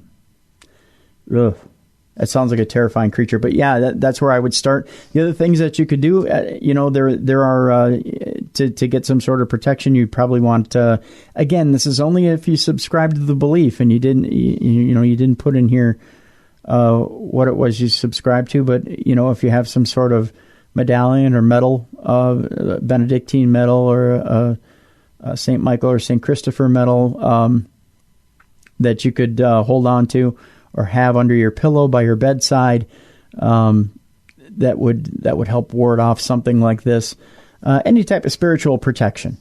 like a terrifying creature. But yeah, that's where I would start. The other things that you could do, there are to get some sort of protection. You'd probably want. Again, this is only if you subscribe to the belief and you didn't put in here what it was you subscribed to. But if you have some sort of medallion or medal, Benedictine medal or St. Michael or St. Christopher medal that you could hold on to or have under your pillow by your bedside, that would help ward off something like this. Any type of spiritual protection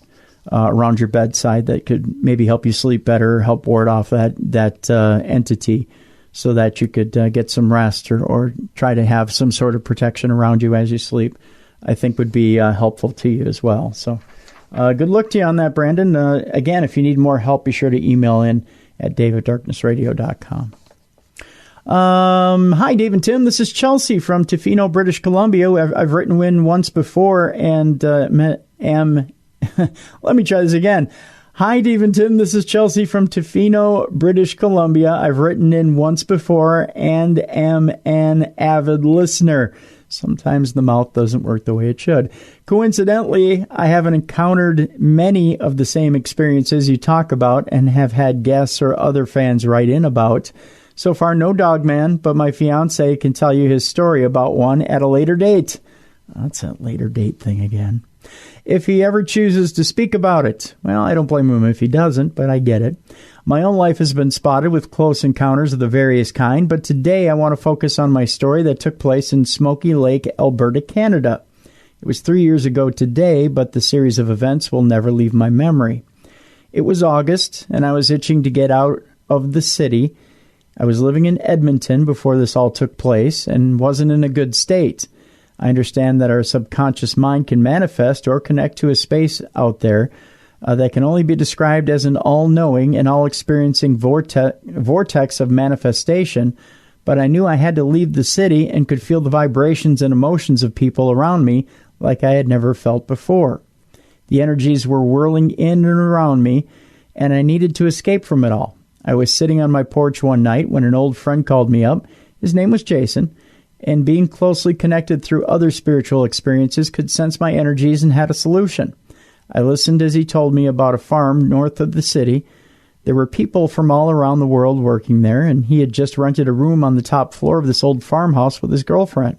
around your bedside that could maybe help you sleep better, help ward off that entity, so that you could get some rest or try to have some sort of protection around you as you sleep, I think would be helpful to you as well. So good luck to you on that, Brandon. Again, if you need more help, be sure to email in at dave@darknessradio.com. Hi, Dave and Tim. This is Chelsea from Tofino, British Columbia. I've written in once before and let me try this again. Hi, Dave and Tim. This is Chelsea from Tofino, British Columbia. I've written in once before and am an avid listener. Sometimes the mouth doesn't work the way it should. Coincidentally, I haven't encountered many of the same experiences you talk about and have had guests or other fans write in about. So far, no dogman, but my fiancé can tell you his story about one at a later date. That's that later date thing again. If he ever chooses to speak about it. Well, I don't blame him if he doesn't, but I get it. My own life has been spotted with close encounters of the various kind, but today I want to focus on my story that took place in Smoky Lake, Alberta, Canada. It was 3 years ago today, but the series of events will never leave my memory. It was August, and I was itching to get out of the city. I was living in Edmonton before this all took place and wasn't in a good state. I understand that our subconscious mind can manifest or connect to a space out there that can only be described as an all-knowing and all-experiencing vortex of manifestation, but I knew I had to leave the city and could feel the vibrations and emotions of people around me like I had never felt before. The energies were whirling in and around me, and I needed to escape from it all. I was sitting on my porch one night when an old friend called me up. His name was Jason, and being closely connected through other spiritual experiences could sense my energies and had a solution. I listened as he told me about a farm north of the city. There were people from all around the world working there, and he had just rented a room on the top floor of this old farmhouse with his girlfriend.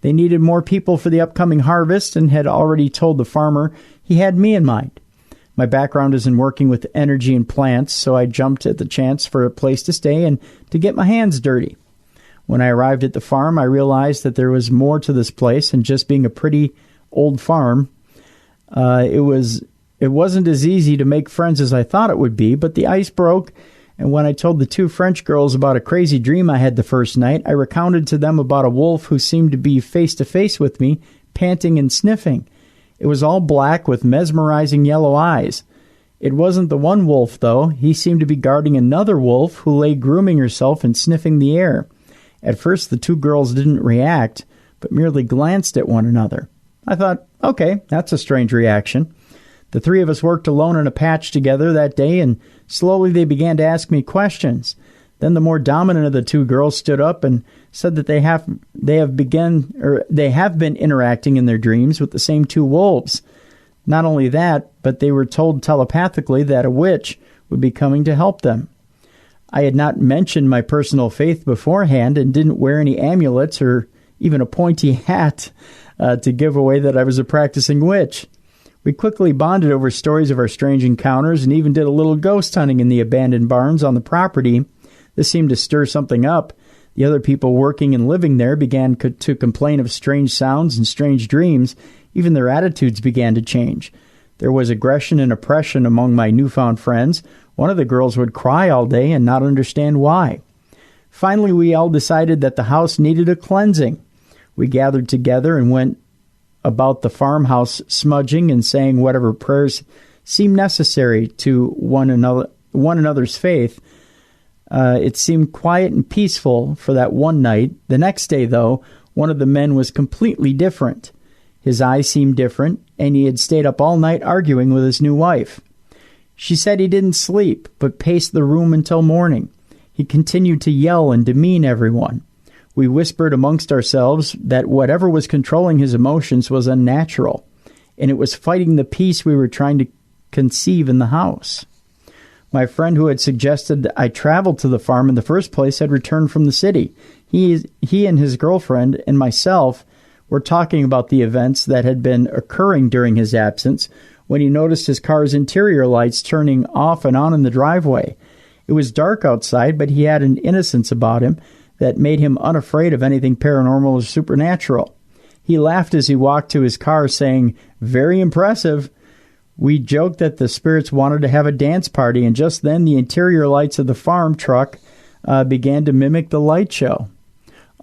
They needed more people for the upcoming harvest and had already told the farmer he had me in mind. My background is in working with energy and plants, so I jumped at the chance for a place to stay and to get my hands dirty. When I arrived at the farm, I realized that there was more to this place than just being a pretty old farm. It wasn't as easy to make friends as I thought it would be, but the ice broke, and when I told the two French girls about a crazy dream I had the first night, I recounted to them about a wolf who seemed to be face-to-face with me, panting and sniffing. It was all black with mesmerizing yellow eyes. It wasn't the one wolf, though. He seemed to be guarding another wolf who lay grooming herself and sniffing the air. At first, the two girls didn't react, but merely glanced at one another. I thought, okay, that's a strange reaction. The three of us worked alone in a patch together that day, and slowly they began to ask me questions. Then the more dominant of the two girls stood up and said that they have been interacting in their dreams with the same two wolves. Not only that, but they were told telepathically that a witch would be coming to help them. I had not mentioned my personal faith beforehand and didn't wear any amulets or even a pointy hat to give away that I was a practicing witch. We quickly bonded over stories of our strange encounters and even did a little ghost hunting in the abandoned barns on the property. This seemed to stir something up. The other people working and living there began to complain of strange sounds and strange dreams. Even their attitudes began to change. There was aggression and oppression among my newfound friends. One of the girls would cry all day and not understand why. Finally, we all decided that the house needed a cleansing. We gathered together and went about the farmhouse smudging and saying whatever prayers seemed necessary to one another's faith. It seemed quiet and peaceful for that one night. The next day, though, one of the men was completely different. His eyes seemed different, and he had stayed up all night arguing with his new wife. She said he didn't sleep, but paced the room until morning. He continued to yell and demean everyone. We whispered amongst ourselves that whatever was controlling his emotions was unnatural, and it was fighting the peace we were trying to conceive in the house. My friend who had suggested I travel to the farm in the first place had returned from the city. He and his girlfriend and myself were talking about the events that had been occurring during his absence when he noticed his car's interior lights turning off and on in the driveway. It was dark outside, but he had an innocence about him that made him unafraid of anything paranormal or supernatural. He laughed as he walked to his car, saying, "Very impressive." We joked that the spirits wanted to have a dance party, and just then the interior lights of the farm truck began to mimic the light show.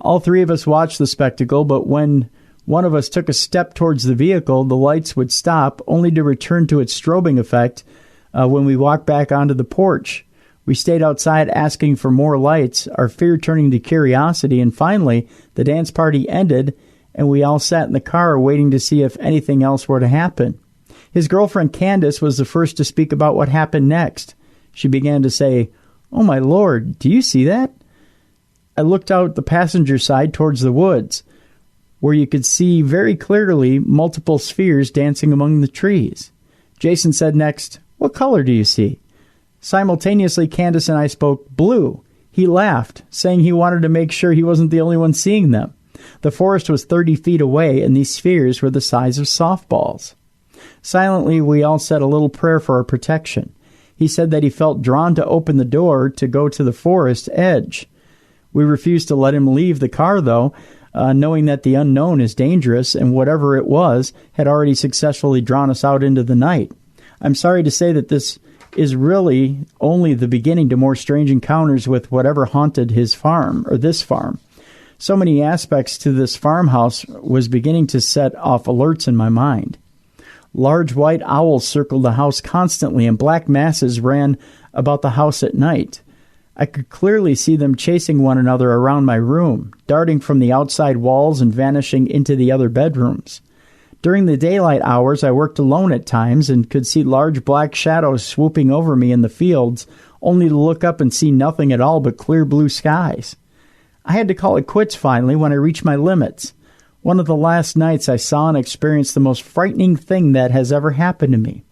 All three of us watched the spectacle, but when one of us took a step towards the vehicle, the lights would stop, only to return to its strobing effect when we walked back onto the porch. We stayed outside asking for more lights, our fear turning to curiosity, and finally, the dance party ended, and we all sat in the car waiting to see if anything else were to happen. His girlfriend Candace was the first to speak about what happened next. She began to say, "Oh my Lord, do you see that?" I looked out the passenger side towards the woods, where you could see very clearly multiple spheres dancing among the trees. Jason said next, "What color do you see?" Simultaneously, Candace and I spoke blue. He laughed, saying he wanted to make sure he wasn't the only one seeing them. The forest was 30 feet away, and these spheres were the size of softballs. Silently, we all said a little prayer for our protection. He said that he felt drawn to open the door to go to the forest edge. We refused to let him leave the car, though, knowing that the unknown is dangerous, and whatever it was had already successfully drawn us out into the night. I'm sorry to say that this is really only the beginning to more strange encounters with whatever haunted his farm, or this farm. So many aspects to this farmhouse was beginning to set off alerts in my mind. Large white owls circled the house constantly, and black masses ran about the house at night. I could clearly see them chasing one another around my room, darting from the outside walls and vanishing into the other bedrooms. During the daylight hours, I worked alone at times and could see large black shadows swooping over me in the fields, only to look up and see nothing at all but clear blue skies. I had to call it quits finally when I reached my limits. One of the last nights I saw and experienced the most frightening thing that has ever happened to me.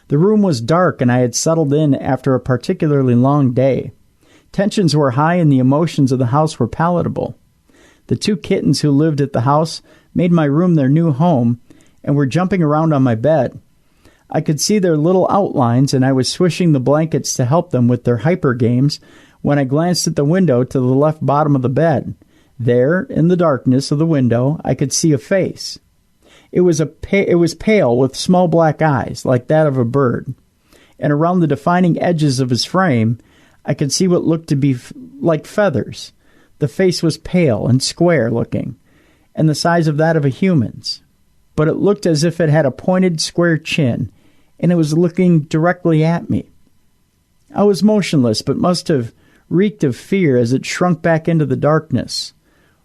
The room was dark and I had settled in after a particularly long day. Tensions were high and the emotions of the house were palatable. The 2 kittens who lived at the house made my room their new home and were jumping around on my bed. I could see their little outlines, and I was swishing the blankets to help them with their hyper games when I glanced at the window to the left bottom of the bed. There, in the darkness of the window, I could see a face. It was pale with small black eyes, like that of a bird, and around the defining edges of his frame, I could see what looked to be like feathers. The face was pale and square-looking, and the size of that of a human's, but it looked as if it had a pointed, square chin, and it was looking directly at me. I was motionless, but must have reeked of fear as it shrunk back into the darkness.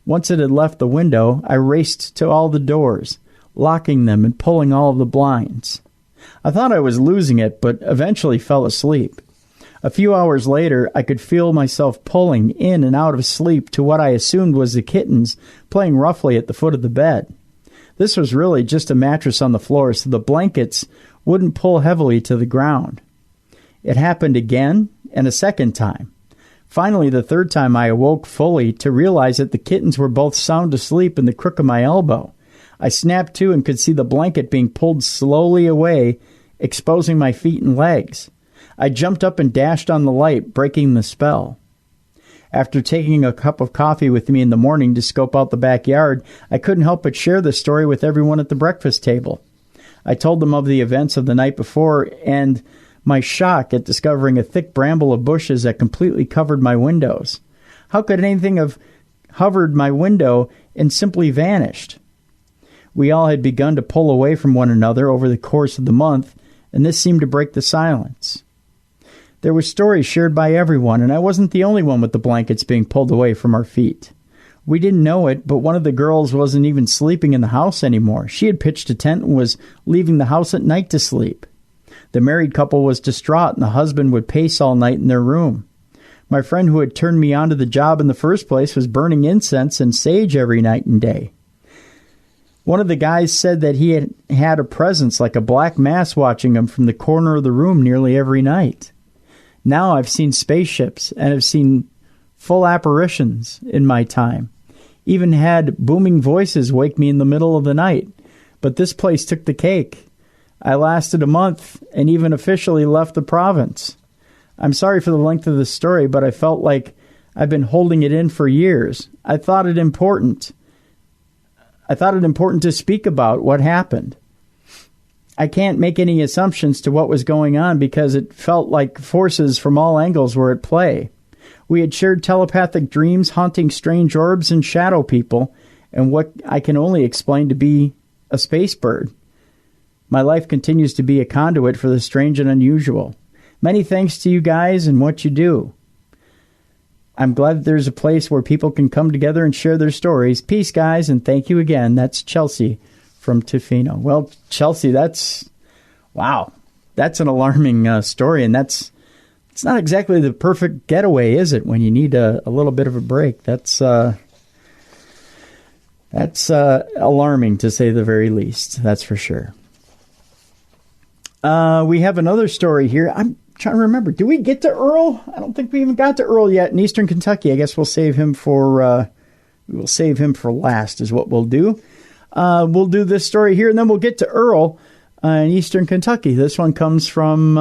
Once it had left the window, I raced to all the doors, locking them and pulling all of the blinds. I thought I was losing it, but eventually fell asleep. A few hours later, I could feel myself pulling in and out of sleep to what I assumed was the kittens playing roughly at the foot of the bed. This was really just a mattress on the floor, so the blankets wouldn't pull heavily to the ground. It happened again and a second time. Finally, the third time I awoke fully to realize that the kittens were both sound asleep in the crook of my elbow. I snapped to and could see the blanket being pulled slowly away, exposing my feet and legs. I jumped up and dashed on the light, breaking the spell. After taking a cup of coffee with me in the morning to scope out the backyard, I couldn't help but share the story with everyone at the breakfast table. I told them of the events of the night before and my shock at discovering a thick bramble of bushes that completely covered my windows. How could anything have hovered my window and simply vanished? We all had begun to pull away from one another over the course of the month, and this seemed to break the silence. There were stories shared by everyone, and I wasn't the only one with the blankets being pulled away from our feet. We didn't know it, but one of the girls wasn't even sleeping in the house anymore. She had pitched a tent and was leaving the house at night to sleep. The married couple was distraught, and the husband would pace all night in their room. My friend who had turned me on to the job in the first place was burning incense and sage every night and day. One of the guys said that he had a presence like a black mass watching him from the corner of the room nearly every night. Now I've seen spaceships and have seen full apparitions in my time. Even had booming voices wake me in the middle of the night. But this place took the cake. I lasted a month and even officially left the province. I'm sorry for the length of the story, but I felt like I've been holding it in for years. I thought it important to speak about what happened. I can't make any assumptions to what was going on because it felt like forces from all angles were at play. We had shared telepathic dreams haunting strange orbs and shadow people, and what I can only explain to be a space bird. My life continues to be a conduit for the strange and unusual. Many thanks to you guys and what you do. I'm glad that there's a place where people can come together and share their stories. Peace, guys, and thank you again. That's Chelsea from Tofino. Well, Chelsea, wow. That's an alarming story, and it's not exactly the perfect getaway, is it, when you need a little bit of a break? That's alarming, to say the very least. That's for sure. We have another story here. I'm trying to remember. Do we get to Earl? I don't think we even got to Earl yet in Eastern Kentucky. I guess we'll save him for last is what we'll do. We'll do this story here, and then we'll get to Earl in Eastern Kentucky. This one comes from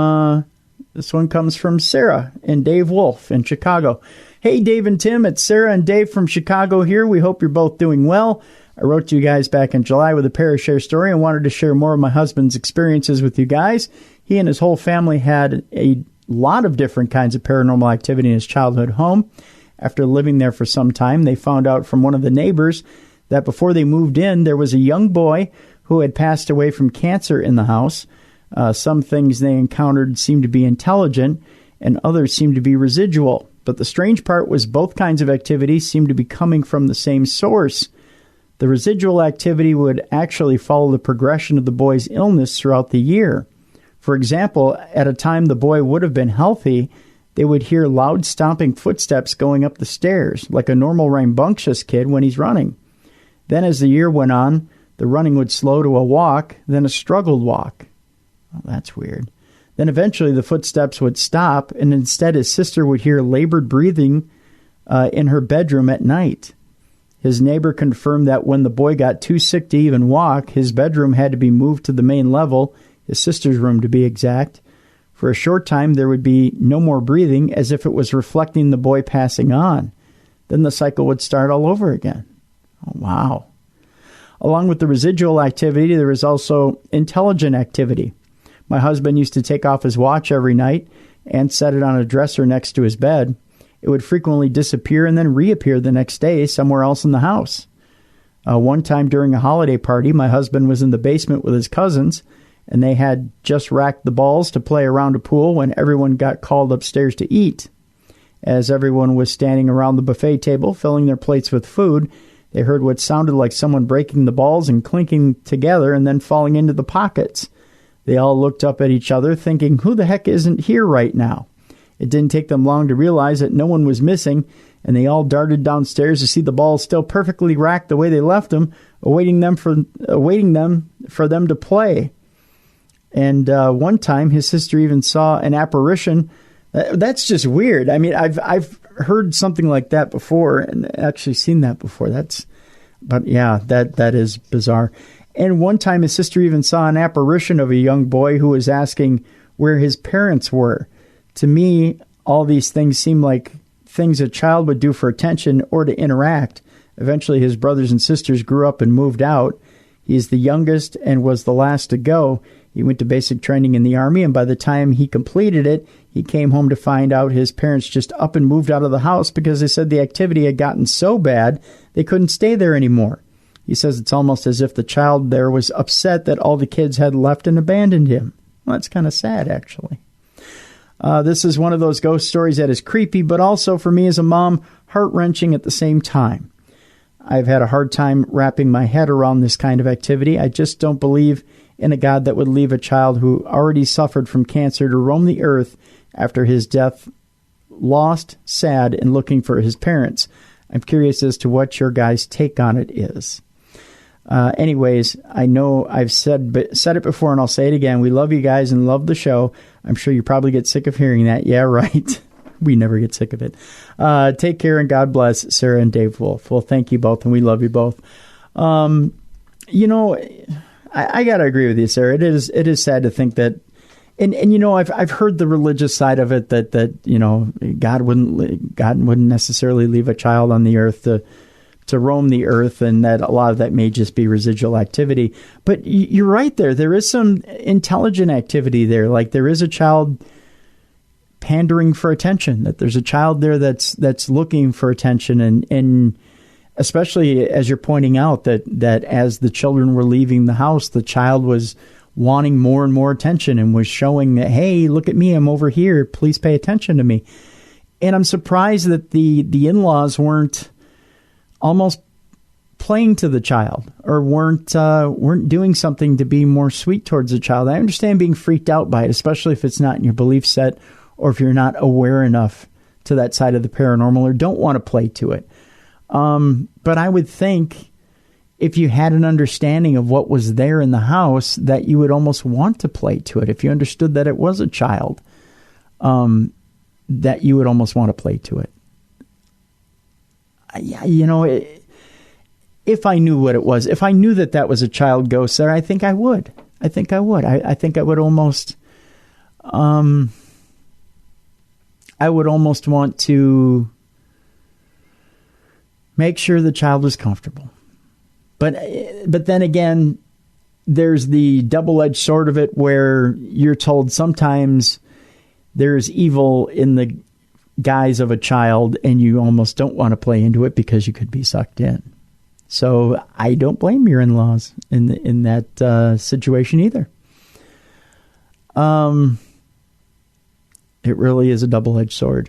Sarah and Dave Wolf in Chicago. Hey, Dave and Tim, it's Sarah and Dave from Chicago here. We hope you're both doing well. I wrote to you guys back in July with a Parashare story and wanted to share more of my husband's experiences with you guys. He and his whole family had a lot of different kinds of paranormal activity in his childhood home. After living there for some time, they found out from one of the neighbors that before they moved in, there was a young boy who had passed away from cancer in the house. Some things they encountered seemed to be intelligent, and others seemed to be residual. But the strange part was both kinds of activity seemed to be coming from the same source. The residual activity would actually follow the progression of the boy's illness throughout the year. For example, at a time the boy would have been healthy, they would hear loud stomping footsteps going up the stairs, like a normal rambunctious kid when he's running. Then as the year went on, the running would slow to a walk, then a struggled walk. Oh, that's weird. Then eventually the footsteps would stop, and instead his sister would hear labored breathing in her bedroom at night. His neighbor confirmed that when the boy got too sick to even walk, his bedroom had to be moved to the main level, his sister's room to be exact. For a short time, there would be no more breathing, as if it was reflecting the boy passing on. Then the cycle would start all over again. Oh, wow. Along with the residual activity, there was also intelligent activity. My husband used to take off his watch every night and set it on a dresser next to his bed. It would frequently disappear and then reappear the next day somewhere else in the house. One time during a holiday party, my husband was in the basement with his cousins, and they had just racked the balls to play around a pool when everyone got called upstairs to eat. As everyone was standing around the buffet table, filling their plates with food, they heard what sounded like someone breaking the balls and clinking together and then falling into the pockets. They all looked up at each other, thinking, who the heck isn't here right now? It didn't take them long to realize that no one was missing, and they all darted downstairs to see the balls still perfectly racked the way they left them, awaiting them for them to play. And one time, his sister even saw an apparition. That's just weird. I mean, I've heard something like that before, and actually seen that before. But yeah, that is bizarre. And one time, his sister even saw an apparition of a young boy who was asking where his parents were. To me, all these things seem like things a child would do for attention or to interact. Eventually, his brothers and sisters grew up and moved out. He is the youngest and was the last to go. He went to basic training in the Army, and by the time he completed it, he came home to find out his parents just up and moved out of the house because they said the activity had gotten so bad they couldn't stay there anymore. He says it's almost as if the child there was upset that all the kids had left and abandoned him. Well, that's kind of sad, actually. This is one of those ghost stories that is creepy, but also, for me as a mom, heart-wrenching at the same time. I've had a hard time wrapping my head around this kind of activity. I just don't believe in a God that would leave a child who already suffered from cancer to roam the earth after his death, lost, sad, and looking for his parents. I'm curious as to what your guys' take on it is. Anyways, I know I've said it before, and I'll say it again. We love you guys and love the show. I'm sure you probably get sick of hearing that. Yeah, right. We never get sick of it. Take care and God bless, Sarah and Dave Wolf. Well, thank you both, and we love you both. I got to agree with you, Sarah. It is sad to think that, and I've heard the religious side of it that God wouldn't necessarily leave a child on the earth to roam the earth, and that a lot of that may just be residual activity. But you're right there. There is some intelligent activity there. Like there is a child pandering for attention, that there's a child there that's looking for attention. And especially as you're pointing out that as the children were leaving the house, the child was wanting more and more attention and was showing that, hey, look at me, I'm over here, please pay attention to me. And I'm surprised that the in-laws weren't almost playing to the child or weren't doing something to be more sweet towards the child. I understand being freaked out by it, especially if it's not in your belief set or if you're not aware enough to that side of the paranormal or don't want to play to it. But I would think if you had an understanding of what was there in the house, that you would almost want to play to it. If you understood that it was a child, that you would almost want to play to it. If I knew what it was, if I knew that that was a child ghost there, I think I would. I think I would almost, I would almost want to make sure the child was comfortable. But then again, there's the double-edged sword of it where you're told sometimes there's evil in the guise of a child and you almost don't want to play into it because you could be sucked in. So I don't blame your in-laws in that situation either. It really is a double-edged sword.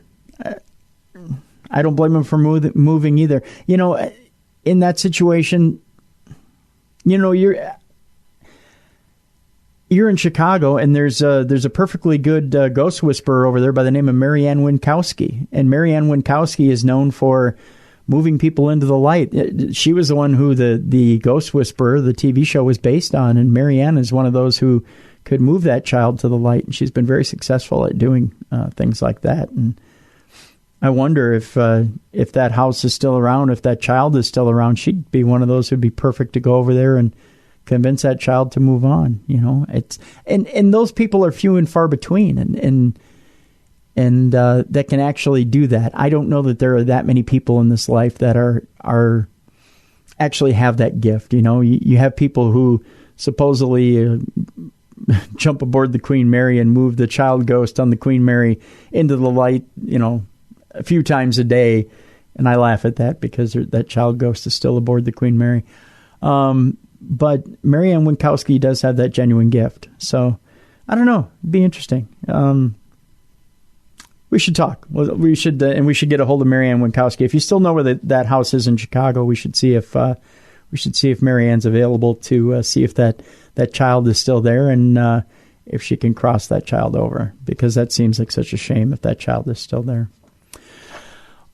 I don't blame them for moving either. In that situation, you're in Chicago, and there's a perfectly good ghost whisperer over there by the name of Marianne Winkowski. And Marianne Winkowski is known for moving people into the light. She was the one who the Ghost Whisperer, the TV show, was based on, and Marianne is one of those who could move that child to the light, and she's been very successful at doing things like that. And I wonder if that house is still around, if that child is still around, she'd be one of those who'd be perfect to go over there and convince that child to move on. It's and those people are few and far between, and that can actually do that. I don't know that there are that many people in this life that are actually have that gift. You have people who supposedly jump aboard the Queen Mary and move the child ghost on the Queen Mary into the light, a few times a day. And I laugh at that because that child ghost is still aboard the Queen Mary. But Marianne Winkowski does have that genuine gift. So I don't know. It'd be interesting. We should talk. We should get a hold of Marianne Winkowski. If you still know where that house is in Chicago, we should see if Marianne's available to see if that child is still there and if she can cross that child over, because that seems like such a shame if that child is still there.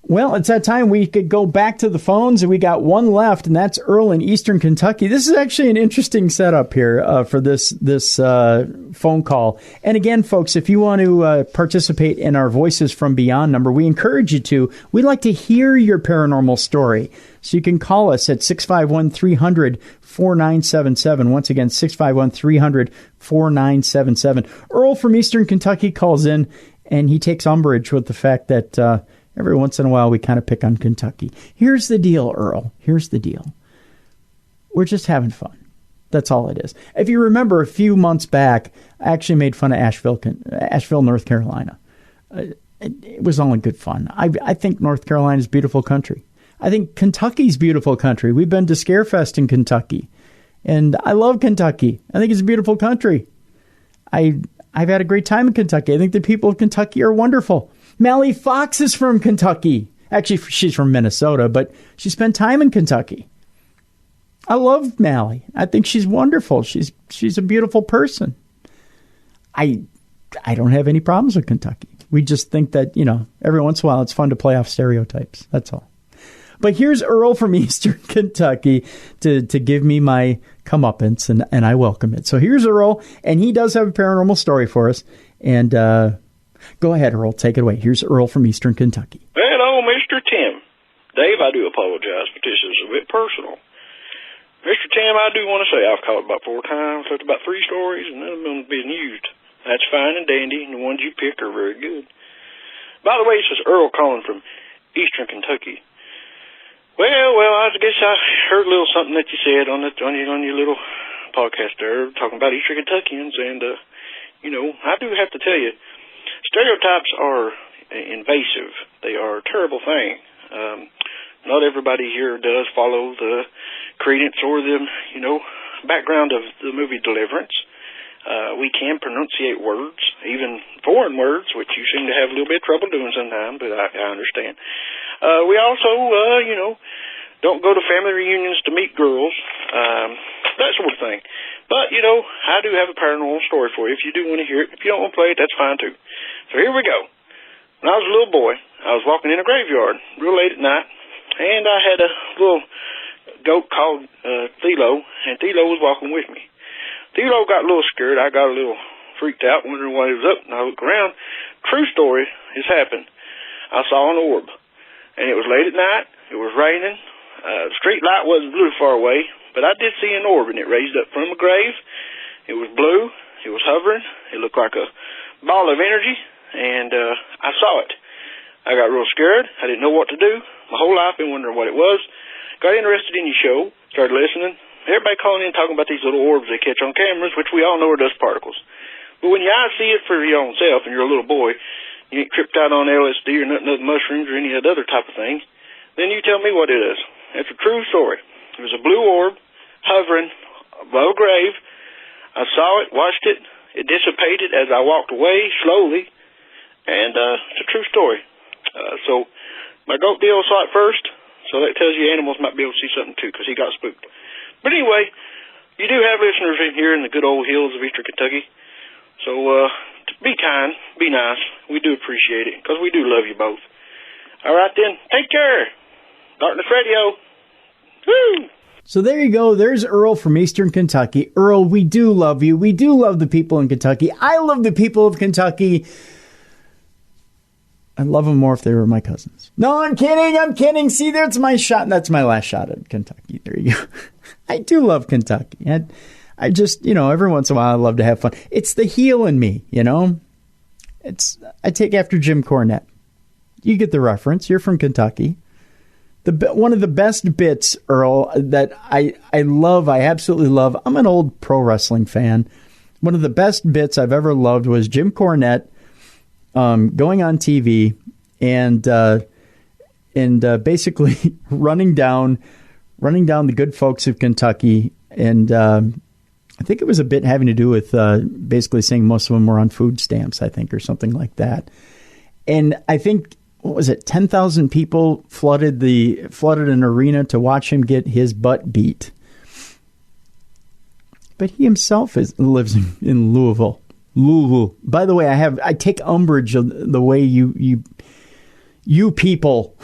Well, it's that time we could go back to the phones, and we got one left, and that's Earl in Eastern Kentucky. This is actually an interesting setup here for this phone call. And again, folks, if you want to participate in our Voices from Beyond number, we encourage you to. We'd like to hear your paranormal story. So you can call us at 651-300-4977. Once again, 651-300-4977. Earl from Eastern Kentucky calls in, and he takes umbrage with the fact that every once in a while we kind of pick on Kentucky. Here's the deal, Earl. Here's the deal. We're just having fun. That's all it is. If you remember, a few months back, I actually made fun of Asheville, North Carolina. It was all in good fun. I think North Carolina is beautiful country. I think Kentucky's beautiful country. We've been to Scarefest in Kentucky, and I love Kentucky. I think it's a beautiful country. I've had a great time in Kentucky. I think the people of Kentucky are wonderful. Mally Fox is from Kentucky. Actually, she's from Minnesota, but she spent time in Kentucky. I love Mally. I think she's wonderful. She's a beautiful person. I don't have any problems with Kentucky. We just think that, every once in a while it's fun to play off stereotypes. That's all. But here's Earl from Eastern Kentucky to give me my comeuppance, and I welcome it. So here's Earl, and he does have a paranormal story for us. And go ahead, Earl. Take it away. Here's Earl from Eastern Kentucky. Hello, Mr. Tim. Dave, I do apologize, but this is a bit personal. Mr. Tim, I do want to say I've called about 4 times, left about 3 stories, and none of them have been used. That's fine and dandy, and the ones you pick are very good. By the way, this is Earl calling from Eastern Kentucky. Well, I guess I heard a little something that you said on your little podcast there, talking about Eastern Kentuckians, and I do have to tell you, stereotypes are invasive. They are a terrible thing. Not everybody here does follow the credence or the background of the movie Deliverance. We can pronunciate words, even foreign words, which you seem to have a little bit of trouble doing sometimes, but I understand. We also, don't go to family reunions to meet girls, that sort of thing. But, I do have a paranormal story for you if you do want to hear it. If you don't want to play it, that's fine too. So here we go. When I was a little boy, I was walking in a graveyard real late at night, and I had a little goat called Thilo, and Thilo was walking with me. Thilo got a little scared. I got a little freaked out, wondering what he was up, and I looked around. True story has happened. I saw an orb, and it was late at night. It was raining. The street light wasn't blue far away, but I did see an orb, and it raised up from a grave. It was blue. It was hovering. It looked like a ball of energy, and I saw it. I got real scared. I didn't know what to do. My whole life been wondering what it was. Got interested in your show, started listening. Everybody calling in talking about these little orbs they catch on cameras, which we all know are dust particles. But when your eyes see it for your own self and you're a little boy, you ain't tripped out on LSD or nothing other mushrooms or any other type of thing, then you tell me what it is. It's a true story. It was a blue orb hovering above a grave. I saw it, watched it. It dissipated as I walked away slowly, and it's a true story. So my goat deal saw it first, so that tells you animals might be able to see something too, because he got spooked. But anyway, you do have listeners in here in the good old hills of Eastern Kentucky. So be kind, be nice. We do appreciate it, because we do love you both. All right, then. Take care. Darkness Radio. Woo! So there you go. There's Earl from Eastern Kentucky. Earl, we do love you. We do love the people in Kentucky. I love the people of Kentucky. I'd love them more if they were my cousins. No, I'm kidding. I'm kidding. See, that's my shot. That's my last shot at Kentucky. There you go. I do love Kentucky. I just, every once in a while I love to have fun. It's the heel in me, I take after Jim Cornette. You get the reference. You're from Kentucky. One of the best bits, Earl, that I love, I absolutely love. I'm an old pro wrestling fan. One of the best bits I've ever loved was Jim Cornette going on TV and basically running down the good folks of Kentucky. And I think it was a bit having to do with basically saying most of them were on food stamps, I think, or something like that. And I think, what was it, 10,000 people flooded an arena to watch him get his butt beat. But he himself lives in Louisville. Louisville. By the way, I take umbrage of the way you people.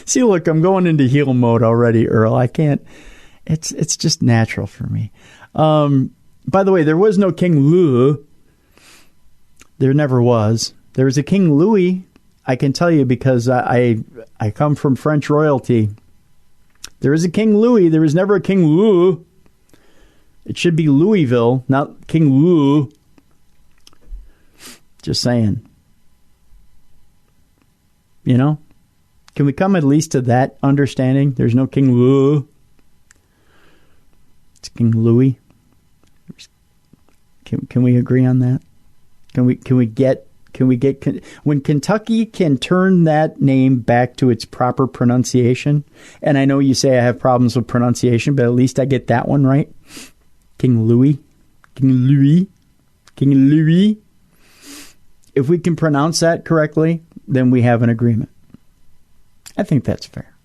See, look, I'm going into heel mode already, Earl. I can't. It's just natural for me. By the way, there was no King Louis. There never was. There was a King Louis, I can tell you, because I come from French royalty. There is a King Louis. There was never a King Louis. It should be Louisville, not King Louis. Just saying. Can we come at least to that understanding? There's no King Louis. It's King Louis. Can we agree on that? Can we get when Kentucky can turn that name back to its proper pronunciation? And I know you say I have problems with pronunciation, but at least I get that one right. King Louis. If we can pronounce that correctly, then we have an agreement. I think that's fair.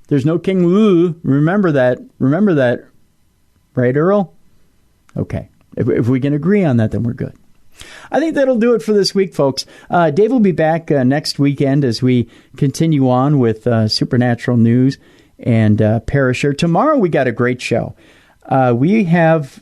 There's no King Louis. Remember that. Right, Earl? Okay. If we can agree on that, then we're good. I think that'll do it for this week, folks. Dave will be back next weekend as we continue on with Supernatural News and Parashare. Tomorrow we got a great show. We have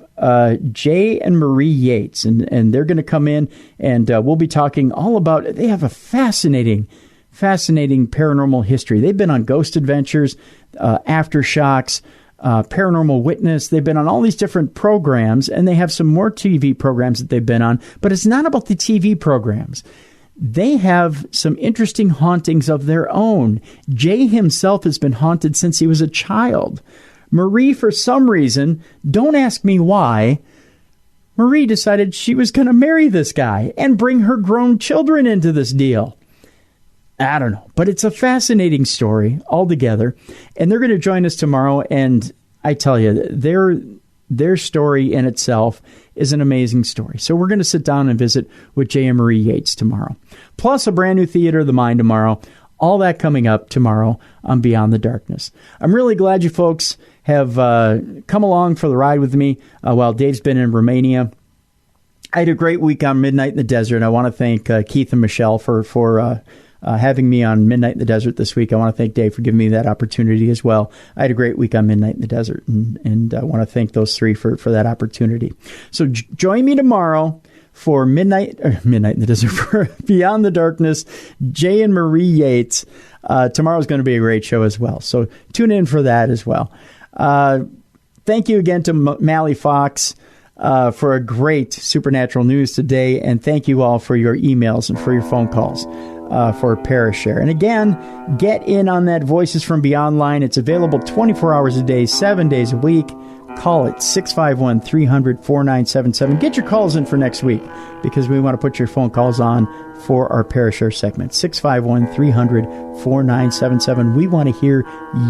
Jay and Marie Yates, and they're going to come in, and we'll be talking all about, they have a fascinating paranormal history. They've been on Ghost Adventures, Aftershocks, Paranormal Witness. They've been on all these different programs, and they have some more TV programs that they've been on, but it's not about the TV programs. They have some interesting hauntings of their own. Jay himself has been haunted since he was a child. Marie, for some reason, don't ask me why, Marie decided she was going to marry this guy and bring her grown children into this deal. I don't know, but it's a fascinating story altogether, and they're going to join us tomorrow, and I tell you, their story in itself is an amazing story. So we're going to sit down and visit with Jay and Marie Yates tomorrow. Plus a brand new Theater of the Mind tomorrow. All that coming up tomorrow on Beyond the Darkness. I'm really glad you folks have come along for the ride with me while Dave's been in Romania. I had a great week on Midnight in the Desert. I want to thank Keith and Michelle for having me on Midnight in the Desert this week. I want to thank Dave for giving me that opportunity as well. I had a great week on Midnight in the Desert, and I want to thank those three for that opportunity. So join me tomorrow for Midnight in the Desert, for Beyond the Darkness, Jay and Marie Yates. Tomorrow's going to be a great show as well. So tune in for that as well. Thank you again to Mally Fox for a great Supernatural News today. And thank you all for your emails and for your phone calls for Parashare. And again, get in on that Voices from Beyond line. It's available 24 hours a day, 7 days a week. Call it 651-300-4977. Get your calls in for next week because we want to put your phone calls on for our Parashare segment. 651-300-4977. We want to hear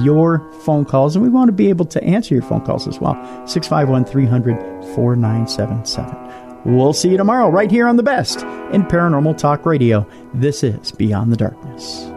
your phone calls, and we want to be able to answer your phone calls as well. 651-300-4977. We'll see you tomorrow right here on the best in Paranormal Talk Radio. This is Beyond the Darkness.